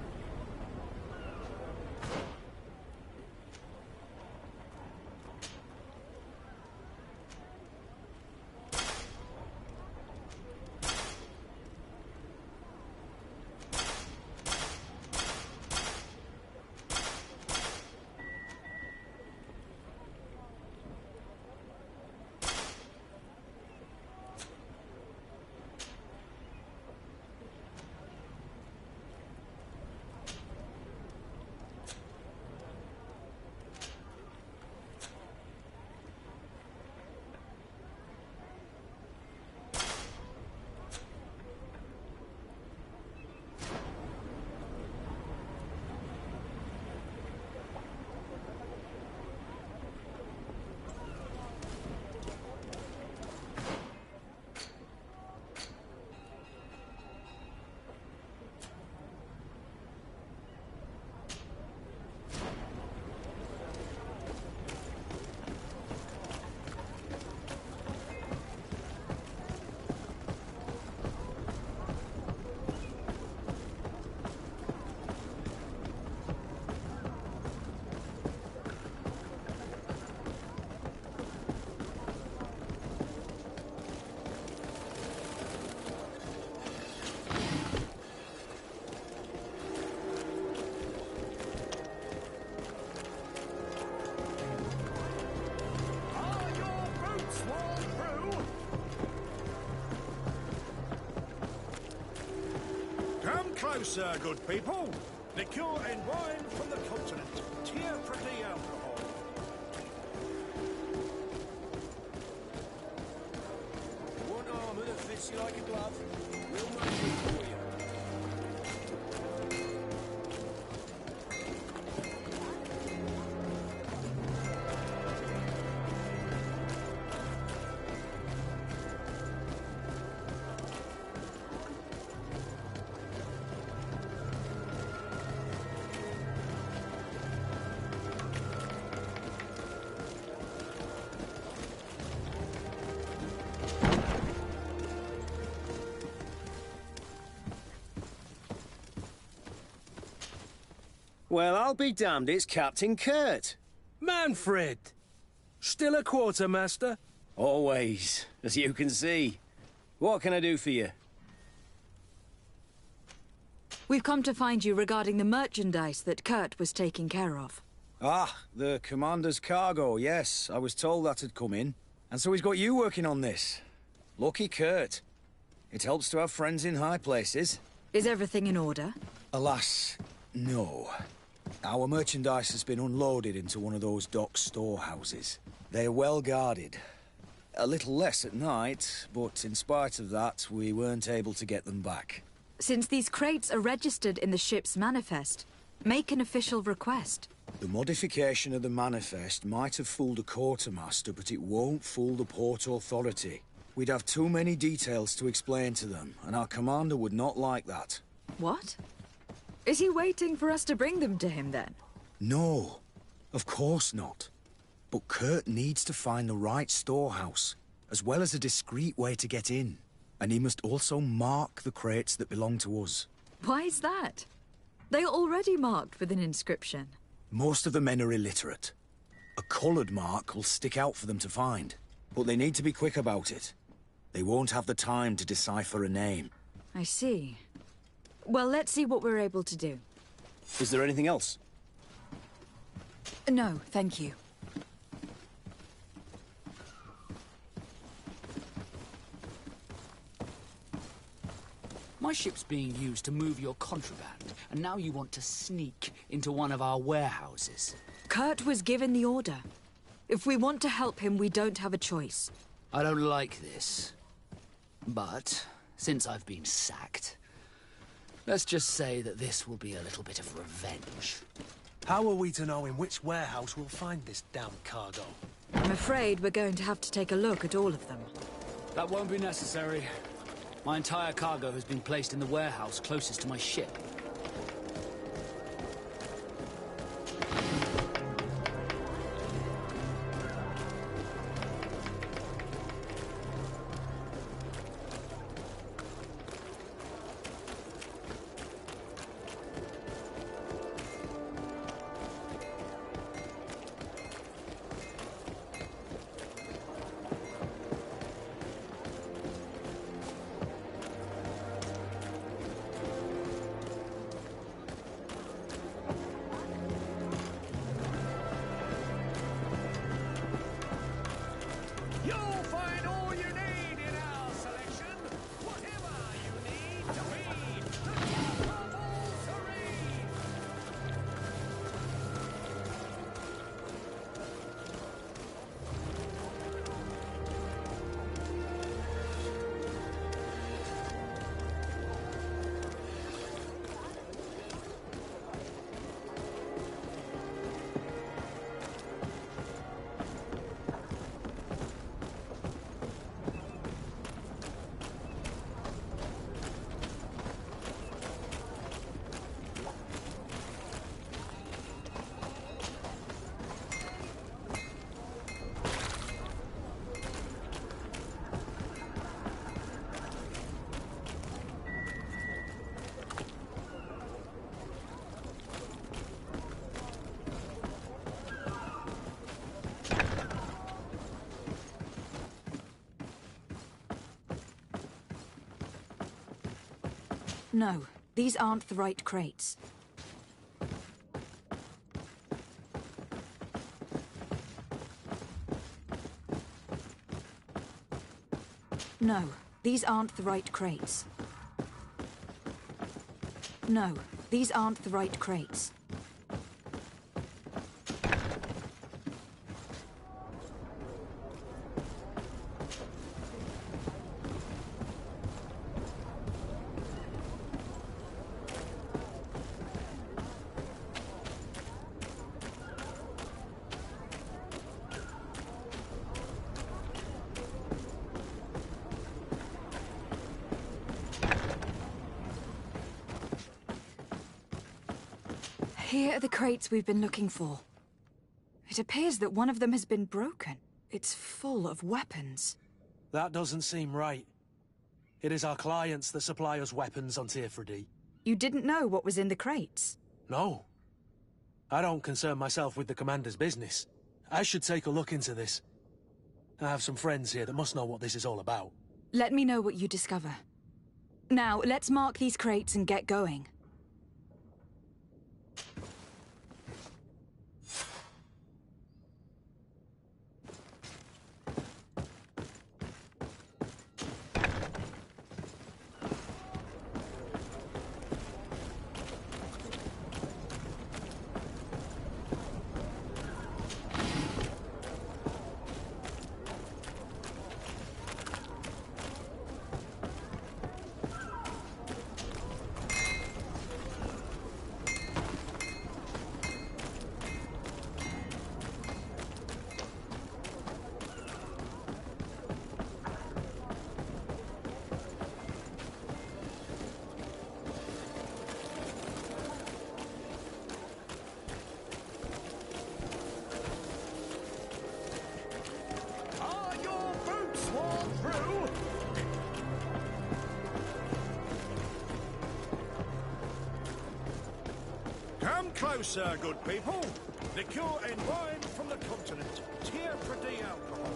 closer, good people. Liqueur and wine from the continent. Tier pretty alcohol. One armour that fits you like a glove. We'll make it for you. Well, I'll be damned, it's Captain Kurt. Manfred! Still a quartermaster? Always, as you can see. What can I do for you? We've come to find you regarding the merchandise that Kurt was taking care of. Ah, the commander's cargo, yes. I was told that had come in. And so he's got you working on this. Lucky Kurt. It helps to have friends in high places. Is everything in order? Alas, no. Our merchandise has been unloaded into one of those dock storehouses. They're well guarded. A little less at night, but in spite of that, we weren't able to get them back. Since these crates are registered in the ship's manifest, make an official request. The modification of the manifest might have fooled a quartermaster, but it won't fool the Port Authority. We'd have too many details to explain to them, and our commander would not like that. What? Is he waiting for us to bring them to him, then? No, of course not. But Kurt needs to find the right storehouse, as well as a discreet way to get in. And he must also mark the crates that belong to us. Why is that? They are already marked with an inscription. Most of the men are illiterate. A coloured mark will stick out for them to find. But they need to be quick about it. They won't have the time to decipher a name. I see. Well, let's see what we're able to do. Is there anything else? No, thank you. My ship's being used to move your contraband, and now you want to sneak into one of our warehouses. Kurt was given the order. If we want to help him, we don't have a choice. I don't like this. But, since I've been sacked, let's just say that this will be a little bit of revenge. How are we to know in which warehouse we'll find this damn cargo? I'm afraid we're going to have to take a look at all of them. That won't be necessary. My entire cargo has been placed in the warehouse closest to my ship. You'll find all you need in our selection. Whatever you need to be the top of all serene. No, these aren't the right crates. No, these aren't the right crates. No, these aren't the right crates. Here are the crates we've been looking for. It appears that one of them has been broken. It's full of weapons. That doesn't seem right. It is our clients that supply us weapons on Tirfredi. You didn't know what was in the crates? No. I don't concern myself with the commander's business. I should take a look into this. I have some friends here that must know what this is all about. Let me know what you discover. Now, let's mark these crates and get going. Come closer, good people. Liqueur and wine from the continent. Tirfredi alcohol.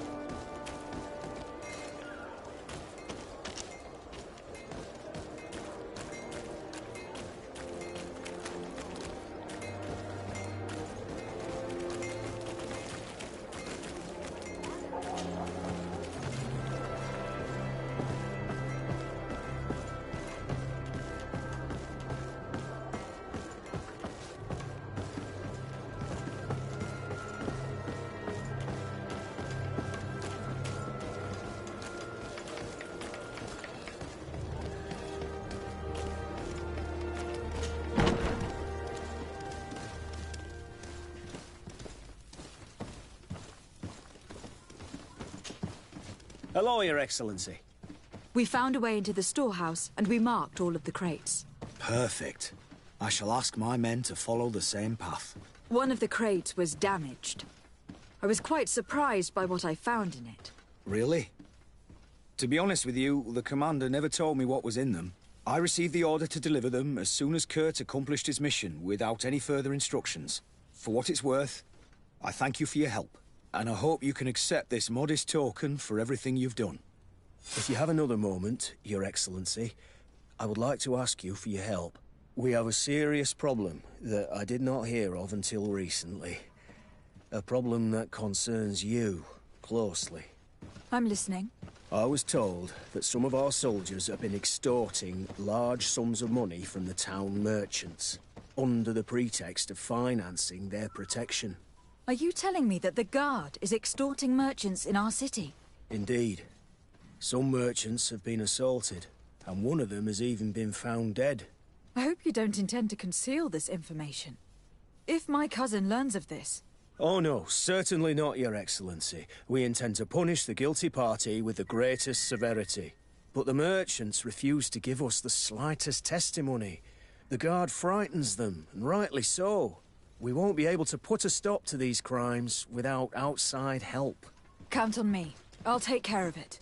Hello, Your Excellency. We found a way into the storehouse, and we marked all of the crates. Perfect. I shall ask my men to follow the same path. One of the crates was damaged. I was quite surprised by what I found in it. Really? To be honest with you, the commander never told me what was in them. I received the order to deliver them as soon as Kurt accomplished his mission, without any further instructions. For what it's worth, I thank you for your help, and I hope you can accept this modest token for everything you've done. If you have another moment, Your Excellency, I would like to ask you for your help. We have a serious problem that I did not hear of until recently. A problem that concerns you closely. I'm listening. I was told that some of our soldiers have been extorting large sums of money from the town merchants, under the pretext of financing their protection. Are you telling me that the Guard is extorting merchants in our city? Indeed. Some merchants have been assaulted, and one of them has even been found dead. I hope you don't intend to conceal this information. If my cousin learns of this... Oh no, certainly not, Your Excellency. We intend to punish the guilty party with the greatest severity. But the merchants refuse to give us the slightest testimony. The Guard frightens them, and rightly so. We won't be able to put a stop to these crimes without outside help. Count on me. I'll take care of it.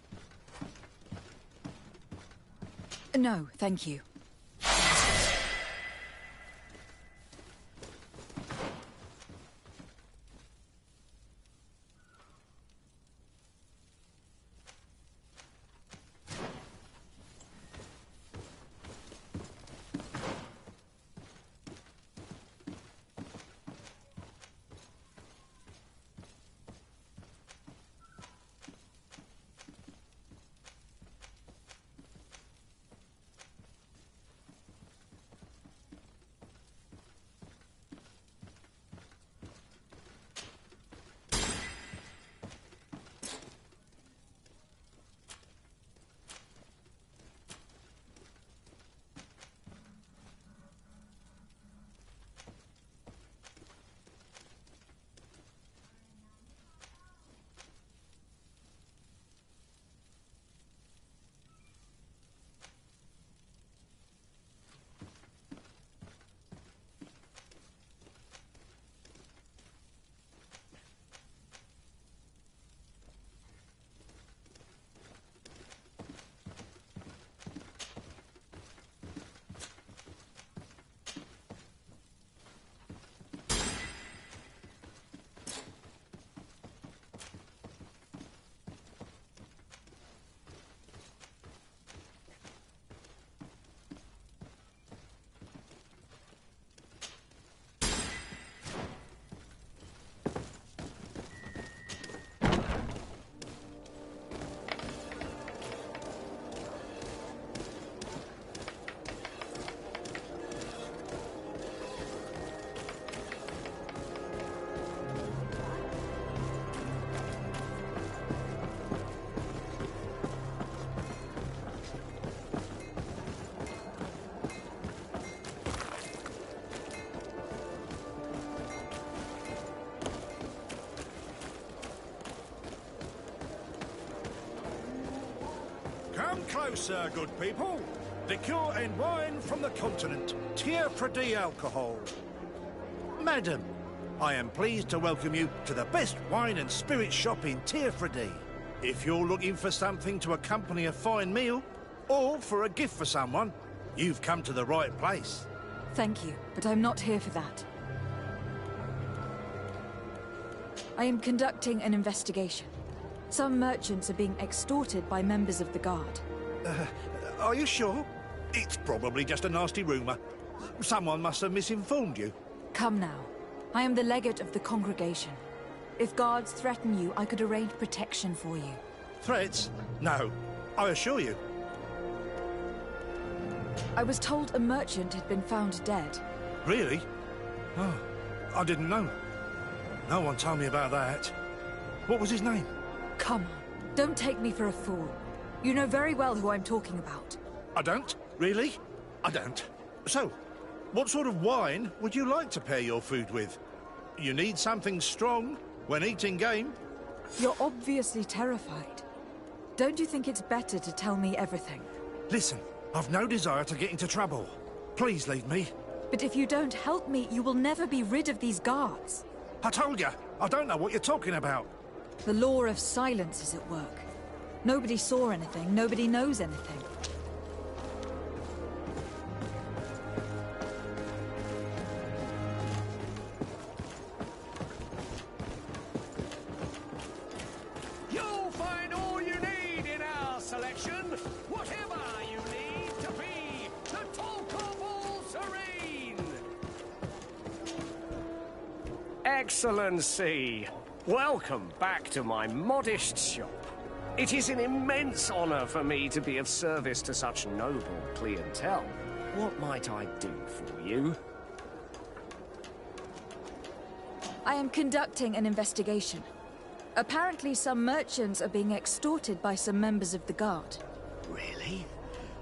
No, thank you. closer, good people. Liqueur and wine from the continent. Tier Pradi alcohol. Madam, I am pleased to welcome you to the best wine and spirit shop in Tier Pradi. If you're looking for something to accompany a fine meal, or for a gift for someone, you've come to the right place. Thank you, but I'm not here for that. I am conducting an investigation. Some merchants are being extorted by members of the Guard. Are you sure? It's probably just a nasty rumour. Someone must have misinformed you. Come now. I am the legate of the congregation. If guards threaten you, I could arrange protection for you. Threats? No, I assure you. I was told a merchant had been found dead. Really? Oh, I didn't know. No one told me about that. What was his name? Come on, don't take me for a fool. You know very well who I'm talking about. I don't? Really? I don't. So, what sort of wine would you like to pair your food with? You need something strong when eating game? You're obviously terrified. Don't you think it's better to tell me everything? Listen, I've no desire to get into trouble. Please leave me. But if you don't help me, you will never be rid of these guards. I told you, I don't know what you're talking about. The law of silence is at work. Nobody saw anything, nobody knows anything. You'll find all you need in our selection, whatever you need to be the talk of all serene. Excellency, welcome back to my modest shop. It is an immense honor for me to be of service to such noble clientele. What might I do for you? I am conducting an investigation. Apparently some merchants are being extorted by some members of the Guard. Really?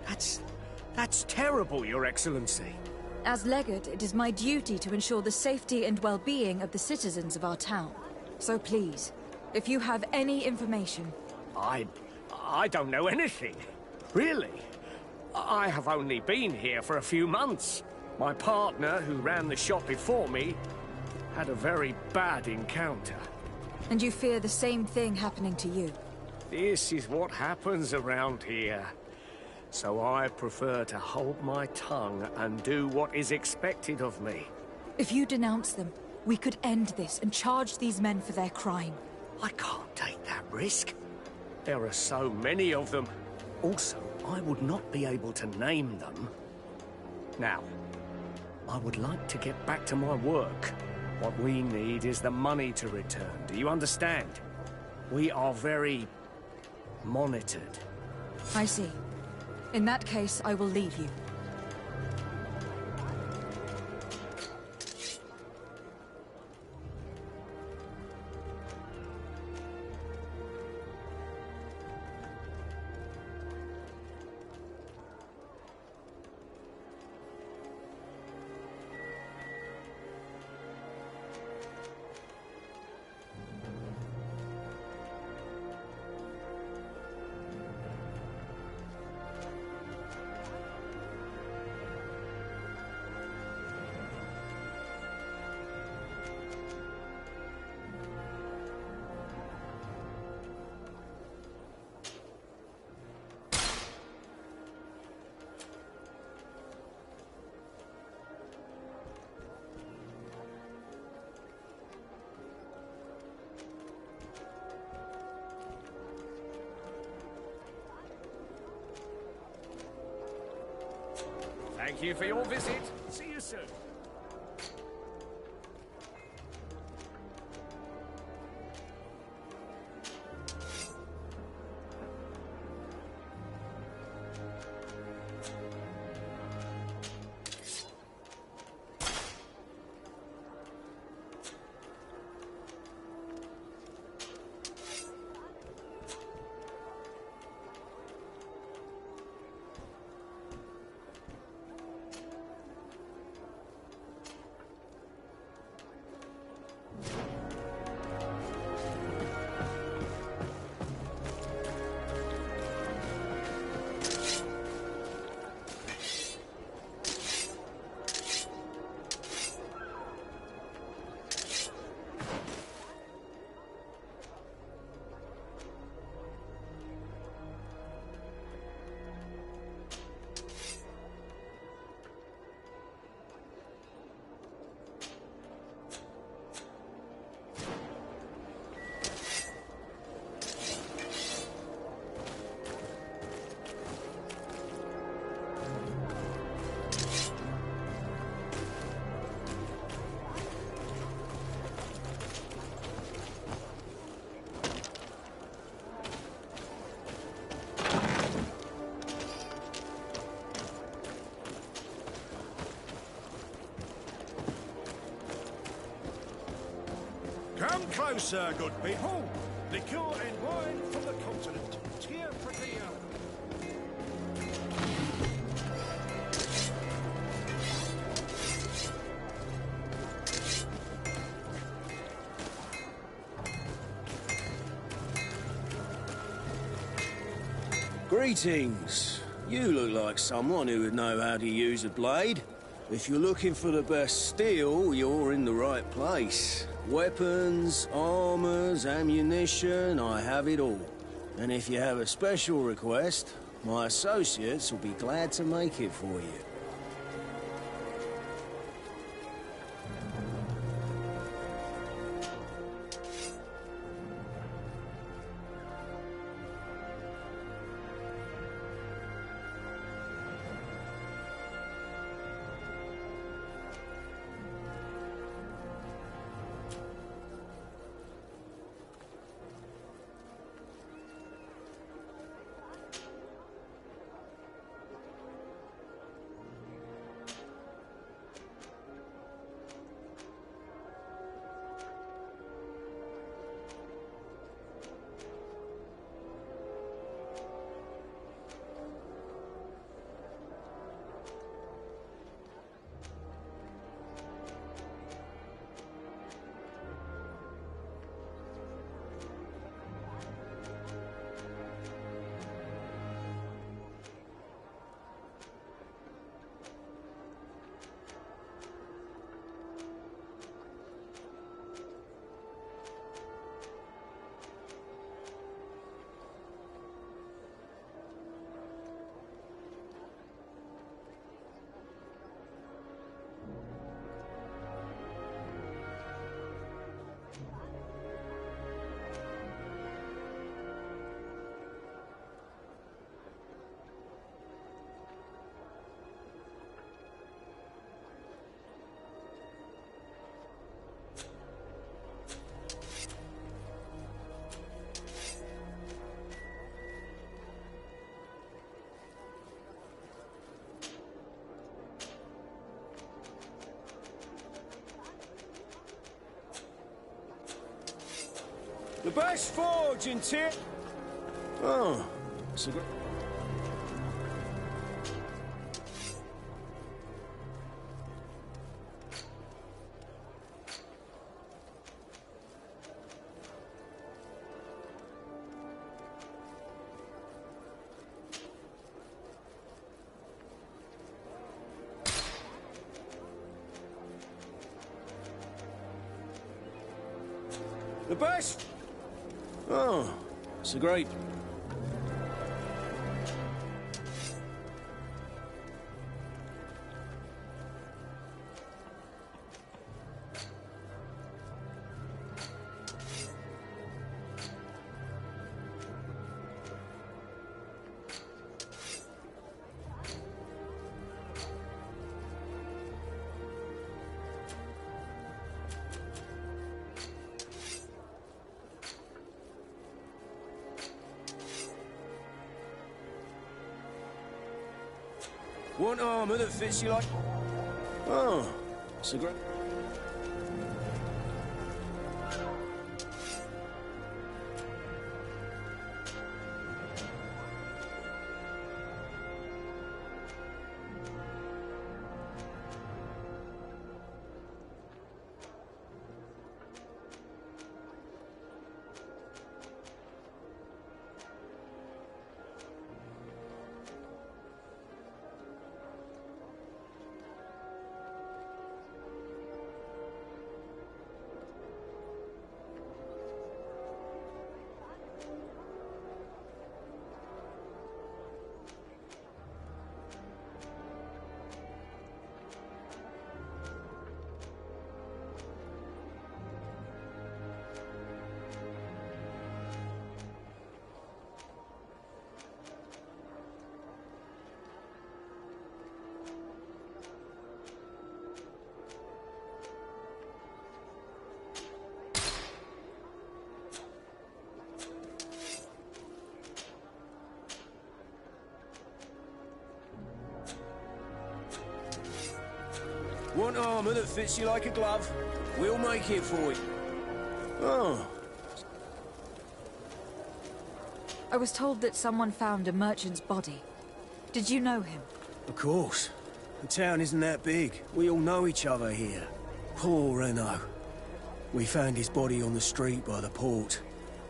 That's terrible, Your Excellency. As legate, it is my duty to ensure the safety and well-being of the citizens of our town. So please, if you have any information... I don't know anything. Really. I have only been here for a few months. My partner, who ran the shop before me, had a very bad encounter. And you fear the same thing happening to you? This is what happens around here. So I prefer to hold my tongue and do what is expected of me. If you denounce them, we could end this and charge these men for their crime. I can't take that risk. There are so many of them. Also, I would not be able to name them. Now, I would like to get back to my work. What we need is the money to return. Do you understand? We are very monitored. I see. In that case, I will leave you. Thank you for your visit. See you soon. closer, good people. Liqueur and wine from the continent. Cheer for the... Greetings. You look like someone who would know how to use a blade. If you're looking for the best steel, you're in the right place. Weapons, armors, ammunition, I have it all. And if you have a special request, my associates will be glad to make it for you. The best forge in Tyr... Oh, it's a... The best... Oh, it's a great... Want armor that fits you like... Oh, it's a great... Want armor that fits you like a glove? We'll make it for you. Oh. I was told that someone found a merchant's body. Did you know him? Of course. The town isn't that big. We all know each other here. Poor Renault. We found his body on the street by the port.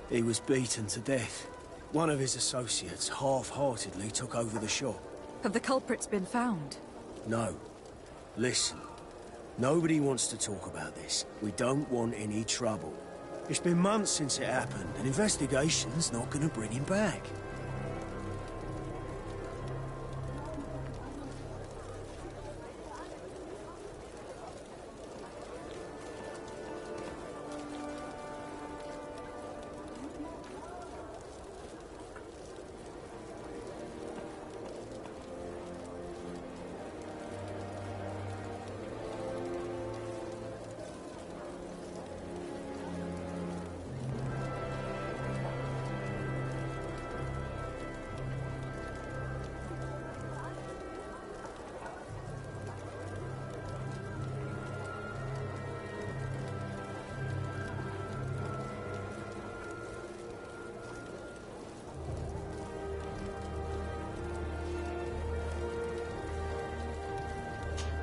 He was beaten to death. One of his associates half-heartedly took over the shop. Have the culprits been found? No. Listen. Nobody wants to talk about this. We don't want any trouble. It's been months since it happened. An investigation's not gonna bring him back.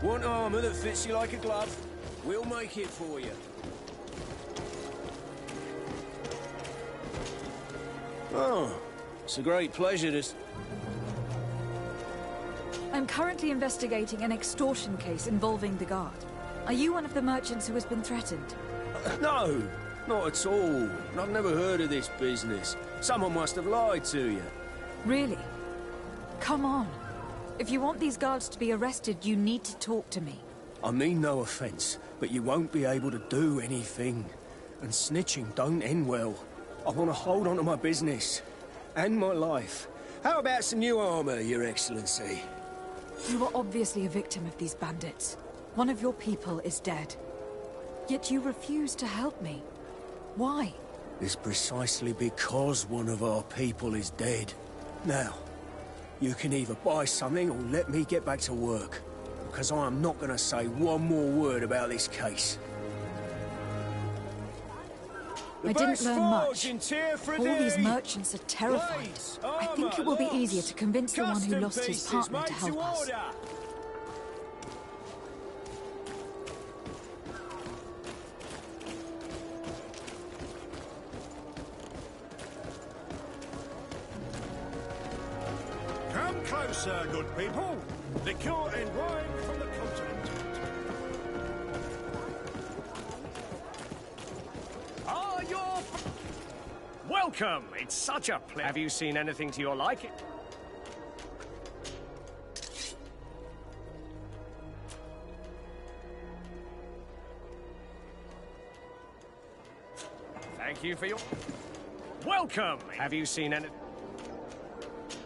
Want armor that fits you like a glove? We'll make it for you. Oh, it's a great pleasure to... I'm currently investigating an extortion case involving the guard. Are you one of the merchants who has been threatened? No, not at all. I've never heard of this business. Someone must have lied to you. Really? Come on. If you want these guards to be arrested, you need to talk to me. I mean no offense, but you won't be able to do anything. And snitching don't end well. I want to hold on to my business. And my life. How about some new armor, Your Excellency? You are obviously a victim of these bandits. One of your people is dead. Yet you refuse to help me. Why? It's precisely because one of our people is dead. Now, you can either buy something or let me get back to work. Because I am not going to say one more word about this case. I didn't learn much. All these merchants are terrified. I think it will be easier to convince the one who lost his partner to help us. Come closer, good people. Liqueur and wine from the continent. Are your... Welcome! It's such a pleasure. Have you seen anything to your liking? Thank you for your... Welcome! Have you seen any...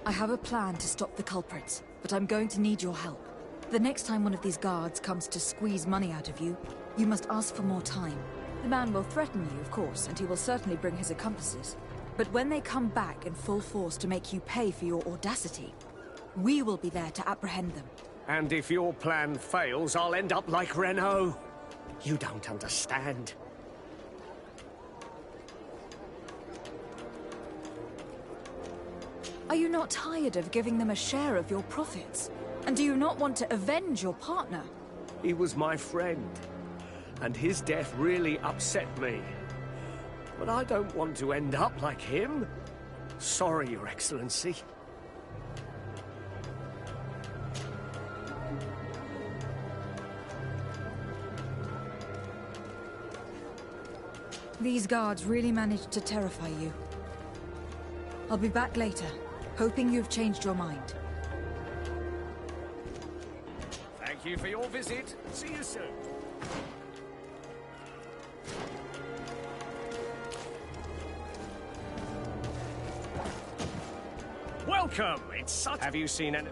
I have a plan to stop the culprits, but I'm going to need your help. The next time one of these guards comes to squeeze money out of you, you must ask for more time. The man will threaten you, of course, and he will certainly bring his accomplices. But when they come back in full force to make you pay for your audacity, we will be there to apprehend them. And if your plan fails, I'll end up like Renault. You don't understand. Are you not tired of giving them a share of your profits? And do you not want to avenge your partner? He was my friend, and his death really upset me. But I don't want to end up like him. Sorry, Your Excellency. These guards really managed to terrify you. I'll be back later, hoping you've changed your mind. Thank you for your visit. See you soon. Welcome! It's such... Have you seen any...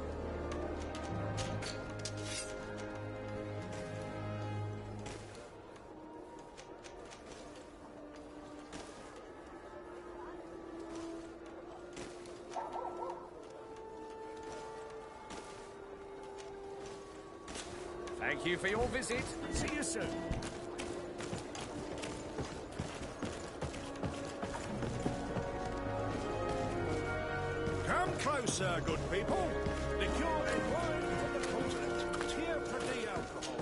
Thank you for your visit. See you soon. sir, good people. Liqueur and wine from the continent. Here for the alcohol.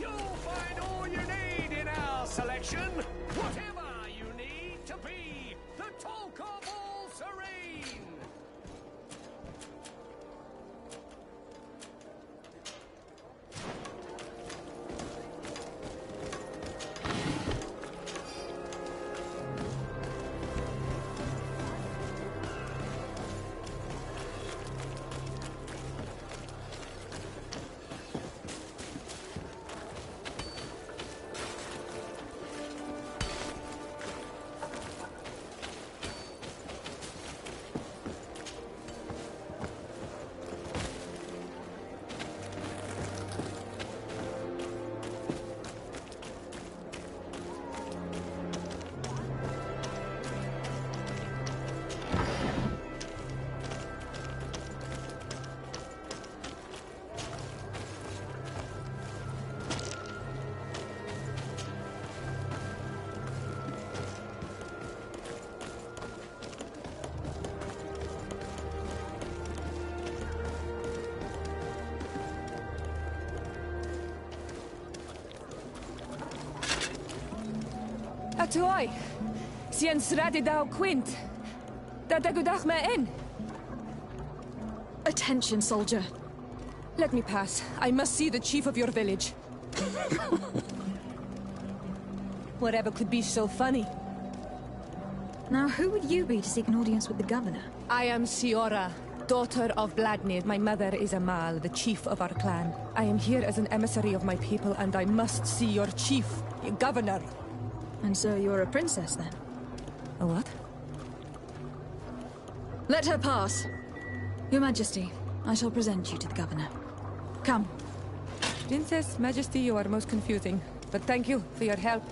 You'll find all you need in our selection. Whatever you need to be the talk of all serene. Atuai, sien sradi dau quint. Da dagudach me in. Attention, soldier. Let me pass. I must see the chief of your village. Whatever could be so funny? Now, who would you be to seek an audience with the governor? I am Siora, daughter of Bladnid. My mother is Amal, the chief of our clan. I am here as an emissary of my people, and I must see your chief, your governor. And so you're a princess, then? A what? Let her pass. Your Majesty, I shall present you to the governor. Come. Princess, Majesty, you are most confusing. But thank you for your help.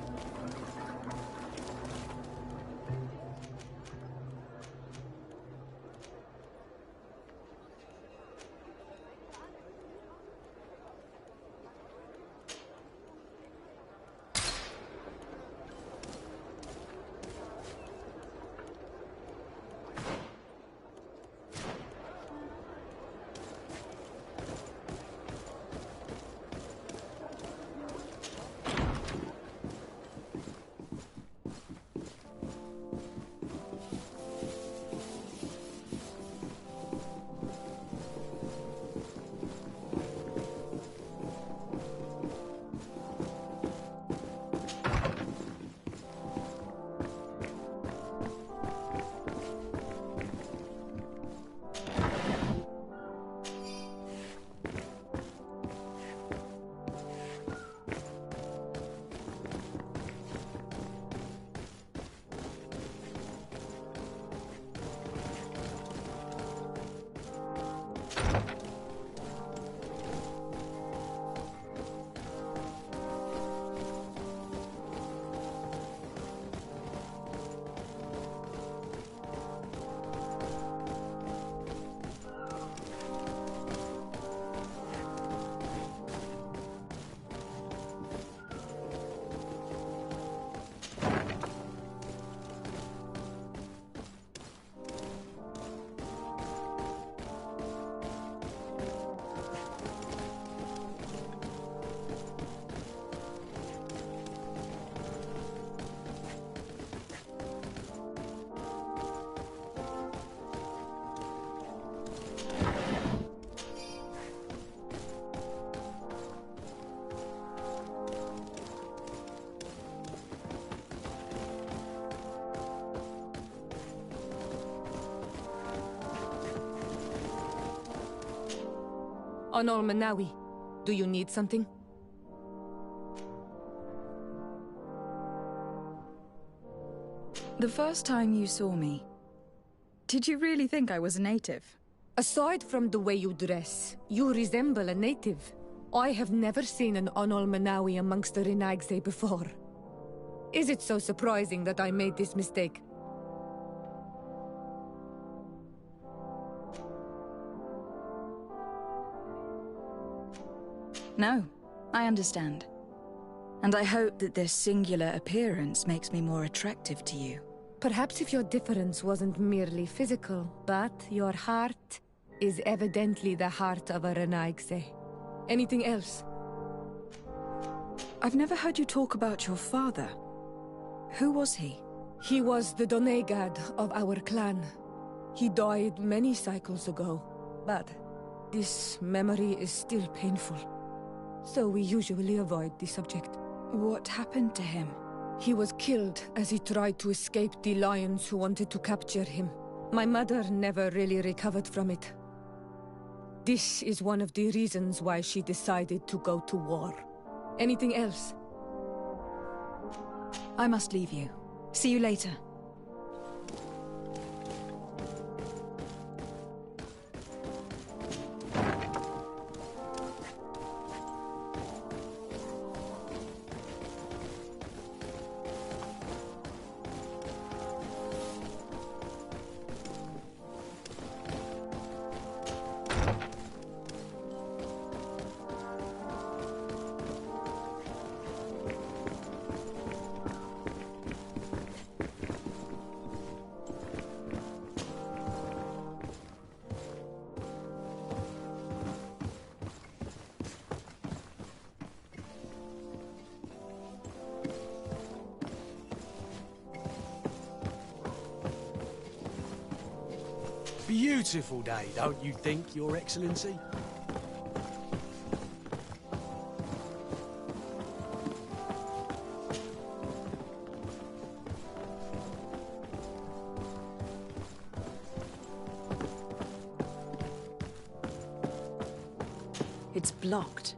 Honor Manawi, do you need something? The first time you saw me, did you really think I was a native? Aside from the way you dress, you resemble a native. I have never seen an Onol Manawi amongst the Renagse before. Is it so surprising that I made this mistake? No, I understand. And I hope that this singular appearance makes me more attractive to you. Perhaps if your difference wasn't merely physical, but your heart is evidently the heart of a Renaigse. Anything else? I've never heard you talk about your father. Who was he? He was the Donegad of our clan. He died many cycles ago, but this memory is still painful. So we usually avoid the subject. What happened to him? He was killed as he tried to escape the lions who wanted to capture him. My mother never really recovered from it. This is one of the reasons why she decided to go to war. Anything else? I must leave you. See you later. Beautiful day, don't you think, Your Excellency? It's blocked.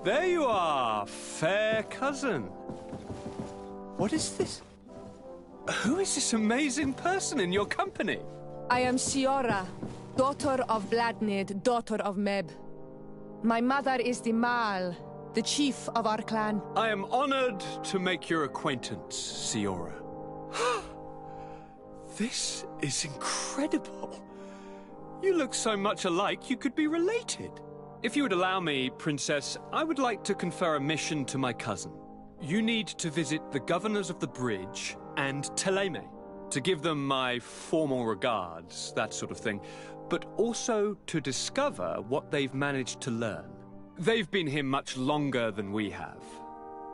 There you are, fair cousin. What is this? Who is this amazing person in your company? I am Siora, daughter of Vladnid, daughter of Meb. My mother is the Mal, the chief of our clan. I am honored to make your acquaintance, Siora. This is incredible. You look so much alike you could be related. If you would allow me, Princess, I would like to confer a mission to my cousin. You need to visit the governors of the bridge and Teleme, to give them my formal regards, that sort of thing, but also to discover what they've managed to learn. They've been here much longer than we have.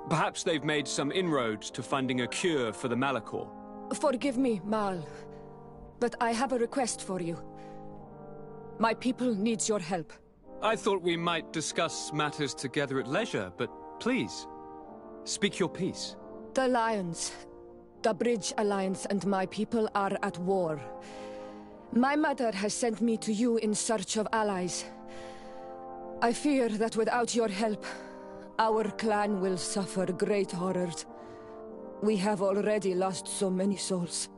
Perhaps they've made some inroads to finding a cure for the Malachor. Forgive me, Mal, but I have a request for you. My people needs your help. I thought we might discuss matters together at leisure, but please, speak your piece. The Lions, the Bridge Alliance and my people are at war. My mother has sent me to you in search of allies. I fear that without your help, our clan will suffer great horrors. We have already lost so many souls.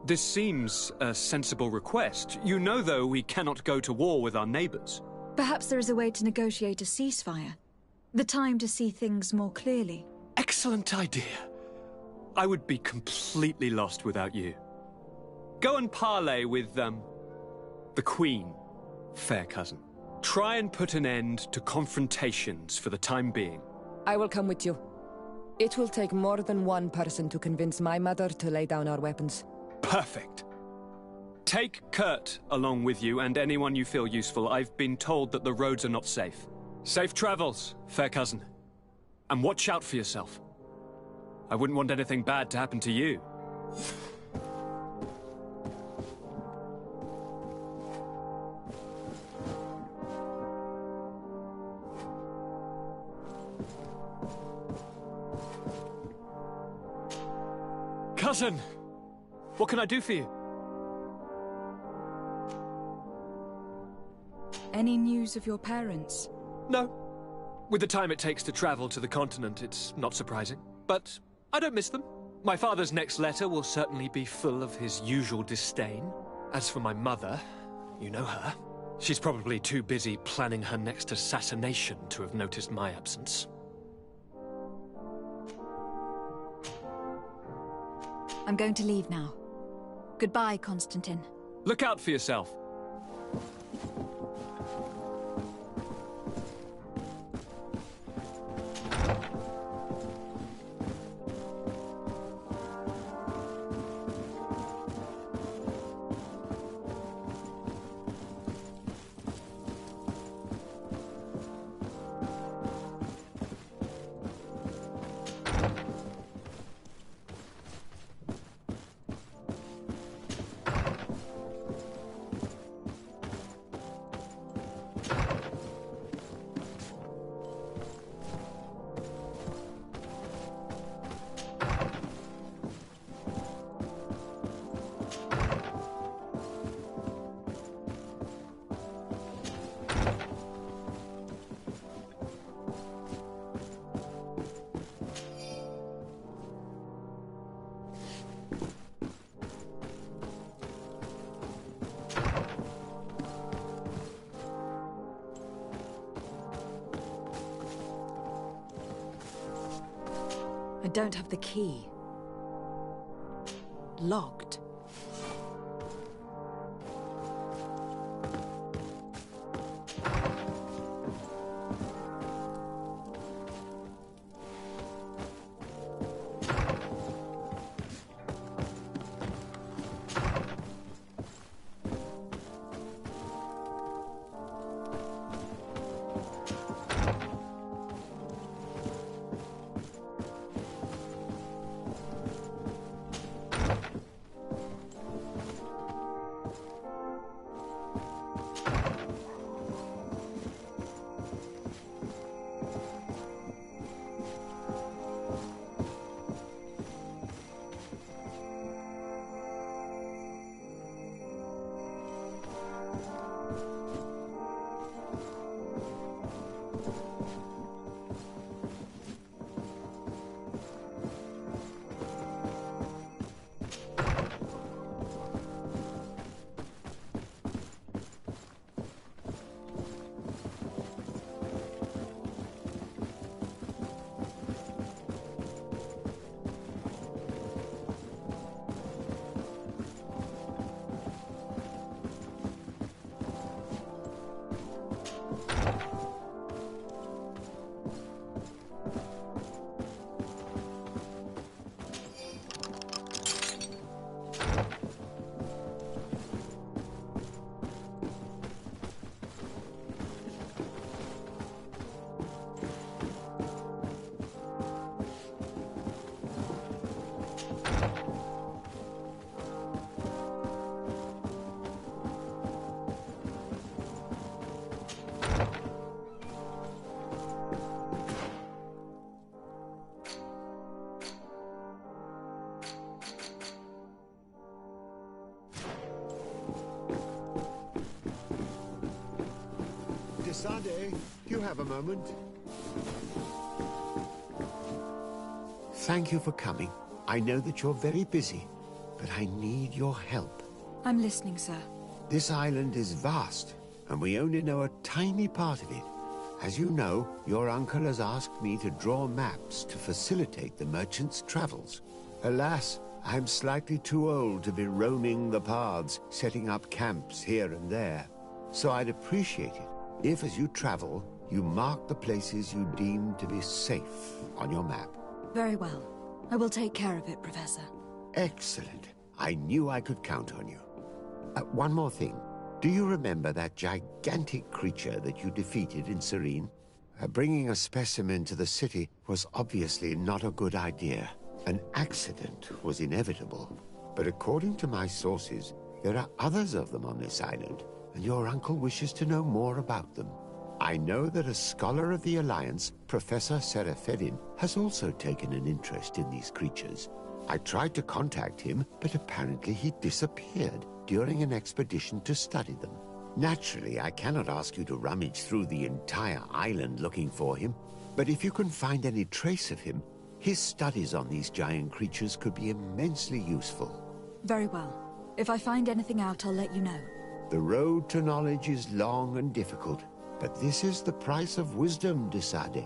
This seems a sensible request. You know, though, we cannot go to war with our neighbors. Perhaps there is a way to negotiate a ceasefire. The time to see things more clearly. Excellent idea. I would be completely lost without you. Go and parley with, the Queen, fair cousin. Try and put an end to confrontations for the time being. I will come with you. It will take more than one person to convince my mother to lay down our weapons. Perfect. Take Kurt along with you and anyone you feel useful. I've been told that the roads are not safe. Safe travels, fair cousin. And watch out for yourself. I wouldn't want anything bad to happen to you. Cousin! What can I do for you? Any news of your parents? No. With the time it takes to travel to the continent, it's not surprising. But I don't miss them. My father's next letter will certainly be full of his usual disdain. As for my mother, you know her. She's probably too busy planning her next assassination to have noticed my absence. I'm going to leave now. Goodbye, Constantine. Look out for yourself. I don't have the key. Locked. Sade, you have a moment? Thank you for coming. I know that you're very busy. but I need your help. I'm listening, sir. This island is vast, and we only know a tiny part of it. As you know, your uncle has asked me to draw maps to facilitate the merchant's travels. Alas, I'm slightly too old to be roaming the paths, setting up camps here and there. So I'd appreciate it if, as you travel, you mark the places you deem to be safe on your map. Very well. I will take care of it, Professor. Excellent. I knew I could count on you. One more thing. Do you remember that gigantic creature that you defeated in Serene? Bringing a specimen to the city was obviously not a good idea. An accident was inevitable. But according to my sources, there are others of them on this island, and your uncle wishes to know more about them. I know that a scholar of the Alliance, Professor Serafedin, has also taken an interest in these creatures. I tried to contact him, but apparently he disappeared during an expedition to study them. Naturally, I cannot ask you to rummage through the entire island looking for him, but if you can find any trace of him, his studies on these giant creatures could be immensely useful. Very well. If I find anything out, I'll let you know. The road to knowledge is long and difficult, but this is the price of wisdom, de Sade.